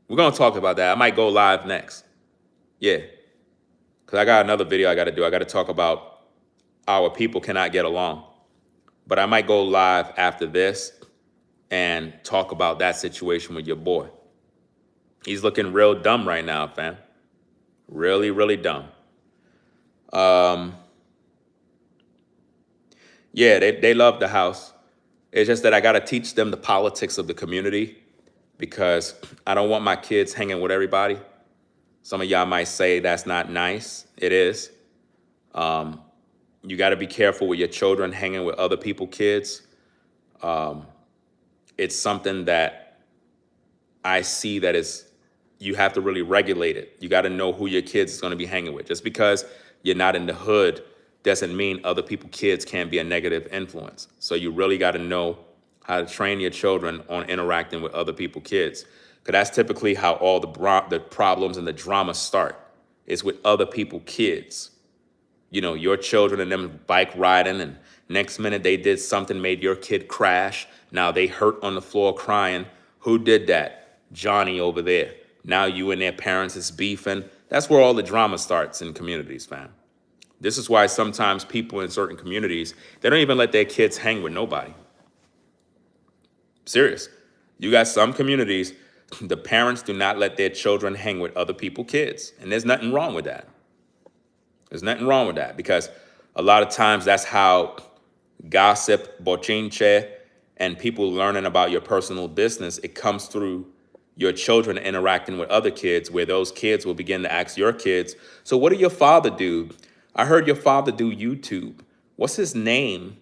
We're going to talk about that. I might go live next. Yeah. Because I got another video I got to do. I got to talk about our people cannot get along. But I might go live after this and talk about that situation with your boy. He's looking real dumb right now, fam. Really, really dumb. Yeah, they love the house. It's just that I got to teach them the politics of the community because I don't want my kids hanging with everybody. Some of y'all might say that's not nice. It is. You got to be careful with your children hanging with other people's kids. It's something that I see that is, you have to really regulate it. You got to know who your kids is going to be hanging with. Just because you're not in the hood doesn't mean other people's kids can't be a negative influence. So you really got to know how to train your children on interacting with other people's kids. Because that's typically how all the problems and the drama start. It's with other people's kids. You know, your children and them bike riding, and next minute they did something, made your kid crash. Now they hurt on the floor crying. Who did that? Johnny over there. Now you and their parents is beefing. That's where all the drama starts in communities, fam. This is why sometimes people in certain communities, they don't even let their kids hang with nobody. Serious. You got some communities, the parents do not let their children hang with other people's kids. And there's nothing wrong with that. There's nothing wrong with that because a lot of times that's how gossip, bochinche, and people learning about your personal business, it comes through your children interacting with other kids, where those kids will begin to ask your kids, so what did your father do? I heard your father do YouTube. What's his name?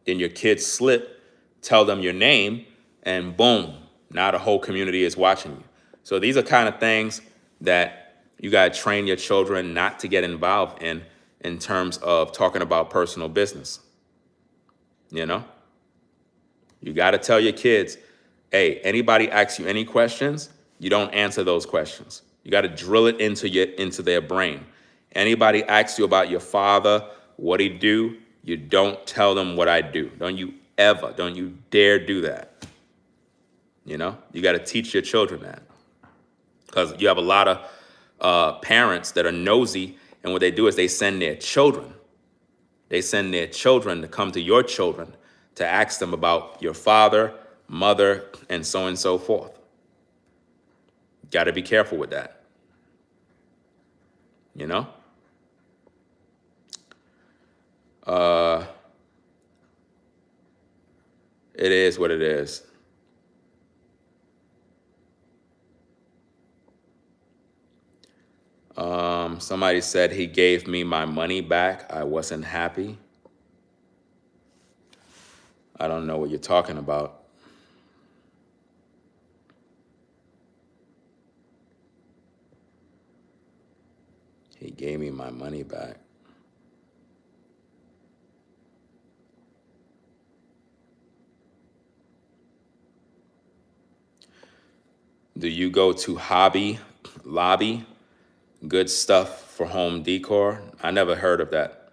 Then your kids slip, tell them your name, and boom, now the whole community is watching you. So these are kind of things that you got to train your children not to get involved in terms of talking about personal business. You know? You got to tell your kids, hey, anybody asks you any questions, you don't answer those questions. You got to drill it into their brain. Anybody asks you about your father, what he do, you don't tell them what I do. Don't you dare do that. You got to teach your children that, because you have a lot of parents that are nosy, and what they do is they send their children. They send their children to come to your children to ask them about your father, mother, and so forth. Got to be careful with that. It is what it is. Somebody said he gave me my money back. I wasn't happy. I don't know what you're talking about. He gave me my money back. Do you go to Hobby Lobby? Good stuff for home decor. I never heard of that.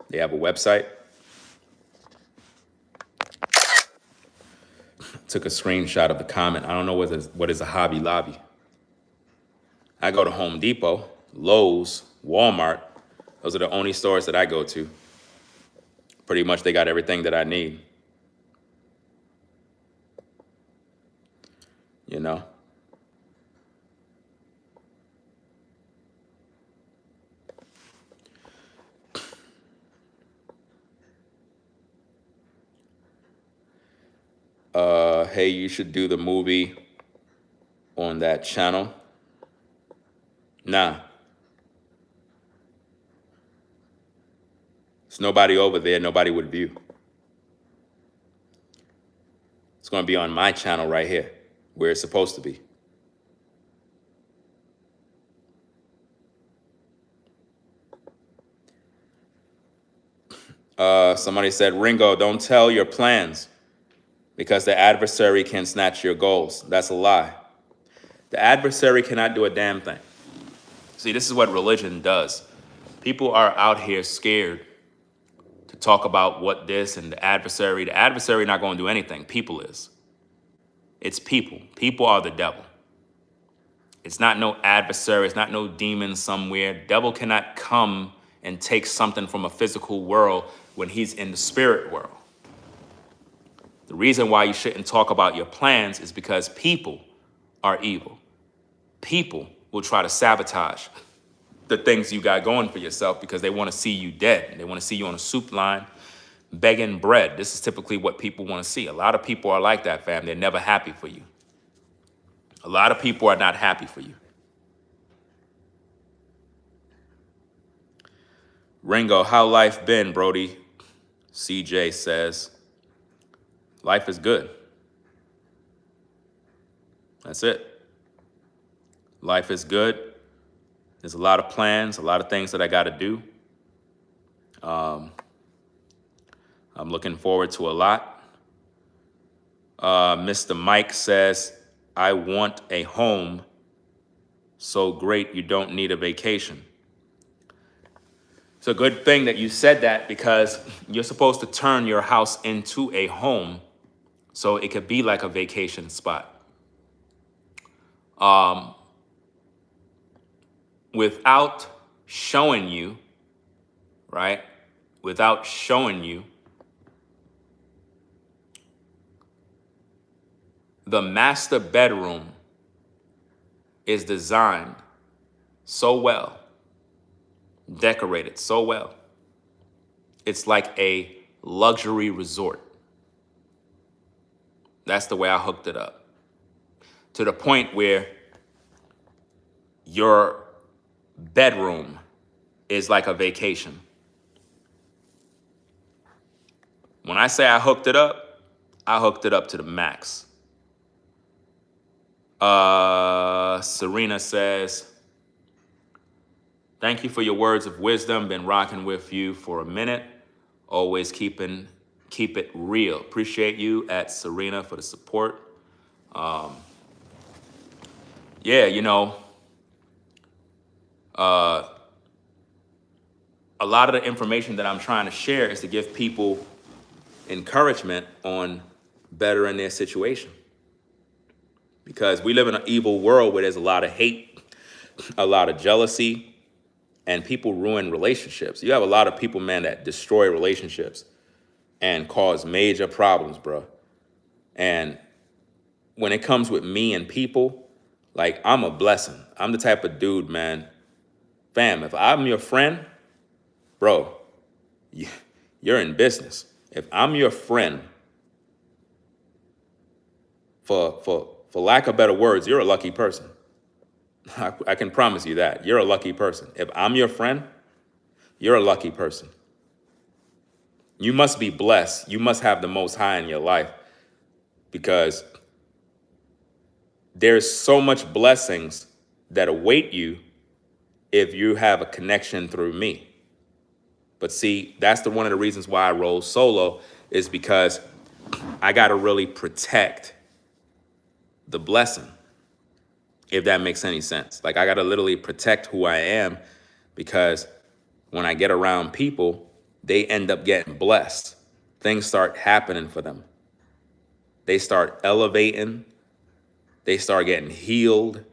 They have a website. Took a screenshot of the comment. I don't know what is a Hobby Lobby. I go to Home Depot, Lowe's, Walmart. Those are the only stores that I go to. Pretty much they got everything that I need. Hey, you should do the movie on that channel. Nah. There's nobody over there, nobody would view. It's going to be on my channel right here, where it's supposed to be. Somebody said, Ringo, don't tell your plans because the adversary can snatch your goals. That's a lie. The adversary cannot do a damn thing. See, this is what religion does. People are out here scared to talk about what this and the adversary not going to do anything. People is. It's people. People are the devil. It's not no adversary. It's not no demon somewhere. Devil cannot come and take something from a physical world when he's in the spirit world. The reason why you shouldn't talk about your plans is because people are evil. People will try to sabotage the things you got going for yourself because they want to see you dead. They want to see you on a soup line begging bread. This is typically what people want to see. A lot of people are like that, fam. They're never happy for you. A lot of people are not happy for you. Ringo, how life been, Brody? CJ says, life is good. That's it. Life is good. There's a lot of plans, a lot of things that I got to do. I'm looking forward to a lot. Mr. Mike says, I want a home so great you don't need a vacation. It's a good thing that you said that because you're supposed to turn your house into a home so it could be like a vacation spot. Without showing you, right? Without showing you, the master bedroom is designed so well, decorated so well. It's like a luxury resort. That's the way I hooked it up. To the point where your bedroom is like a vacation. When I say I hooked it up to the max. Serena says, thank you for your words of wisdom. Been rocking with you for a minute. Always keep it real. Appreciate you at Serena for the support. Yeah, a lot of the information that I'm trying to share is to give people encouragement on better in their situation. Because we live in an evil world where there's a lot of hate, a lot of jealousy, and people ruin relationships. You have a lot of people, man, that destroy relationships and cause major problems, bro. And when it comes with me and people, like, I'm a blessing. I'm the type of dude, man. Fam, if I'm your friend, bro, you're in business. If I'm your friend, for lack of better words, you're a lucky person. I can promise you that. You're a lucky person. If I'm your friend, you're a lucky person. You must be blessed. You must have the Most High in your life, because there's so much blessings that await you if you have a connection through me. But see, that's one of the reasons why I roll solo, is because I got to really protect the blessing, if that makes any sense. Like, I got to literally protect who I am, because when I get around people, they end up getting blessed. Things start happening for them. They start elevating. They start getting healed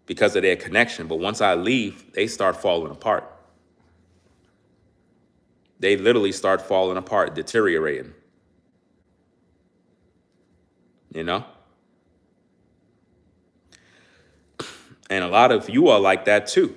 because of their connection. But once I leave, they start falling apart. They literally start falling apart, deteriorating. You know? And a lot of you are like that too.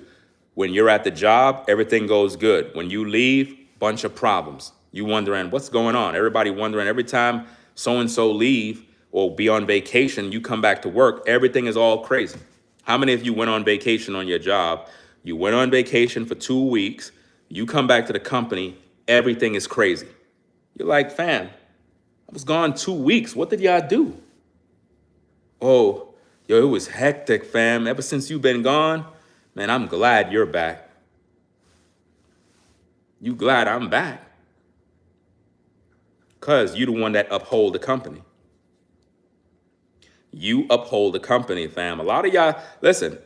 When you're at the job, everything goes good. When you leave, bunch of problems. You wondering what's going on. Everybody wondering, every time so-and-so leave or be on vacation, you come back to work, everything is all crazy. How many of you went on vacation on your job? You went on vacation for 2 weeks. You come back to the company, everything is crazy. You're like, fam, I was gone 2 weeks. What did y'all do? Oh, yo, it was hectic, fam. Ever since you've been gone, man, I'm glad you're back. You glad I'm back? Because you the one that uphold the company. You uphold the company, fam. A lot of y'all, listen,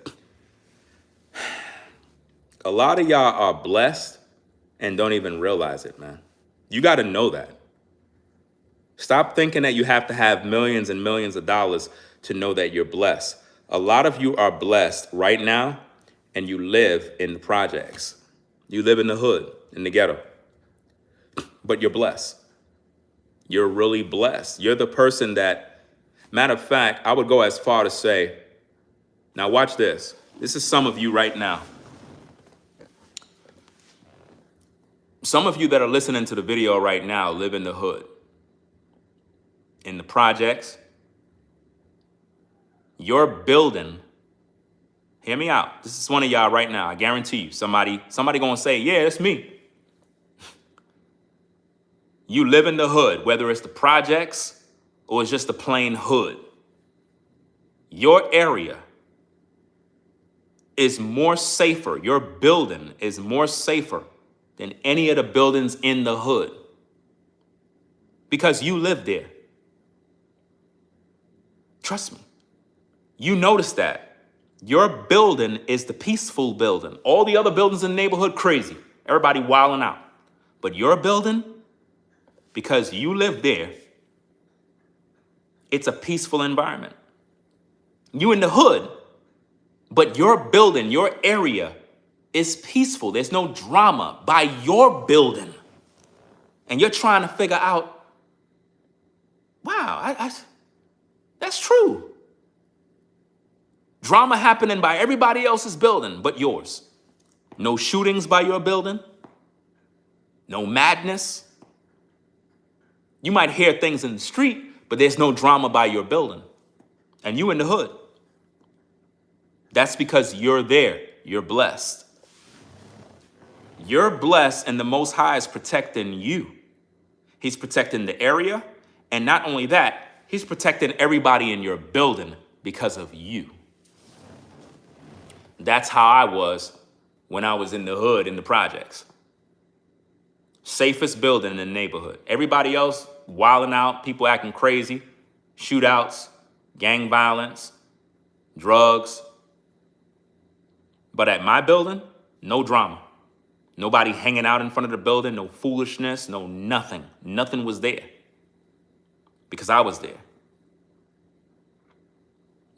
a lot of y'all are blessed and don't even realize it, man. You got to know that. Stop thinking that you have to have millions and millions of dollars to know that you're blessed. A lot of you are blessed right now, and you live in the projects. You live in the hood, in the ghetto. But you're blessed. You're really blessed. You're the person that, matter of fact, I would go as far to say, now watch this. This is some of you right now. Some of you that are listening to the video right now live in the hood, in the projects. Your building, hear me out. This is one of y'all right now. I guarantee you, somebody gonna say, yeah, it's me. You live in the hood, whether it's the projects or it's just the plain hood. Your area is more safer. Your building is more safer than any of the buildings in the hood, because you live there. Trust me. You notice that. Your building is the peaceful building. All the other buildings in the neighborhood, crazy. Everybody wilding out. But your building, because you live there, it's a peaceful environment. You in the hood, but your building, your area is peaceful. There's no drama by your building. And you're trying to figure out, wow, that's true. Drama happening by everybody else's building but yours. No shootings by your building. No madness. You might hear things in the street, but there's no drama by your building. And you in the hood. That's because you're there. You're blessed. You're blessed, and the Most High is protecting you. He's protecting the area. And not only that, he's protecting everybody in your building because of you. That's how I was when I was in the hood, in the projects. Safest building in the neighborhood. Everybody else wilding out, people acting crazy, shootouts, gang violence, drugs. But at my building, no drama. Nobody hanging out in front of the building, no foolishness, no nothing. Nothing was there. because I was there.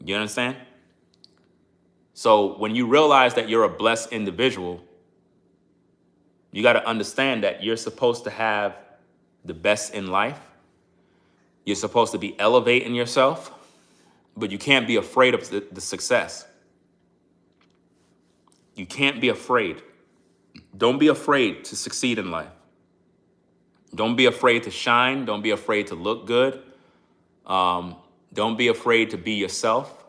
You understand? So when you realize that you're a blessed individual, you got to understand that you're supposed to have the best in life. You're supposed to be elevating yourself, but you can't be afraid of the success. You can't be afraid. Don't be afraid to succeed in life. Don't be afraid to shine. Don't be afraid to look good. Don't be afraid to be yourself.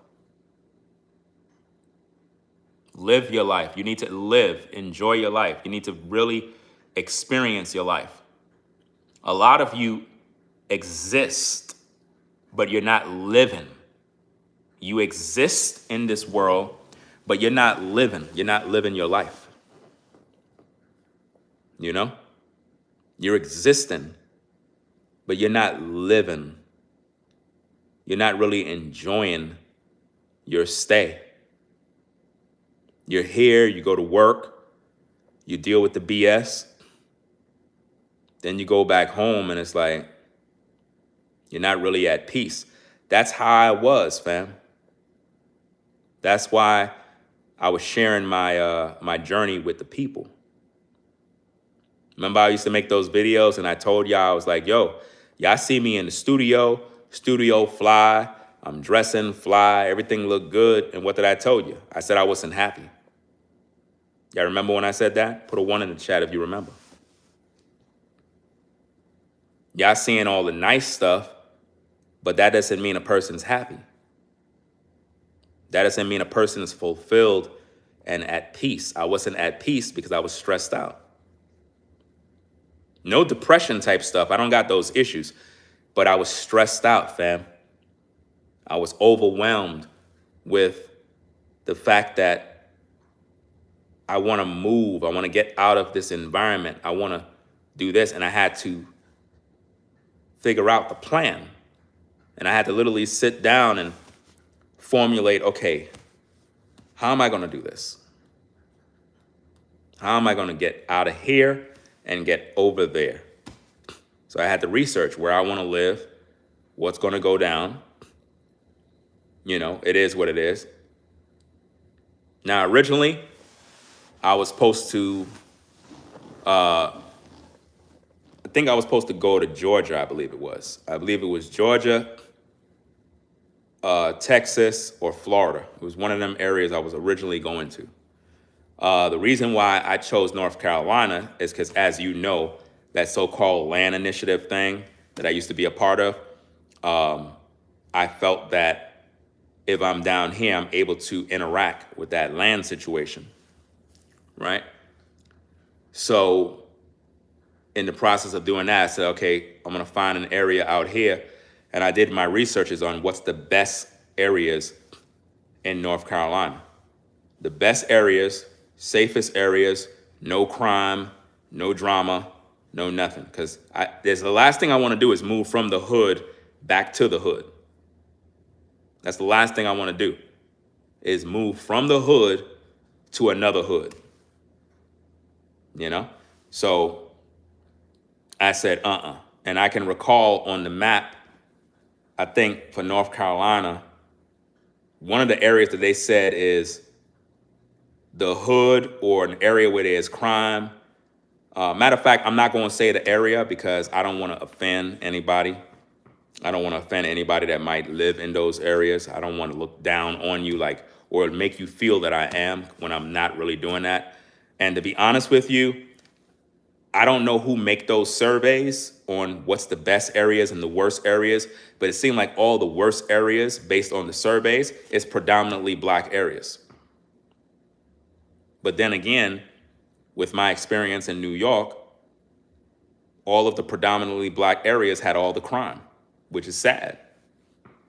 Live your life. You need to live, enjoy your life. You need to really experience your life. A lot of you exist, but you're not living. You exist in this world, but you're not living. You're not living your life. You know? You're existing, but you're not living. You're not really enjoying your stay. You're here, you go to work, you deal with the BS, then you go back home and it's like, you're not really at peace. That's how I was, fam. That's why I was sharing my journey with the people. Remember I used to make those videos and I told y'all, I was like, yo, y'all see me in the studio fly, I'm dressing fly, everything looked good. And what did I tell you? I said I wasn't happy. Y'all remember when I said that? Put a 1 in the chat if you remember. Y'all seeing all the nice stuff, but that doesn't mean a person's happy. That doesn't mean a person is fulfilled and at peace. I wasn't at peace because I was stressed out. No depression type stuff. I don't got those issues, but I was stressed out, fam. I was overwhelmed with the fact that I want to move. I want to get out of this environment. I want to do this. And I had to figure out the plan. And I had to literally sit down and formulate, okay, how am I going to do this? How am I going to get out of here and get over there? So I had to research where I want to live, what's going to go down. You know, it is what it is. Now, originally, I was supposed to, I think I was supposed to go to Georgia, I believe it was. I believe it was Georgia, Texas, or Florida. It was one of them areas I was originally going to. The reason why I chose North Carolina is because, as you know, that so-called land initiative thing that I used to be a part of, I felt that if I'm down here, I'm able to interact with that land situation. Right? So in the process of doing that, I said, okay, I'm going to find an area out here. And I did my researches on what's the best areas in North Carolina. The best areas, safest areas, no crime, no drama, no nothing. Because there's the last thing I want to do is move from the hood back to the hood. That's the last thing I want to do is move from the hood to another hood. You know, so I said, And I can recall on the map, I think for North Carolina, one of the areas that they said is the hood or an area where there's crime. Matter of fact, I'm not going to say the area because I don't want to offend anybody. I don't want to offend anybody that might live in those areas. I don't want to look down on you or make you feel that I am when I'm not really doing that. And to be honest with you, I don't know who make those surveys on what's the best areas and the worst areas, but it seemed like all the worst areas based on the surveys is predominantly black areas. But then again, with my experience in New York, all of the predominantly black areas had all the crime, which is sad.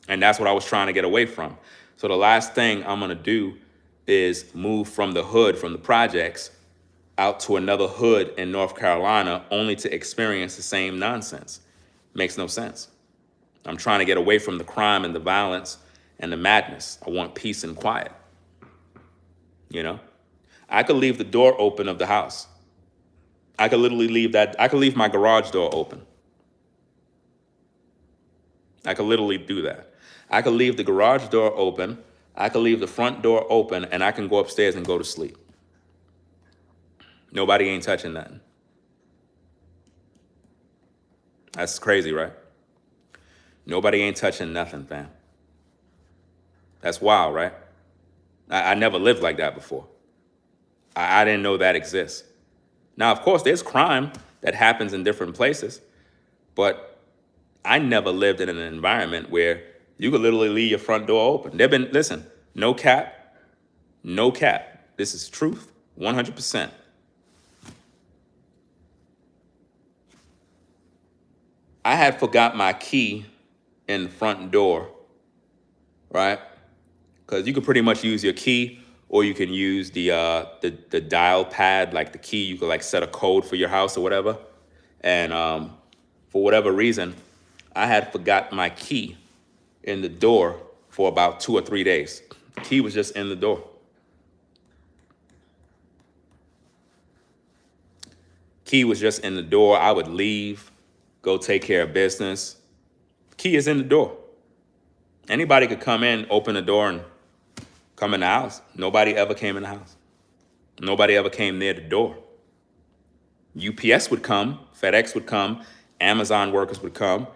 And that's what I was trying to get away from. So the last thing I'm going to do is move from the hood, from the projects, out to another hood in North Carolina only to experience the same nonsense. Makes no sense. I'm trying to get away from the crime and the violence and the madness. I want peace and quiet. You know, I could leave the door open of the house. I could literally leave my garage door open. I could literally do that. I could leave the garage door open. I could leave the front door open, and I can go upstairs and go to sleep. Nobody ain't touching nothing. That's crazy, right? Nobody ain't touching nothing, fam. That's wild, right? I never lived like that before. I didn't know that exists. Now, of course, there's crime that happens in different places, but I never lived in an environment where you could literally leave your front door open. Listen, no cap, no cap. This is truth, 100%. I had forgot my key in the front door, right? Because you can pretty much use your key, or you can use the dial pad, like the key. You could like set a code for your house or whatever. And for whatever reason, I had forgot my key in the door for about 2 or 3 days. The key was just in the door. Key was just in the door. I would leave, go take care of business. Key is in the door. Anybody could come in, open the door, and come in the house. Nobody ever came in the house. Nobody ever came near the door. UPS would come, FedEx would come, Amazon workers would come.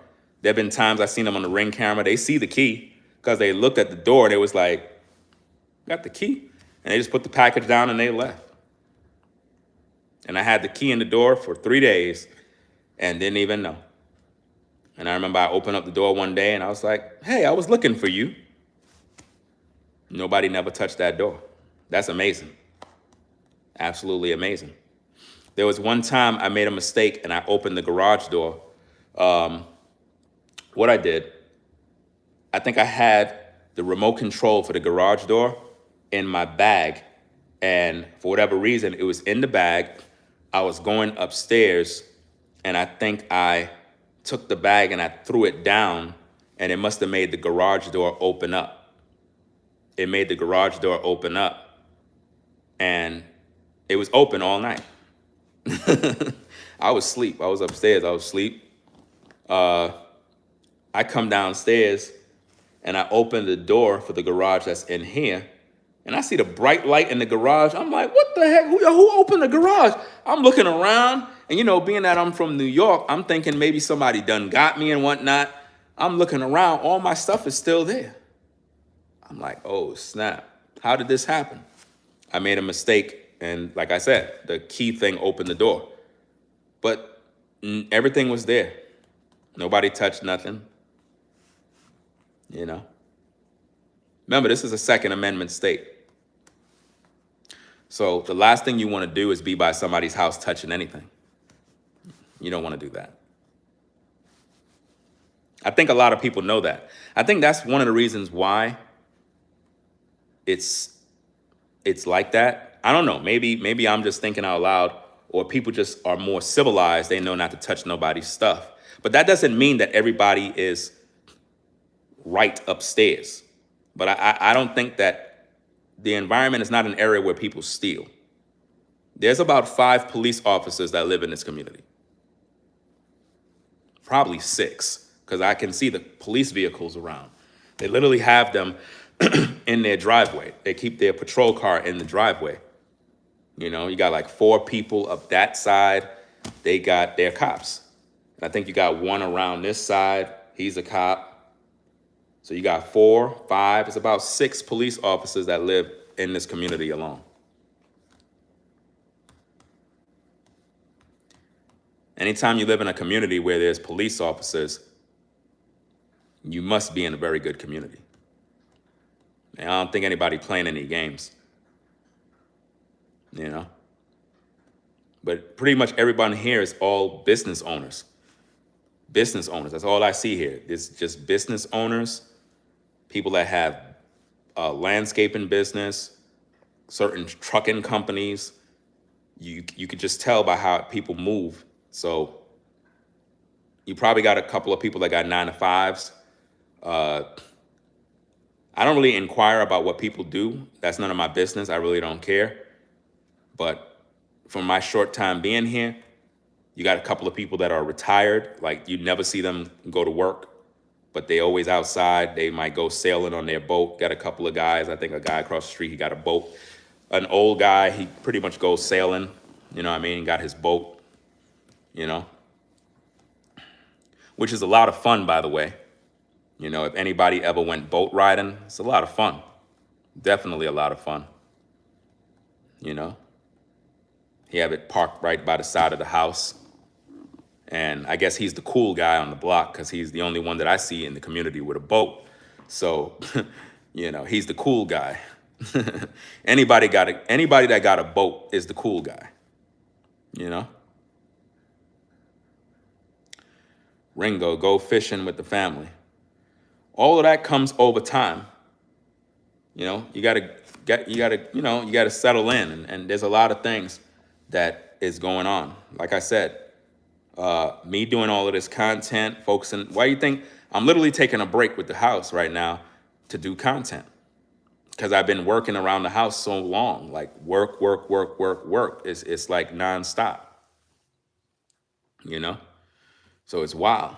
There have been times I've seen them on the Ring camera. They see the key because they looked at the door and it was like, got the key? And they just put the package down and they left. And I had the key in the door for 3 days and didn't even know. And I remember I opened up the door one day and I was like, hey, I was looking for you. Nobody never touched that door. That's amazing. Absolutely amazing. There was one time I made a mistake and I opened the garage door. What I did, I think I had the remote control for the garage door in my bag. And for whatever reason, it was in the bag. I was going upstairs and I think I took the bag and I threw it down and it must have made the garage door open up. It made the garage door open up and it was open all night. I was asleep. I was upstairs. I was asleep. I come downstairs and I open the door for the garage that's in here. And I see the bright light in the garage. I'm like, what the heck? Who opened the garage? I'm looking around. And, you know, being that I'm from New York, I'm thinking maybe somebody done got me and whatnot. I'm looking around. All my stuff is still there. I'm like, oh, snap. How did this happen? I made a mistake. And like I said, the key thing opened the door. But everything was there. Nobody touched nothing. You know? Remember, this is a Second Amendment state. So the last thing you want to do is be by somebody's house touching anything. You don't want to do that. I think a lot of people know that. I think that's one of the reasons why it's like that. I don't know. Maybe I'm just thinking out loud, or people just are more civilized. They know not to touch nobody's stuff. But that doesn't mean that everybody is right upstairs. But I don't think that the environment is not an area where people steal. There's about 5 police officers that live in this community. Probably 6, because I can see the police vehicles around. They literally have them in their driveway. They keep their patrol car in the driveway. You know, you got like 4 people up that side. They got their cops. I think you got 1 around this side. He's a cop. So you got 4, 5. It's about 6 police officers that live in this community alone. Anytime you live in a community where there's police officers, you must be in a very good community. And I don't think anybody playing any games. You know? But pretty much everybody here is all business owners. Business owners. That's all I see here. It's just business owners, people that have landscaping business, certain trucking companies. You could just tell by how people move. So you probably got a couple of people that got 9 to 5s. I don't really inquire about what people do. That's none of my business. I really don't care. But from my short time being here, you got a couple of people that are retired. Like, you never see them go to work. but they always outside. They might go sailing on their boat. Got a couple of guys. I think a guy across the street, he got a boat. An old guy, he pretty much goes sailing. You know what I mean? Got his boat, you know, which is a lot of fun, by the way. You know, if anybody ever went boat riding, it's a lot of fun. Definitely a lot of fun. You know, he have it parked right by the side of the house. And I guess he's the cool guy on the block because he's the only one that I see in the community with a boat. So, you know, he's the cool guy. Anybody that got a boat is the cool guy, you know? Ringo, go fishing with the family. All of that comes over time. You know, you gotta settle in, and there's a lot of things that is going on. Like I said, me doing all of this content, focusing. Why do you think I'm literally taking a break with the house right now to do content? Because I've been working around the house so long, like work. It's like nonstop, you know? So it's wild.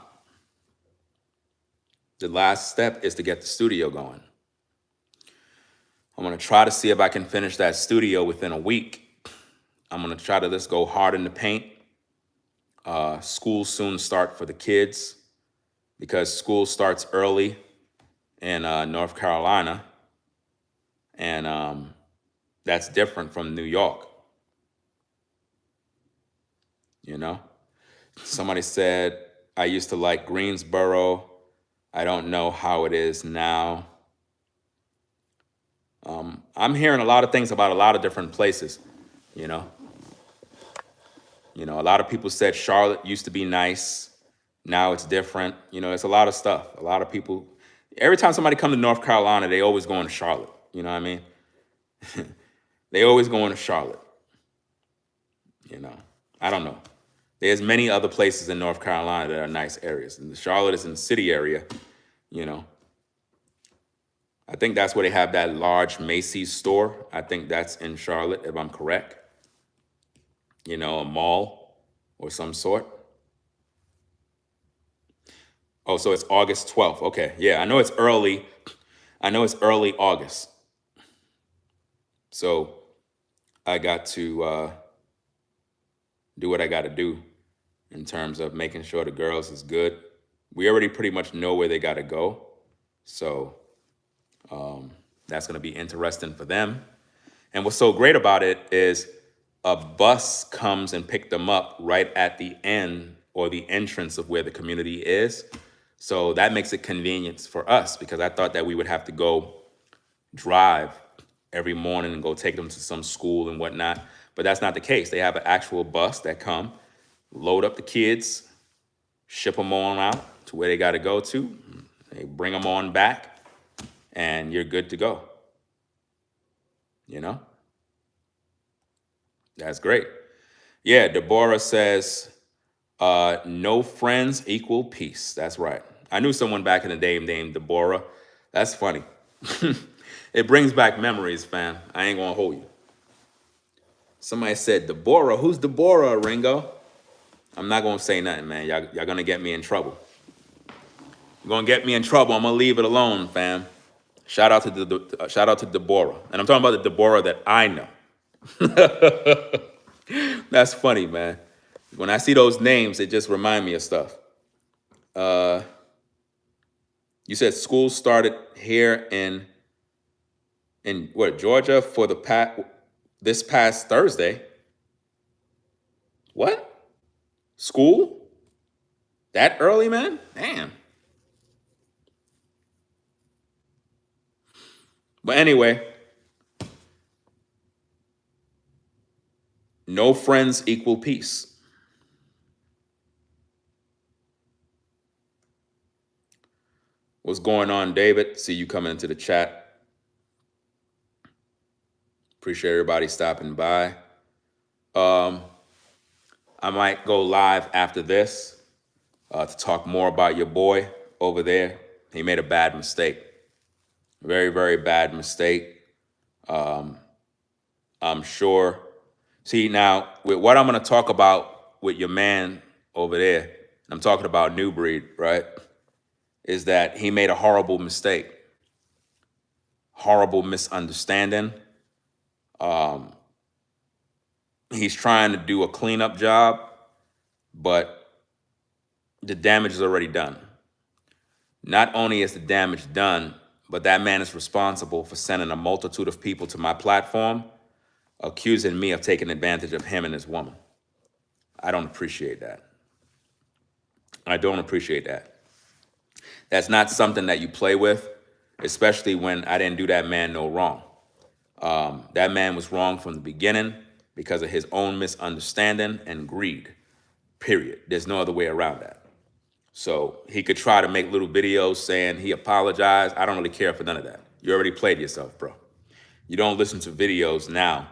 The last step is to get the studio going. I'm gonna try to see if I can finish that studio within a week. I'm gonna try to just go hard in the paint. School soon start for the kids because school starts early in North Carolina. And that's different from New York. You know? Somebody said, I used to like Greensboro. I don't know how it is now. I'm hearing a lot of things about a lot of different places, you know? You know, a lot of people said Charlotte used to be nice. Now it's different. You know, it's a lot of stuff. A lot of people, every time somebody comes to North Carolina, they always go into Charlotte. You know what I mean? They always go into Charlotte. You know, I don't know. There's many other places in North Carolina that are nice areas. And Charlotte is in the city area, you know. I think that's where they have that large Macy's store. I think that's in Charlotte, if I'm correct. You know, a mall or some sort. Oh, so it's August 12th. Okay, yeah, I know it's early. I know it's early August. So I got to do what I got to do in terms of making sure the girls is good. We already pretty much know where they got to go. So that's going to be interesting for them. And what's so great about it is a bus comes and pick them up right at the end or the entrance of where the community is. So that makes it convenient for us because I thought that we would have to go drive every morning and go take them to some school and whatnot. But that's not the case. They have an actual bus that come, load up the kids, ship them on out to where they got to go to. They bring them on back and you're good to go. You know? That's great. Yeah, Deborah says, no friends equal peace. That's right. I knew someone back in the day named Deborah. That's funny. It brings back memories, fam. I ain't gonna hold you. Somebody said, Deborah, who's Deborah, Ringo? I'm not gonna say nothing, man. Y'all gonna get me in trouble. You're gonna get me in trouble. I'm gonna leave it alone, fam. Shout out to Deborah. And I'm talking about the Deborah that I know. That's funny, man. When I see those names, it just remind me of stuff. You said school started here in what, Georgia for this past Thursday. What? School? That early, man? Damn. But anyway, no friends equal peace. What's going on, David? See you coming into the chat. Appreciate everybody stopping by. I might go live after this to talk more about your boy over there. He made a bad mistake. Very, very bad mistake. I'm sure. See, now, with what I'm going to talk about with your man over there, I'm talking about New Breed, right? is that he made a horrible mistake, horrible misunderstanding. He's trying to do a cleanup job, but the damage is already done. Not only is the damage done, but that man is responsible for sending a multitude of people to my platform, accusing me of taking advantage of him and his woman. I don't appreciate that. I don't appreciate that. That's not something that you play with, especially when I didn't do that man no wrong. That man was wrong from the beginning because of his own misunderstanding and greed, period. There's no other way around that. So he could try to make little videos saying he apologized. I don't really care for none of that. You already played yourself, bro. You don't listen to videos now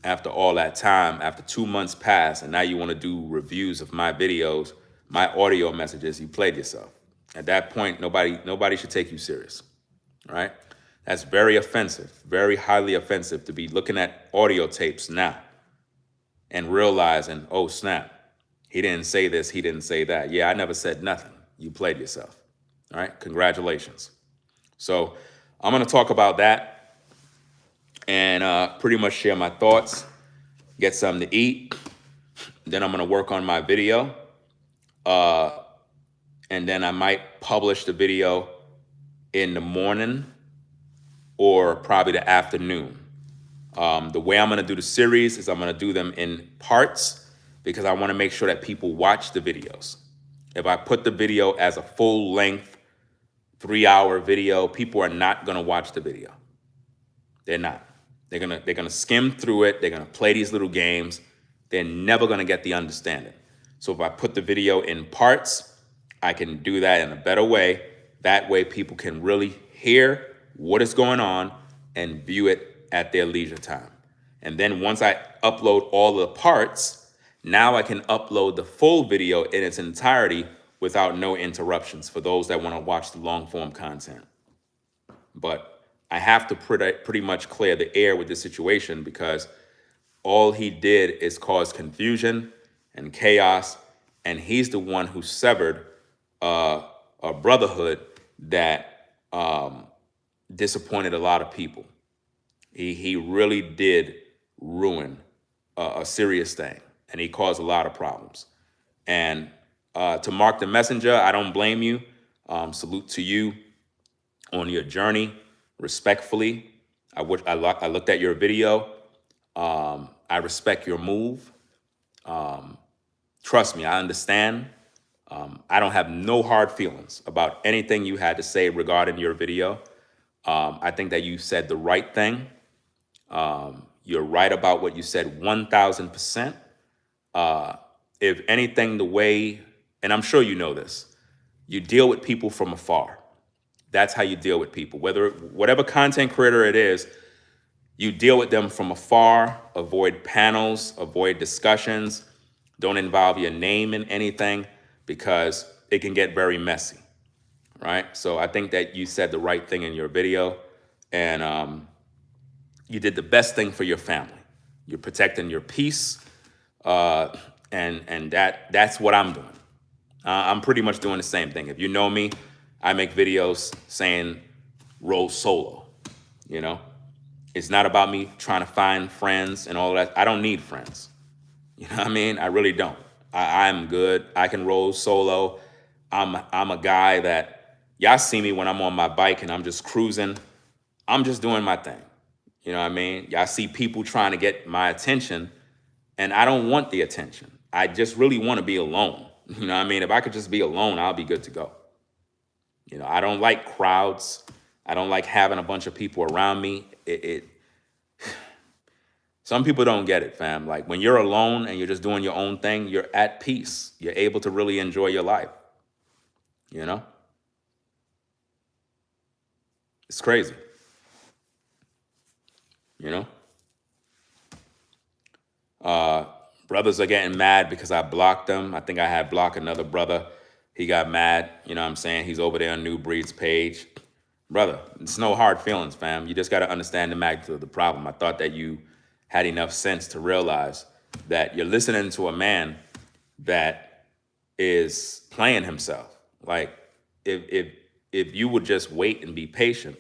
after all that time, after 2 months pass, and now you want to do reviews of my videos, my audio messages. You played yourself. At that point, nobody should take you serious, right? That's very offensive, very highly offensive to be looking at audio tapes now and realizing, oh, snap, he didn't say this, he didn't say that. Yeah, I never said nothing. You played yourself, all right? Congratulations. So I'm going to talk about that and pretty much share my thoughts, get something to eat. Then I'm going to work on my video. And then I might publish the video in the morning or probably the afternoon. The way I'm going to do the series is I'm going to do them in parts because I want to make sure that people watch the videos. If I put the video as a full length 3-hour video, people are not going to watch the video. They're not. They're gonna skim through it. They're gonna play these little games. They're never gonna get the understanding. So if I put the video in parts, I can do that in a better way. That way people can really hear what is going on and view it at their leisure time. And then once I upload all the parts, now I can upload the full video in its entirety without no interruptions for those that want to watch the long form content. But I have to pretty much clear the air with this situation because all he did is cause confusion and chaos, and he's the one who severed a brotherhood that disappointed a lot of people. He really did ruin a serious thing, and he caused a lot of problems. And to Mark the Messenger, I don't blame you. Salute to you on your journey. Respectfully, I looked at your video. I respect your move. Trust me, I understand. I don't have no hard feelings about anything you had to say regarding your video. I think that you said the right thing. You're right about what you said 1,000%. If anything, the way, and I'm sure you know this, you deal with people from afar. That's how you deal with people. Whatever content creator it is, you deal with them from afar, avoid panels, avoid discussions, don't involve your name in anything because it can get very messy, right? So I think that you said the right thing in your video and you did the best thing for your family. You're protecting your peace and that's what I'm doing. I'm pretty much doing the same thing. If you know me, I make videos saying roll solo, you know? It's not about me trying to find friends and all that. I don't need friends. You know what I mean? I really don't. I'm good. I can roll solo. I'm a guy that, y'all see me when I'm on my bike and I'm just cruising. I'm just doing my thing. You know what I mean? Y'all see people trying to get my attention and I don't want the attention. I just really want to be alone. You know what I mean? If I could just be alone, I'll be good to go. You know, I don't like crowds. I don't like having a bunch of people around me. Some people don't get it, fam. Like when you're alone and you're just doing your own thing, you're at peace. You're able to really enjoy your life. You know? It's crazy. You know? Brothers are getting mad because I blocked them. I think I had blocked another brother. He got mad. You know what I'm saying? He's over there on New Breed's page. Brother, it's no hard feelings, fam. You just got to understand the magnitude of the problem. I thought that you had enough sense to realize that you're listening to a man that is playing himself. Like, if if you would just wait and be patient,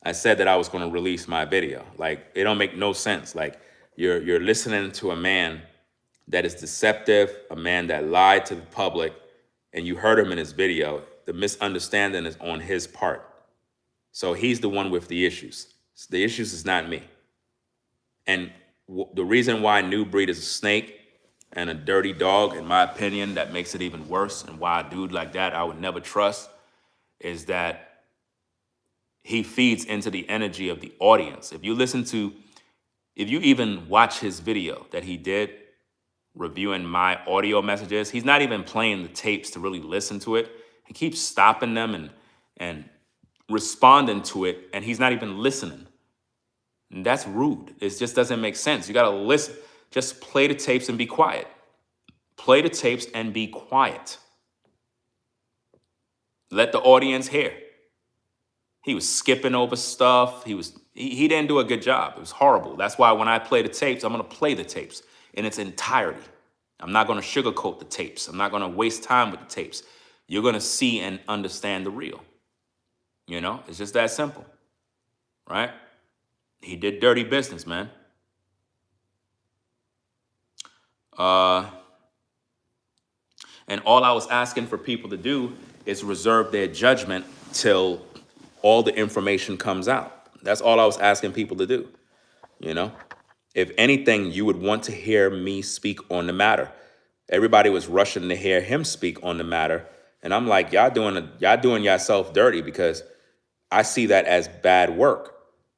I said that I was going to release my video. Like, it don't make no sense. Like, you're listening to a man that is deceptive, a man that lied to the public, and you heard him in his video. The misunderstanding is on his part. So he's the one with the issues. The issues is not me. And the reason why New Breed is a snake and a dirty dog, in my opinion, that makes it even worse, and why a dude like that I would never trust, is that he feeds into the energy of the audience. If you even watch his video that he did reviewing my audio messages, he's not even playing the tapes to really listen to it. He keeps stopping them and responding to it, and he's not even listening. And that's rude. It just doesn't make sense. You gotta listen. Just play the tapes and be quiet. Play the tapes and be quiet. Let the audience hear. He was skipping over stuff. He didn't do a good job. It was horrible. That's why when I play the tapes, I'm gonna play the tapes in its entirety. I'm not gonna sugarcoat the tapes. I'm not gonna waste time with the tapes. You're gonna see and understand the real. You know, it's just that simple, right? He did dirty business, man. And all I was asking for people to do is reserve their judgment till all the information comes out. That's all I was asking people to do. You know, if anything, you would want to hear me speak on the matter. Everybody was rushing to hear him speak on the matter. And I'm like, y'all doing yourself dirty, because I see that as bad work,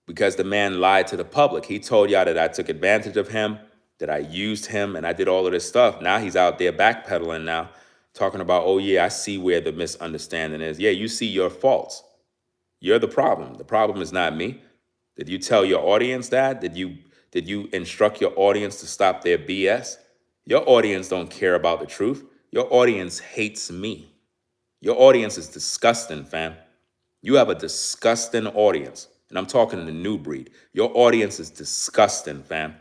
because the man lied to the public. He told y'all that I took advantage of him, that I used him, and I did all of this stuff. Now he's out there backpedaling now, talking about, oh yeah, I see where the misunderstanding is. Yeah, you see your faults. You're the problem. The problem is not me. Did you tell your audience that? Did you instruct your audience to stop their BS? Your audience don't care about the truth. Your audience hates me. Your audience is disgusting, fam. You have a disgusting audience. And I'm talking to the New Breed. Your audience is disgusting, fam.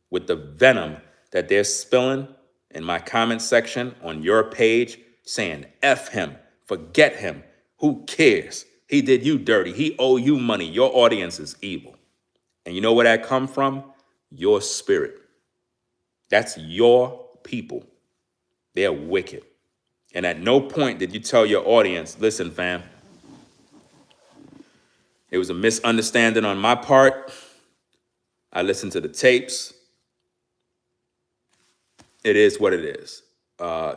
With the venom that they're spilling in my comment section on your page, saying, F him, forget him, who cares? He did you dirty, he owe you money. Your audience is evil. And you know where that come from? Your spirit. That's your people. They're wicked. And at no point did you tell your audience, listen, fam, it was a misunderstanding on my part. I listened to the tapes. It is what it is.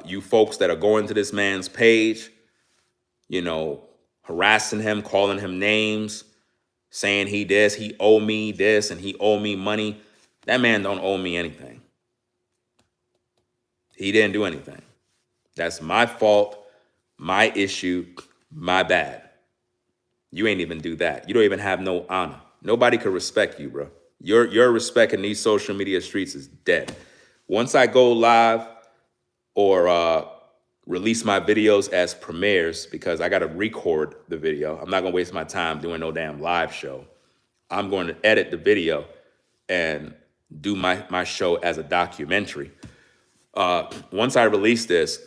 You folks that are going to this man's page, you know, harassing him, calling him names, saying he owe me this and he owe me money. That man don't owe me anything. He didn't do anything. That's my fault, my issue, my bad. You ain't even do that. You don't even have no honor. Nobody could respect you, bro. Your respect in these social media streets is dead. Once I go live or release my videos as premieres, because I got to record the video. I'm not going to waste my time doing no damn live show. I'm going to edit the video and do my show as a documentary. Once I release this,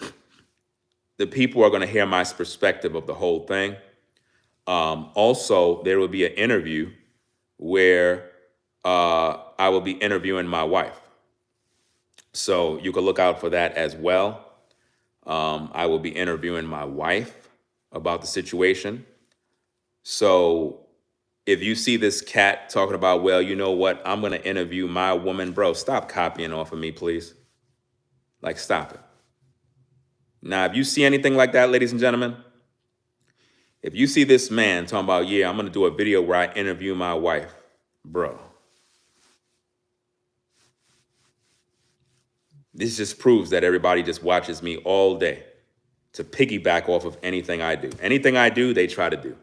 the people are going to hear my perspective of the whole thing. Also, there will be an interview where I will be interviewing my wife. So you can look out for that as well. I will be interviewing my wife about the situation. So if you see this cat talking about, well, you know what, I'm going to interview my woman, bro, stop copying off of me, please. Like, stop it. Now, if you see anything like that, ladies and gentlemen, if you see this man talking about, yeah, I'm going to do a video where I interview my wife, bro, this just proves that everybody just watches me all day to piggyback off of anything I do. Anything I do, they try to do.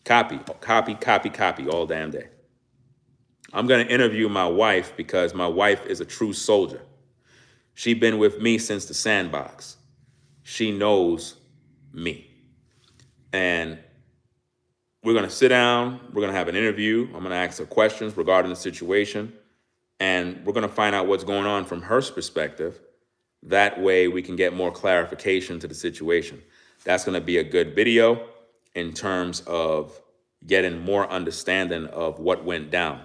Copy, copy, copy, copy all damn day. I'm going to interview my wife because my wife is a true soldier. She's been with me since the sandbox. She knows me. And we're going to sit down. We're going to have an interview. I'm going to ask her questions regarding the situation. And we're going to find out what's going on from her perspective. That way we can get more clarification to the situation. That's going to be a good video. in terms of getting more understanding of what went down.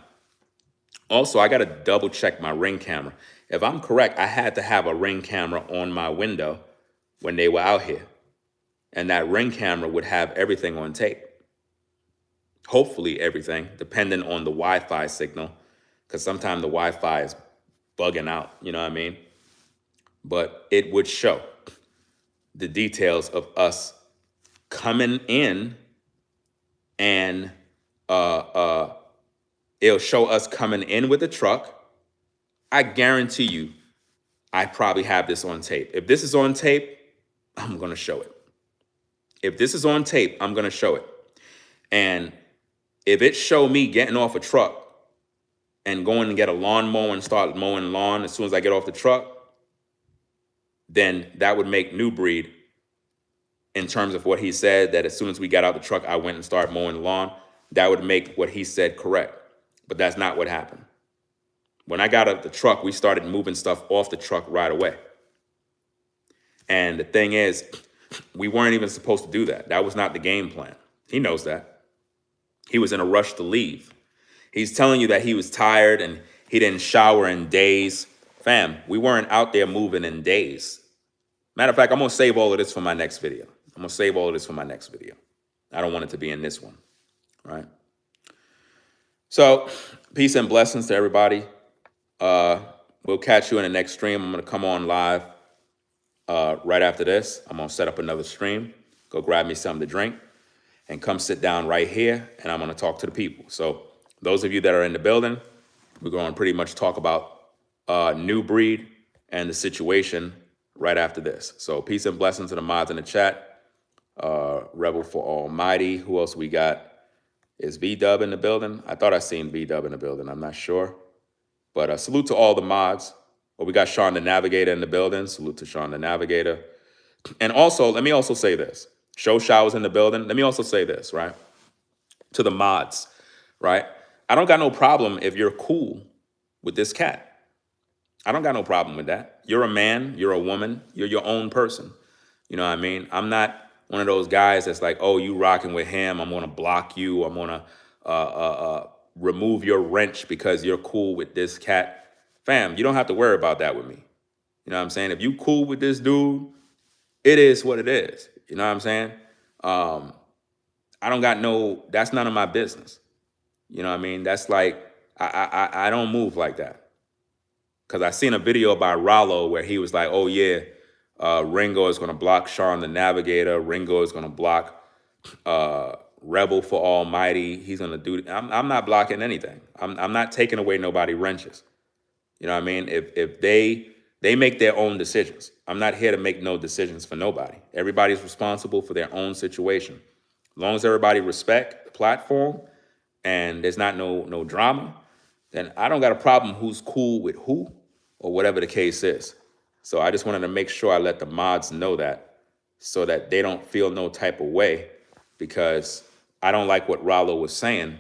Also, I got to double check my Ring camera. If I'm correct, I had to have a Ring camera on my window when they were out here. And that Ring camera would have everything on tape. Hopefully everything, depending on the Wi-Fi signal, because sometimes the Wi-Fi is bugging out, you know what I mean? But it would show the details of us coming in, and it'll show us coming in with the truck. I guarantee you, I probably have this on tape. If this is on tape, I'm going to show it. If this is on tape, I'm going to show it. And if it show me getting off a truck and going and get a lawnmower and start mowing lawn as soon as I get off the truck, then that would make New Breed, in terms of what he said, that as soon as we got out the truck, I went and started mowing the lawn. That would make what he said correct. But that's not what happened. When I got out the truck, we started moving stuff off the truck right away. And the thing is, we weren't even supposed to do that. That was not the game plan. He knows that. He was in a rush to leave. He's telling you that he was tired and he didn't shower in days. Fam, we weren't out there moving in days. Matter of fact, I'm going to save all of this for my next video. I don't want it to be in this one, right? So, peace and blessings to everybody. We'll catch you in the next stream. I'm going to come on live right after this. I'm going to set up another stream, go grab me something to drink, and come sit down right here, and I'm going to talk to the people. So those of you that are in the building, we're going to pretty much talk about New Breed and the situation right after this. So peace and blessings to the mods in the chat. Rebel for Almighty. Who else we got? Is V-Dub in the building? I thought I seen V-Dub in the building. I'm not sure. But salute to all the mods. Well, we got Sean the Navigator in the building. Salute to Sean the Navigator. And also, let me also say this. Show Showers in the building. Let me also say this, right? To the mods, right? I don't got no problem if you're cool with this cat. I don't got no problem with that. You're a man. You're a woman. You're your own person. You know what I mean? I'm not one of those guys that's like, oh, you rocking with him, I'm going to block you. I'm going to remove your wrench because you're cool with this cat. Fam, you don't have to worry about that with me. You know what I'm saying? If you cool with this dude, it is what it is. You know what I'm saying? I don't got no, that's none of my business. You know what I mean? That's like, I don't move like that. Because I seen a video by Rollo where he was like, oh, yeah, Ringo is going to block Sean the Navigator. Ringo is going to block Rebel for Almighty. He's going to do, I'm not blocking anything. I'm not taking away nobody's wrenches. You know what I mean? If they make their own decisions. I'm not here to make no decisions for nobody. Everybody's responsible for their own situation. As long as everybody respect the platform and there's not no drama, then I don't got a problem who's cool with who or whatever the case is. So I just wanted to make sure I let the mods know that so that they don't feel no type of way, because I don't like what Rollo was saying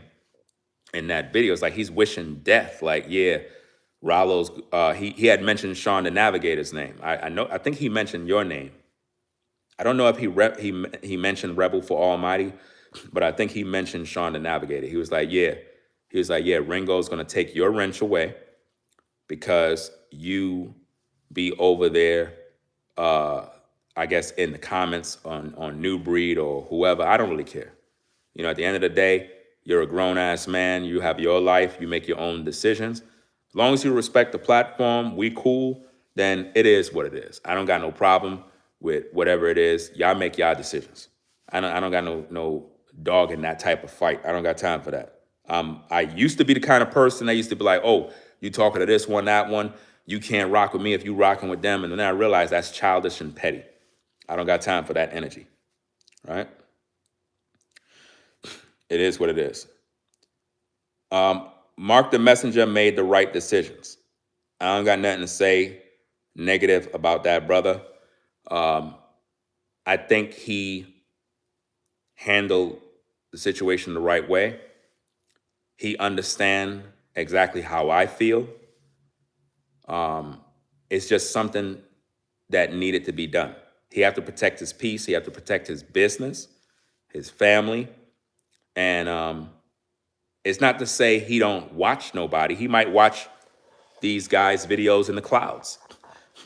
in that video. It's like he's wishing death. Like, yeah, Rollo's, he had mentioned Sean the Navigator's name. I think he mentioned your name. I don't know if he mentioned Rebel for Almighty, but I think he mentioned Sean the Navigator. He was like, yeah, Ringo's going to take your wrench away because you be over there, I guess, in the comments on New Breed or whoever. I don't really care. You know, at the end of the day, you're a grown-ass man. You have your life. You make your own decisions. As long as you respect the platform, we cool, then it is what it is. I don't got no problem with whatever it is. Y'all make y'all decisions. I don't got no dog in that type of fight. I don't got time for that. I used to be the kind of person that used to be like, oh, you talking to this one, that one. You can't rock with me if you rocking with them. And then I realized that's childish and petty. I don't got time for that energy, right? It is what it is. Mark the Messenger made the right decisions. I don't got nothing to say negative about that brother. I think he handled the situation the right way. He understands exactly how I feel. It's just something that needed to be done. He had to protect his peace. He had to protect his business. his family. And it's not to say he don't watch nobody. He might watch these guys' videos in the clouds.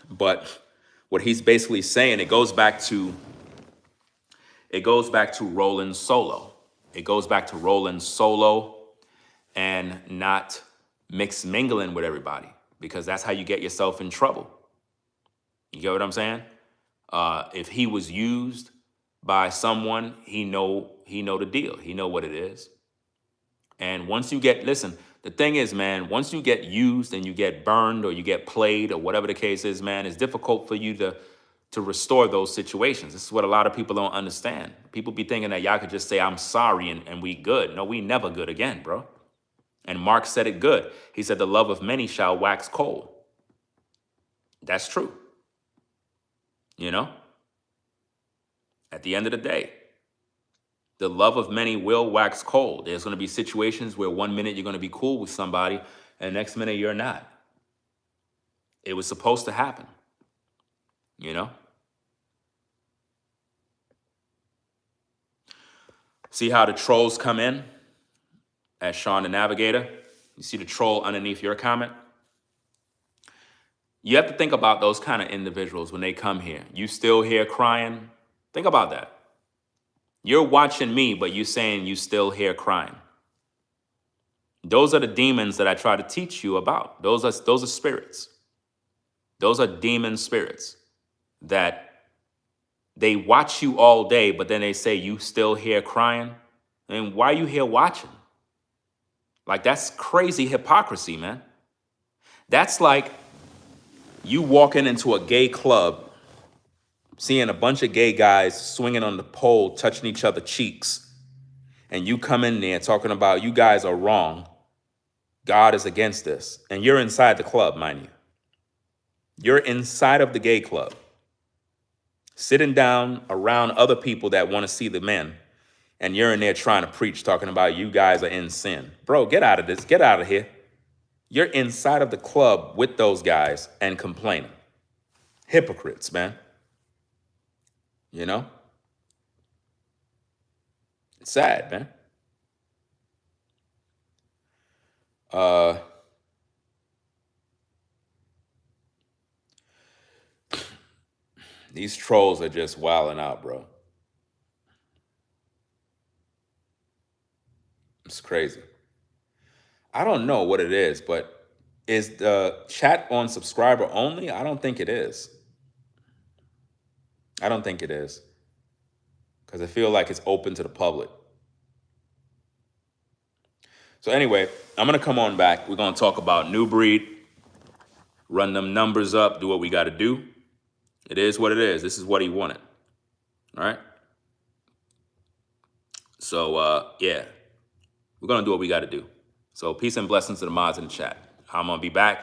But what he's basically saying, it goes back to rolling solo. It goes back to rolling solo and not mingling with everybody, because that's how you get yourself in trouble. You get what I'm saying? If he was used by someone, he know the deal. He know what it is. And once you get, listen, the thing is, man, once you get used and you get burned or you get played or whatever the case is, man, it's difficult for you to restore those situations. This is what a lot of people don't understand. People be thinking that y'all could just say, I'm sorry, and we good. No, we never good again, bro. And Mark said it good. He said, the love of many shall wax cold. That's true. You know? At the end of the day, the love of many will wax cold. There's going to be situations where 1 minute you're going to be cool with somebody and next minute you're not. It was supposed to happen. You know? See how the trolls come in at Sean the Navigator? You see the troll underneath your comment? You have to think about those kind of individuals when they come here. You still here crying? Think about that. You're watching me, but you're saying you still here crying. Those are the demons that I try to teach you about. Those are spirits. Those are demon spirits that they watch you all day, but then they say you still here crying. And why are you here watching? Like, that's crazy hypocrisy, man. That's like you walking into a gay club, seeing a bunch of gay guys swinging on the pole, touching each other cheeks, and you come in there talking about you guys are wrong. God is against this. And you're inside the club, mind you. You're inside of the gay club, sitting down around other people that want to see the men. And you're in there trying to preach, talking about you guys are in sin. Bro, get out of this. Get out of here. You're inside of the club with those guys and complaining. Hypocrites, man. You know? It's sad, man. These trolls are just wilding out, bro. It's crazy. I don't know what it is, but is the chat on subscriber only? I don't think it is. I don't think it is. Because I feel like it's open to the public. So anyway, I'm going to come on back. We're going to talk about New Breed, run them numbers up, do what we got to do. It is what it is. This is what he wanted. All right? So, yeah, we're going to do what we got to do. So peace and blessings to the mods in the chat. I'm going to be back.